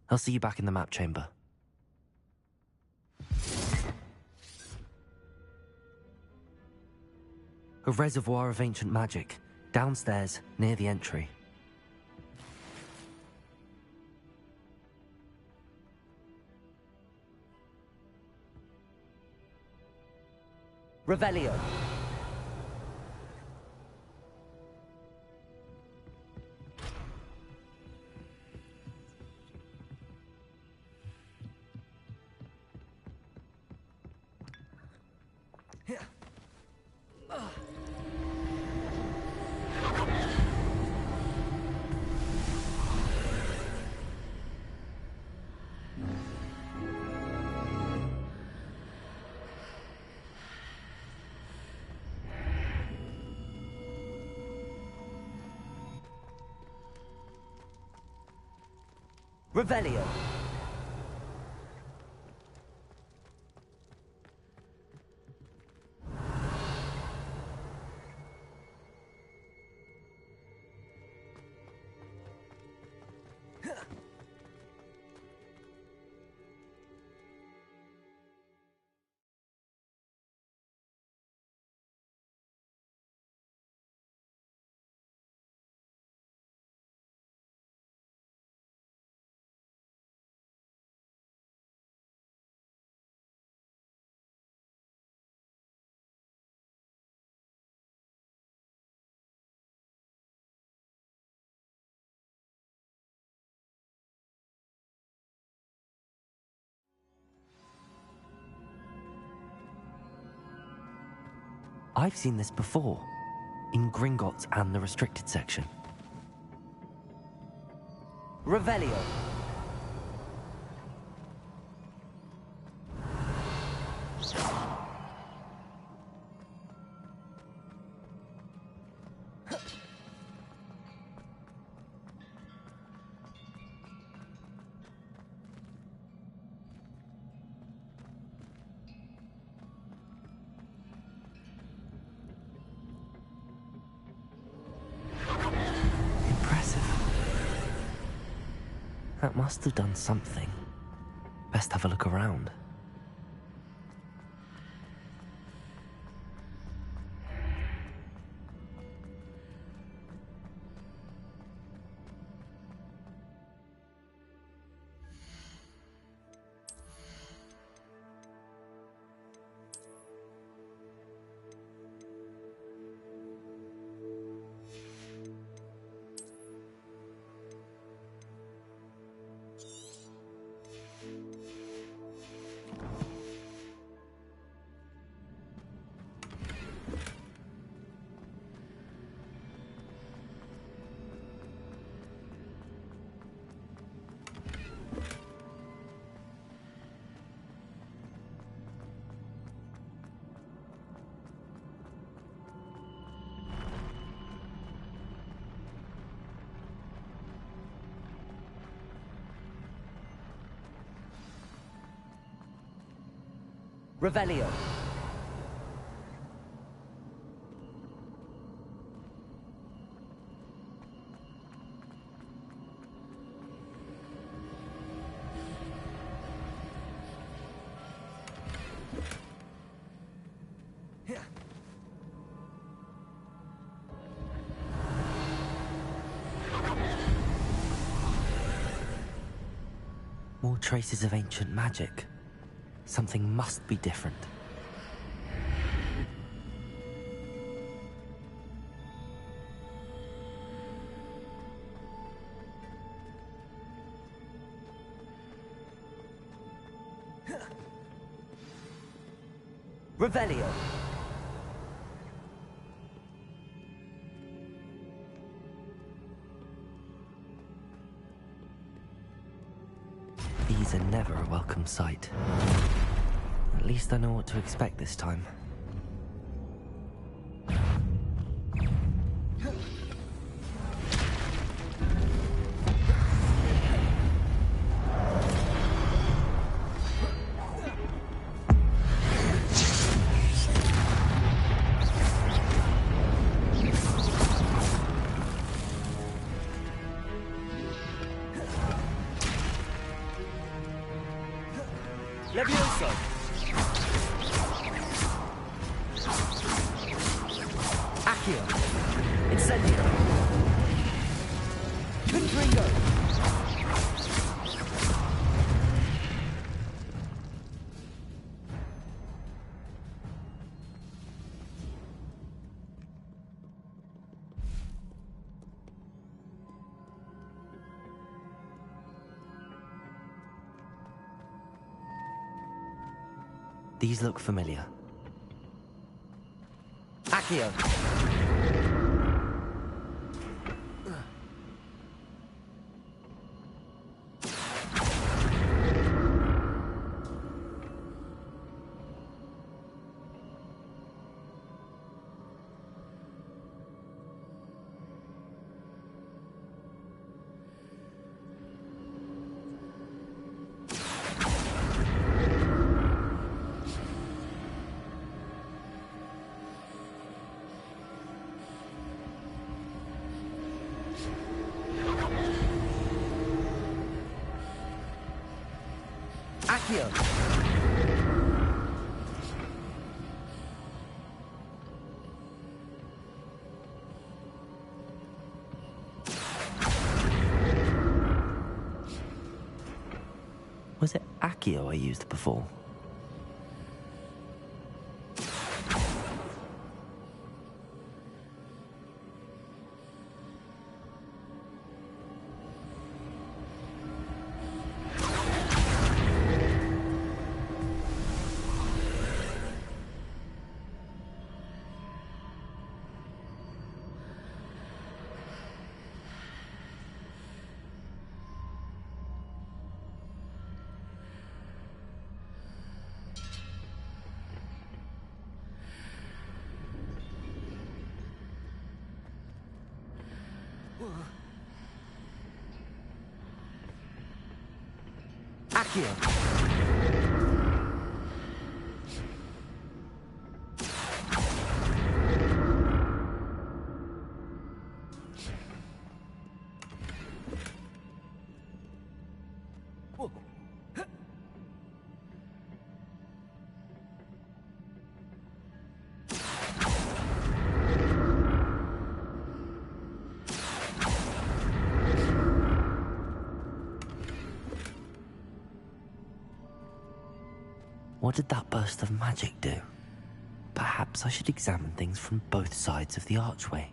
H: I'll see you back in the map chamber. A reservoir of ancient magic, downstairs, near the entry.
D: Revelio. Revelio.
H: I've seen this before, in Gringotts and the restricted section.
D: Revelio.
H: That must have done something. Best have a look around.
C: Revelio.
H: More traces of ancient magic. Something must be different.
C: Revelio.
H: These are never a welcome sight. At least I know what to expect this time.
C: Levioso. Accio. Incendio. Confringo.
H: These look familiar.
C: Accio. Accio.
H: Was it Accio I used before?
C: Accio.
H: What did that burst of magic do? Perhaps I should examine things from both sides of the archway.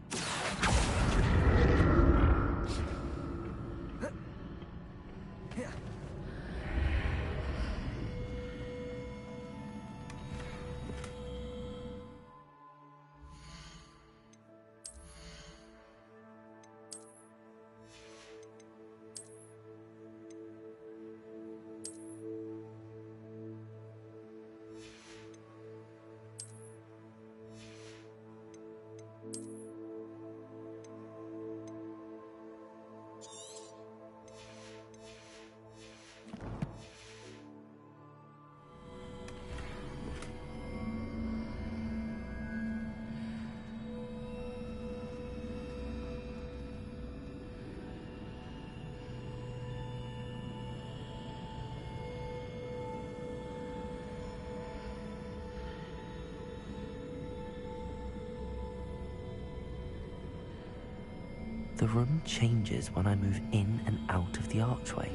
H: The room changes when I move in and out of the archway.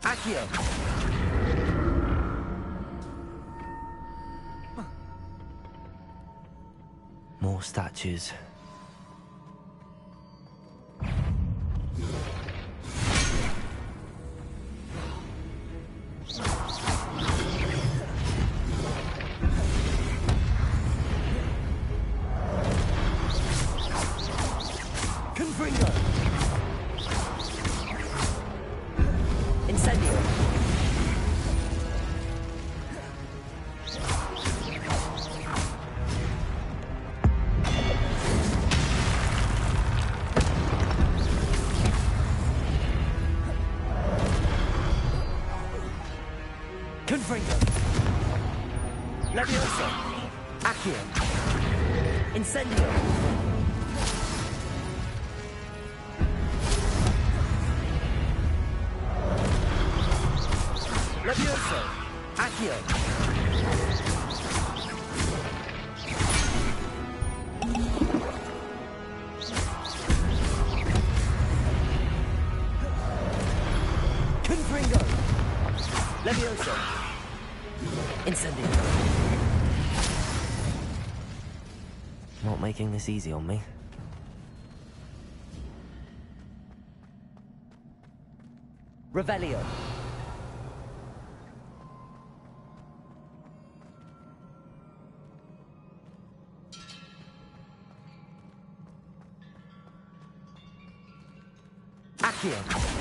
C: Accio!
H: More statues.
C: Confringo. Levioso. Accio. Incendio. Levioso. Accio. Confringo. Levioso. Incendio.
H: Not making this easy on me.
C: Revelio. Accio.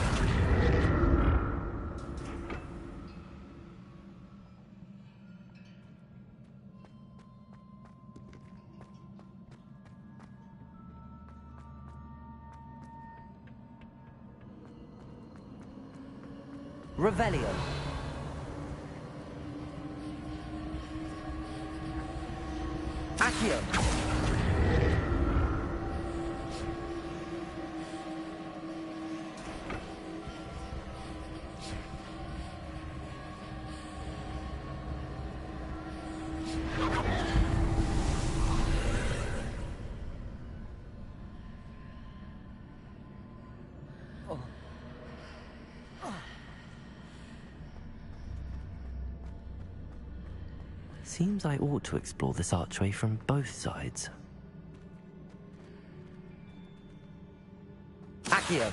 C: Revelio. Accio.
H: Seems I ought to explore this archway from both sides.
C: Accio.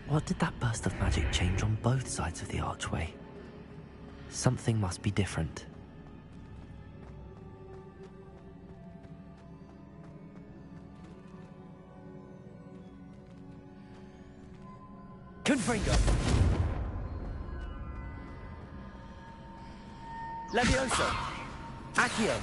H: What did that burst of magic change on both sides of the archway? Something must be different.
C: Confringo. Levioso. Accio.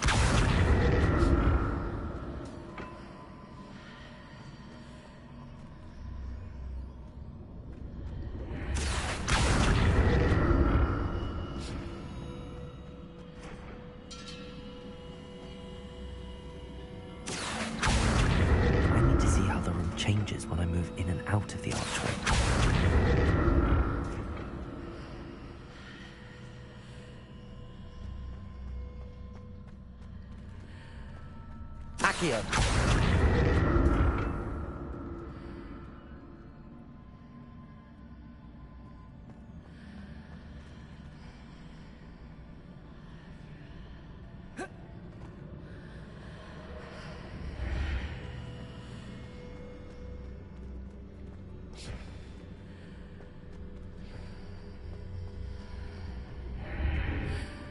H: I need to see how the room changes when I move in and out of the archway.
C: Accio.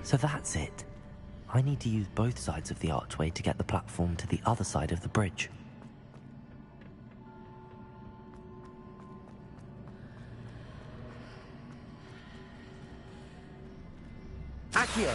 H: So that's it. I need to use both sides of the archway to get the platform to the other side of the bridge.
C: Accio.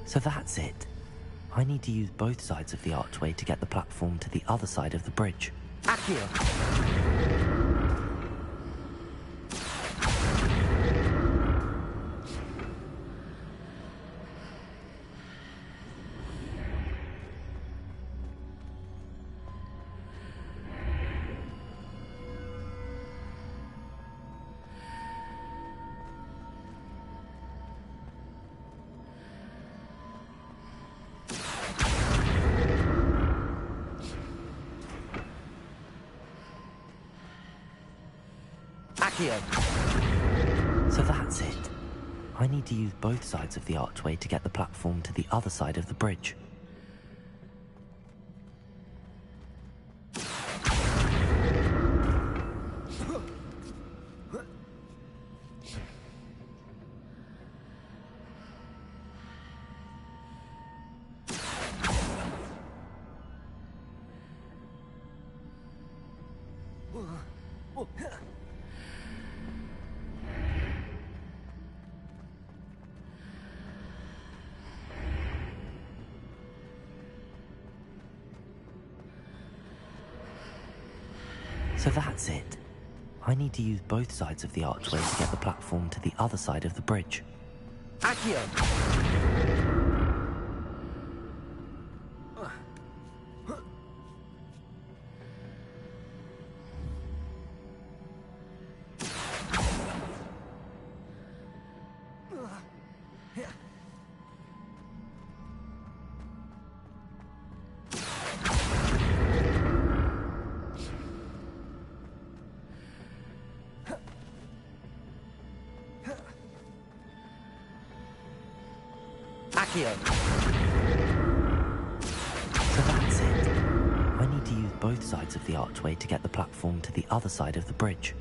H: So that's it. I need to use both sides of the archway to get the platform to the other side of the bridge.
C: Accio. Accio.
H: So that's it. I need to use both sides of the archway to get the platform to the other side of the bridge. So that's it. I need to use both sides of the archway to get the platform to the other side of the bridge.
C: Accio. Accio.
H: So that's it. I need to use both sides of the archway to get the platform to the other side of the bridge.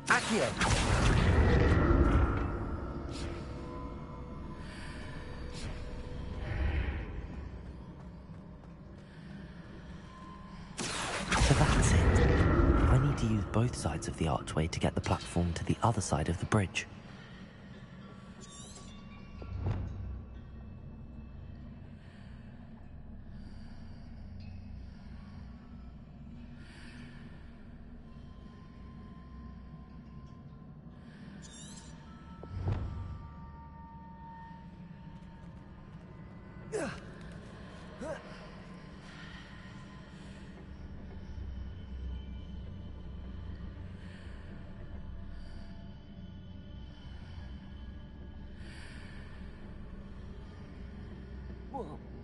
C: Accio.
H: So that's it. I need to use both sides of the archway to get the platform to the other side of the bridge.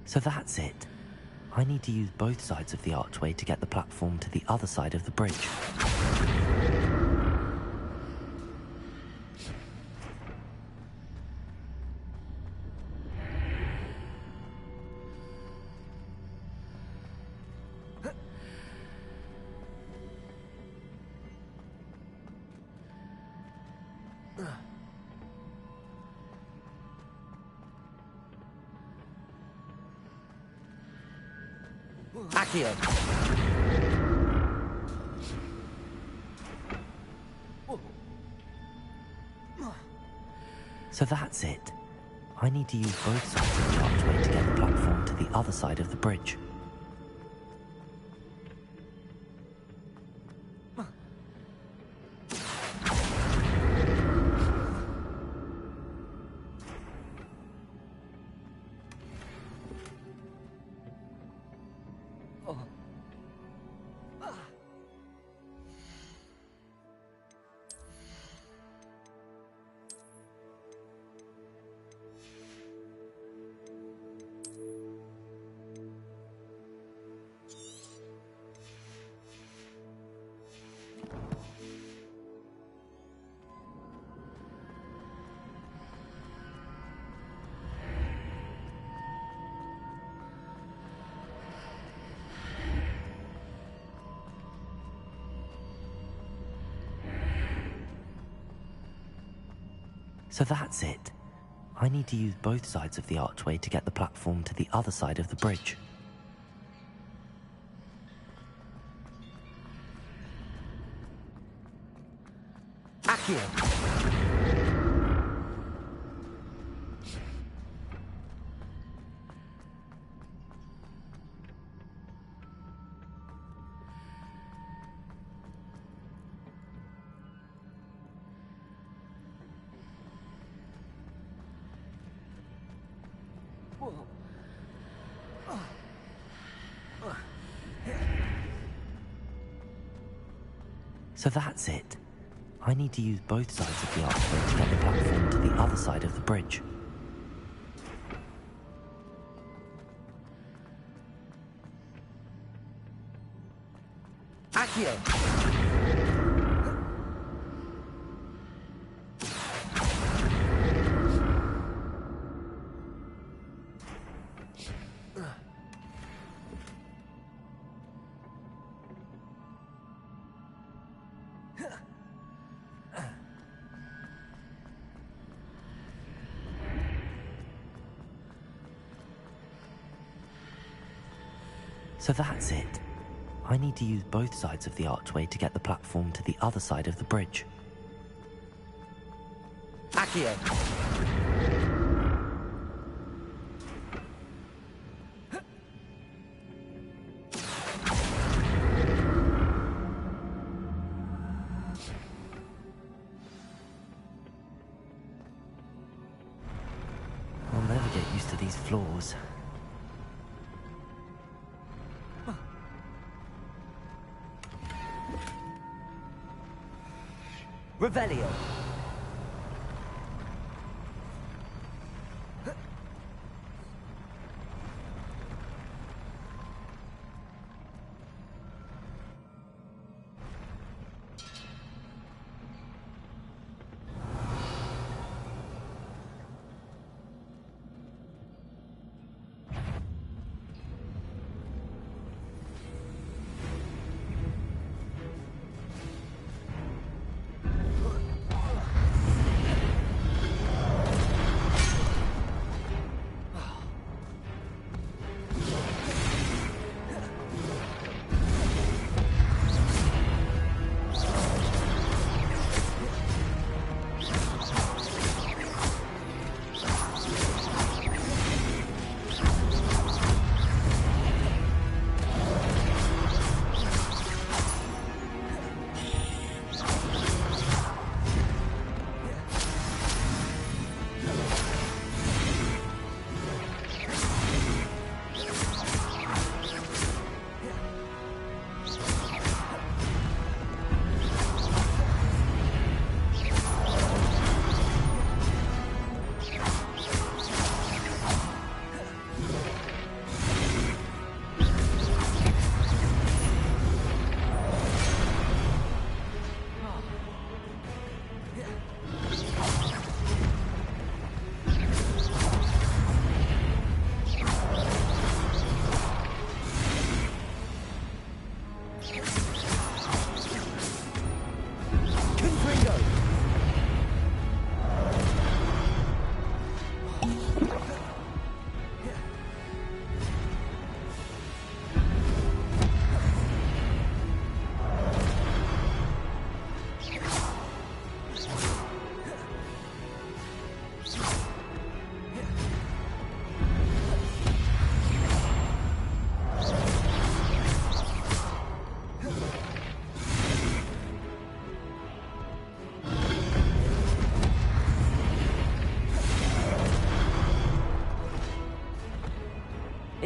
H: So that's it. I need to use both sides of the archway to get the platform to the other side of the bridge.
C: Accio.
H: So that's it. I need to use both sides of the archway to get the platform to the other side of the bridge. So that's it. I need to use both sides of the archway to get the platform to the other side of the bridge.
C: Accio.
H: So that's it. I need to use both sides of the archway to get the platform to the other side of the bridge.
C: Accio.
H: So that's it. I need to use both sides of the archway to get the platform to the other side of the bridge.
C: Accio.
H: I'll never get used to these floors.
C: Revelio.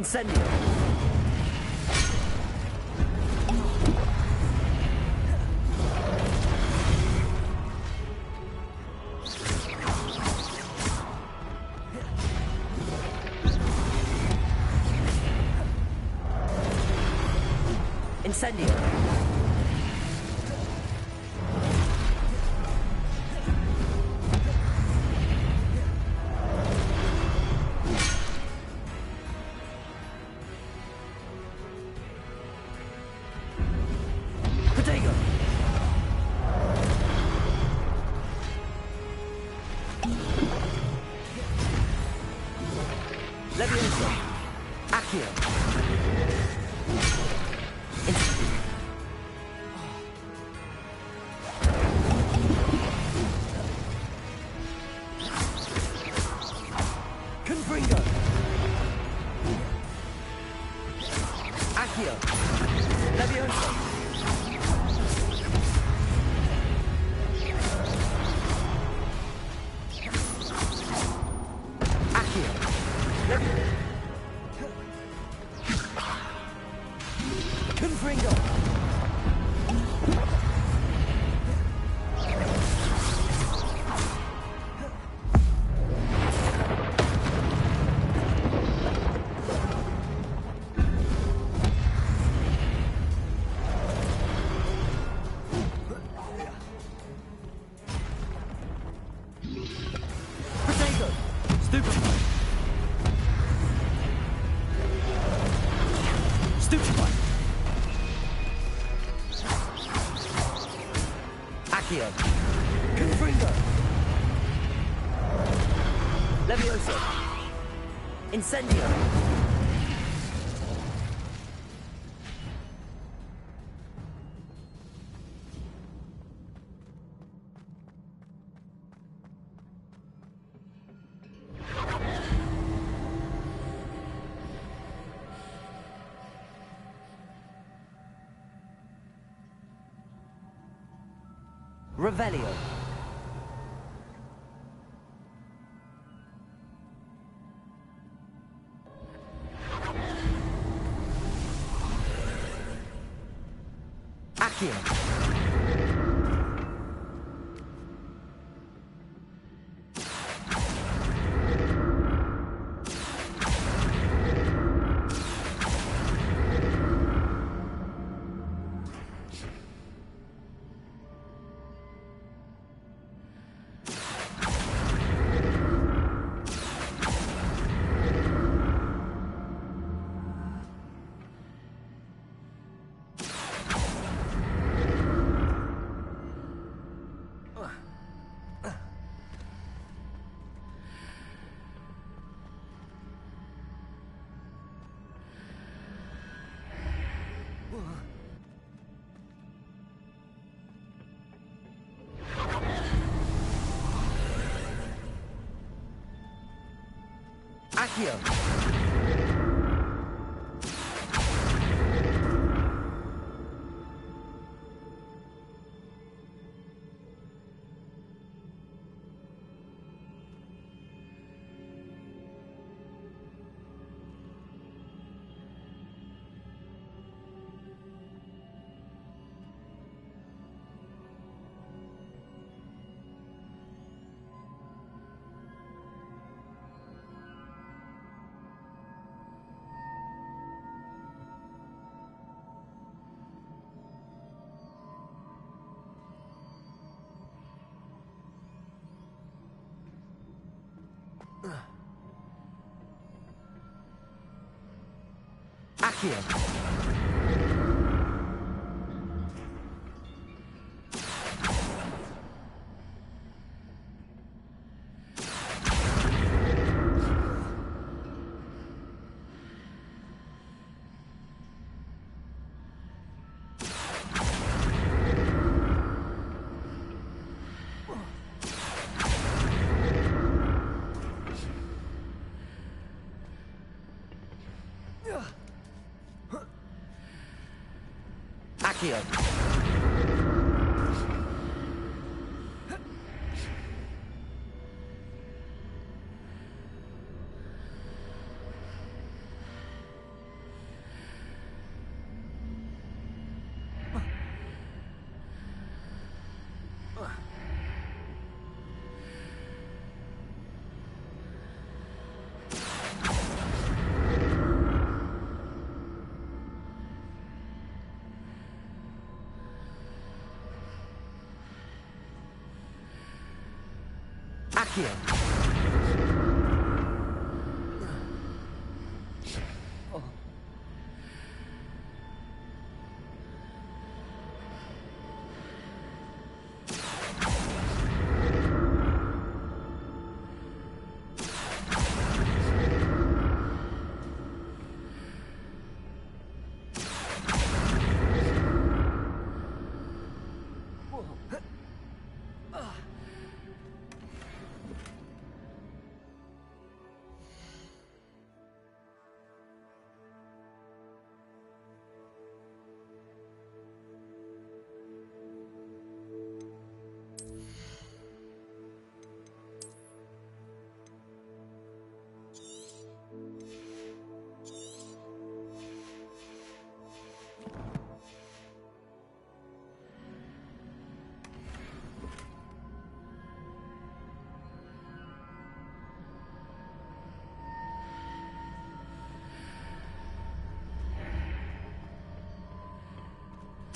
C: Incendio. Incendio. Protego. Levioso. Accio. Confringo. Accio. Levioso. Accio. Confringo. Protego. Stupefy. Stupefy. Accio. Confringo. Levioso. Incendio. Revelio. Accio. Accio. Accio. Accio. Accio.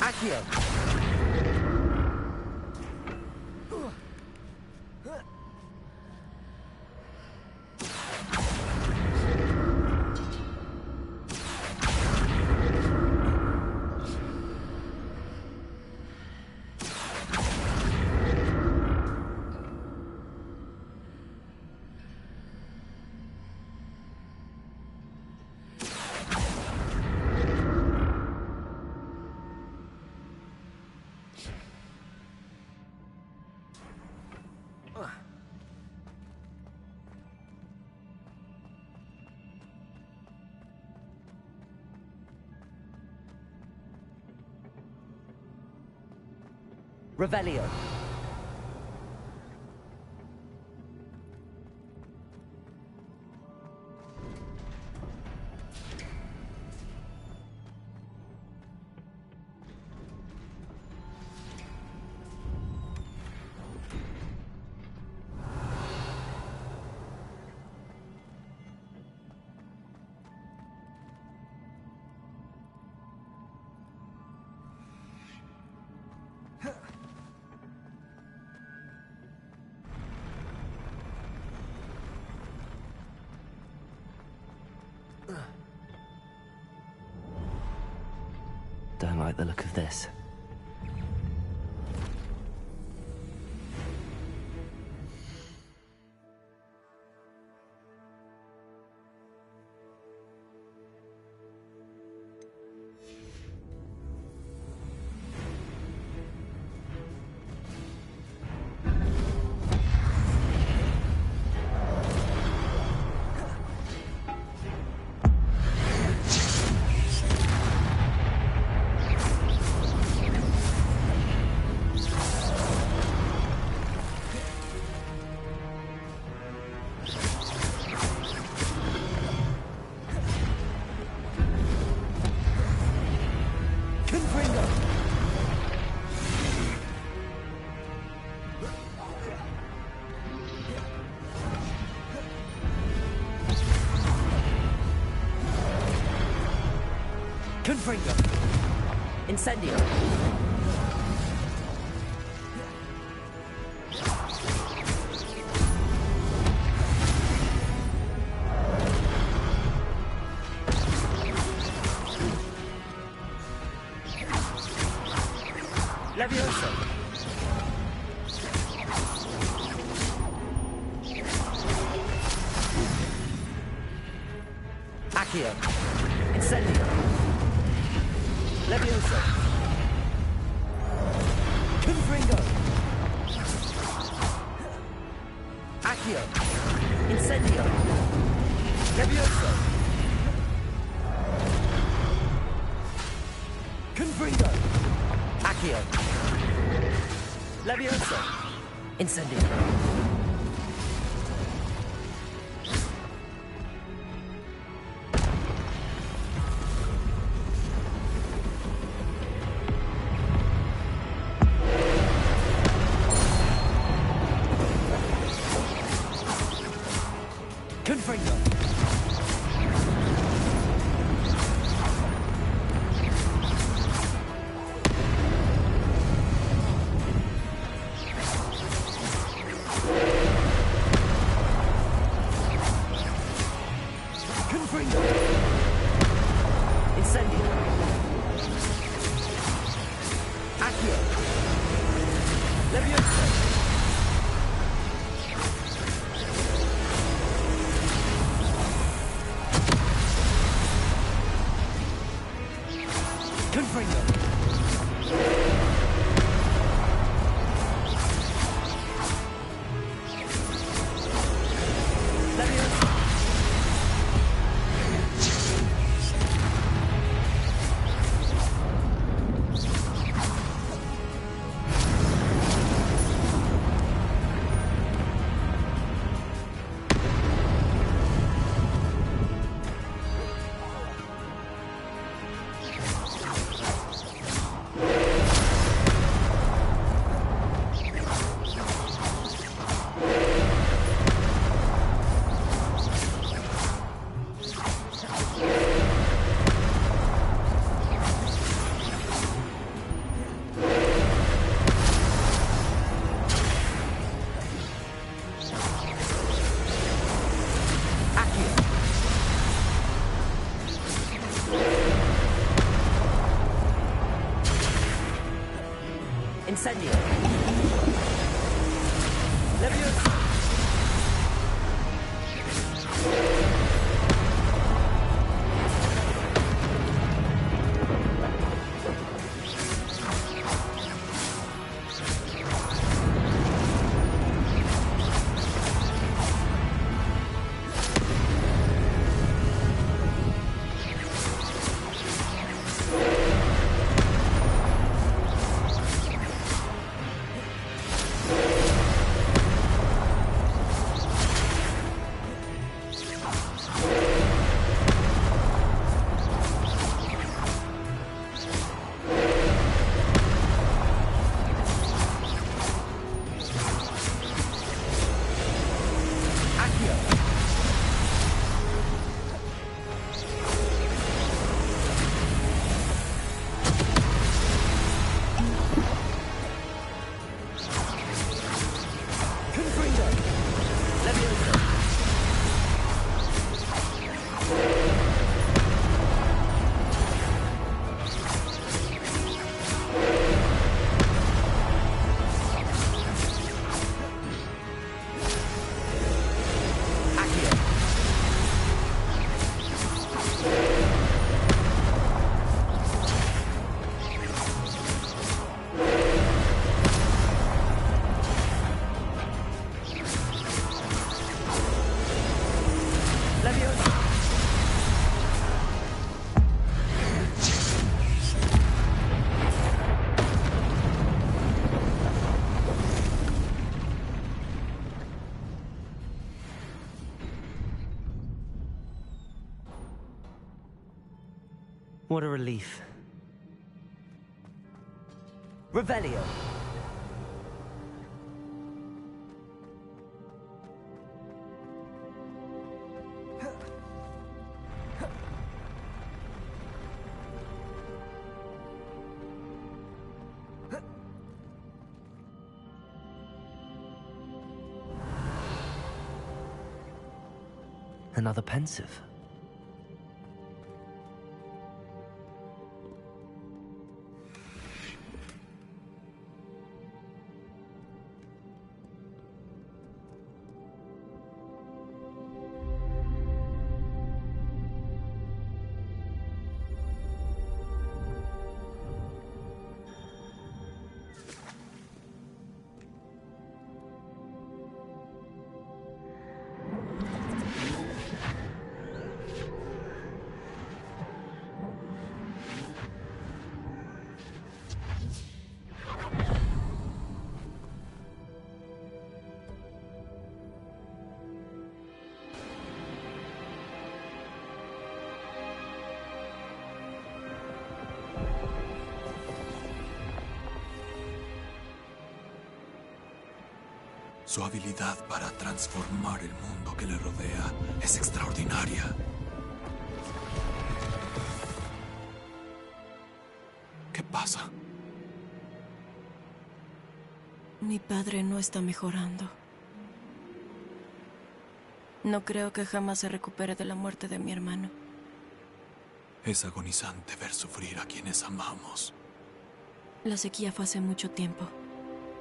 C: Accio. Revelio.
H: Don't like the look of this.
C: Confringo. Incendio. Levioso. Accio. Incendio. Levioso. Confringo. Accio. Incendio. Levioso. Confringo. Accio. Levioso. Incendio. Confringo. Confringo! Incendio! Accio! Leviosa! Confringo! Incendio! Leviosa! What a relief. Revelio.
H: Another pensive.
A: Su habilidad para transformar el mundo que le rodea es extraordinaria. ¿Qué pasa?
T: Mi padre no está mejorando.
O: No creo que jamás se recupere de la muerte de mi hermano.
A: Es agonizante ver sufrir a quienes amamos.
O: La sequía fue hace mucho tiempo,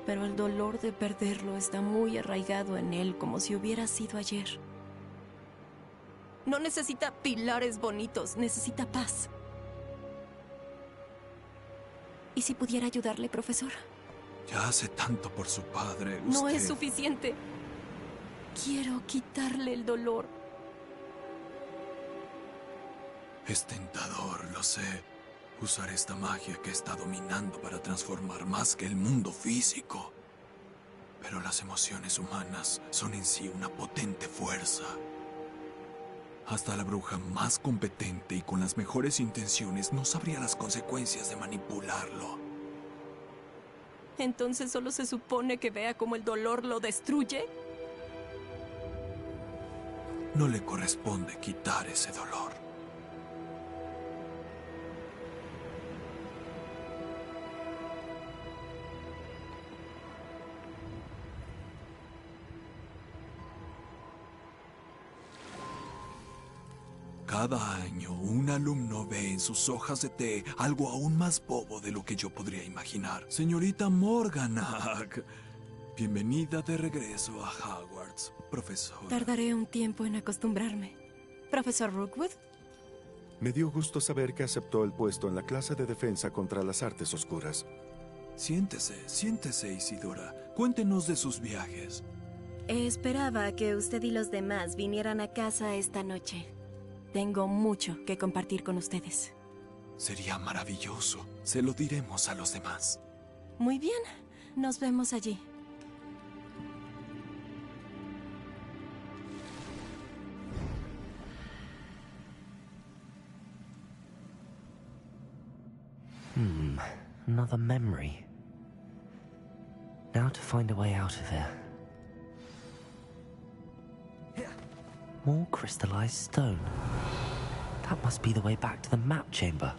O: pero el dolor de perderlo está muy arraigado en él, como si hubiera sido ayer. No necesita pilares bonitos, necesita paz. ¿Y si pudiera ayudarle, profesor?
A: Ya hace tanto por su padre.
O: No es suficiente. Quiero quitarle el dolor.
A: Es tentador, lo sé. Usar esta magia que está dominando para transformar más que el mundo físico. Pero las emociones humanas son en sí una potente fuerza. Hasta la bruja más competente y con las mejores intenciones no sabría las consecuencias de manipularlo.
O: ¿Entonces solo se supone que vea cómo el dolor lo destruye?
A: No le corresponde quitar ese dolor. Cada año, un alumno ve en sus hojas de té algo aún más bobo de lo que yo podría imaginar. Señorita Morganach, bienvenida de regreso a Hogwarts, profesor.
O: Tardaré un tiempo en acostumbrarme. ¿Profesor Rookwood?
V: Me dio gusto saber que aceptó el puesto en la clase de defensa contra las artes oscuras.
A: Siéntese, Isidora. Cuéntenos de sus viajes.
O: Esperaba que usted y los demás vinieran a casa esta noche. Tengo mucho que compartir con ustedes.
A: Sería maravilloso. Se lo diremos a los demás.
O: Muy bien. Nos vemos allí.
H: Another memory. Now to find a way out of here. More crystallized stone. That must be the way back to the map chamber.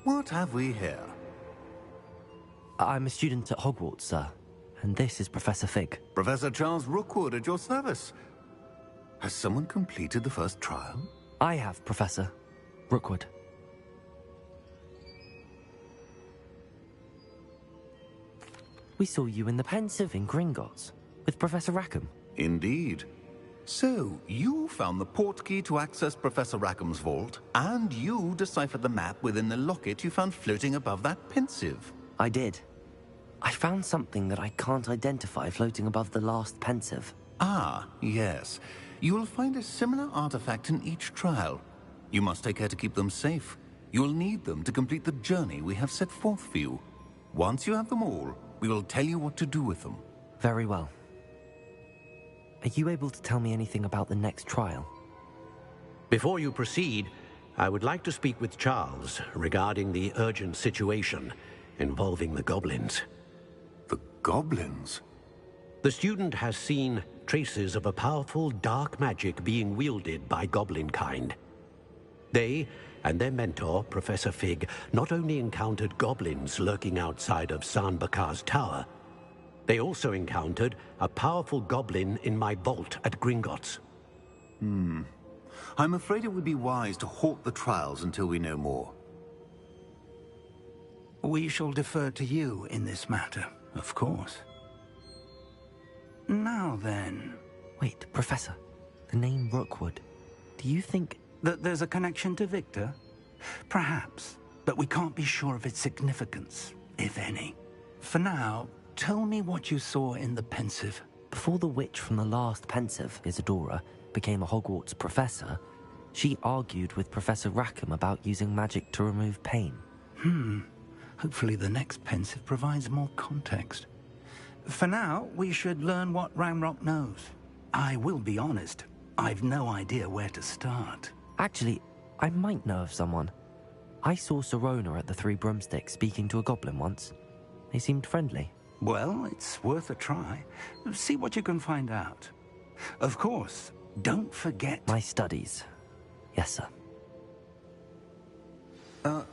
W: What have we here?
H: I'm a student at Hogwarts, sir. And this is Professor Fig.
W: Professor Charles Rookwood at your service. Has someone completed the first trial?
H: I have, Professor Rookwood. We saw you in the Pensive in Gringotts with Professor Rackham.
W: Indeed. So, you found the portkey to access Professor Rackham's vault, and you deciphered the map within the locket you found floating above that Pensive.
H: I did. I found something that I can't identify floating above the last Pensive.
W: Ah, yes. You will find a similar artifact in each trial. You must take care to keep them safe. You will need them to complete the journey we have set forth for you. Once you have them all, we will tell you what to do with them.
H: Very well. Are you able to tell me anything about the next trial?
U: Before you proceed, I would like to speak with Charles regarding the urgent situation involving the goblins.
W: The goblins?
U: The student has seen traces of a powerful dark magic being wielded by goblin kind. They and their mentor, Professor Fig, not only encountered goblins lurking outside of San Bakar's tower, they also encountered a powerful goblin in my vault at Gringotts.
W: I'm afraid it would be wise to halt the trials until we know more.
B: We shall defer to you in this matter, of course. Now then...
H: Wait, Professor. The name Rookwood. Do you think...
B: that there's a connection to Victor? Perhaps, but we can't be sure of its significance, if any. For now, tell me what you saw in the pensive.
H: Before the witch from the last pensive, Isadora, became a Hogwarts professor, she argued with Professor Rackham about using magic to remove pain.
B: Hopefully the next pensive provides more context. For now, we should learn what Ranrock knows. I will be honest, I've no idea where to start.
H: Actually, I might know of someone. I saw Sirona at the Three Broomsticks speaking to a goblin once. They seemed friendly.
B: Well, it's worth a try. See what you can find out. Of course, don't forget...
H: My studies. Yes, sir.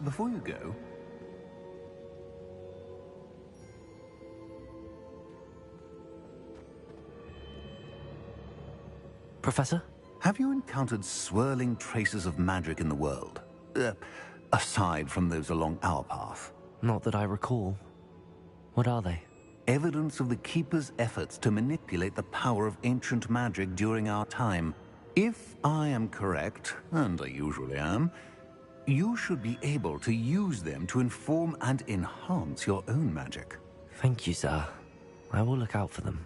W: Before you go...
H: Professor?
W: Have you encountered swirling traces of magic in the world? Aside from those along our path?
H: Not that I recall. What are they?
W: Evidence of the Keeper's efforts to manipulate the power of ancient magic during our time. If I am correct, and I usually am, you should be able to use them to inform and enhance your own magic.
H: Thank you, sir. I will look out for them.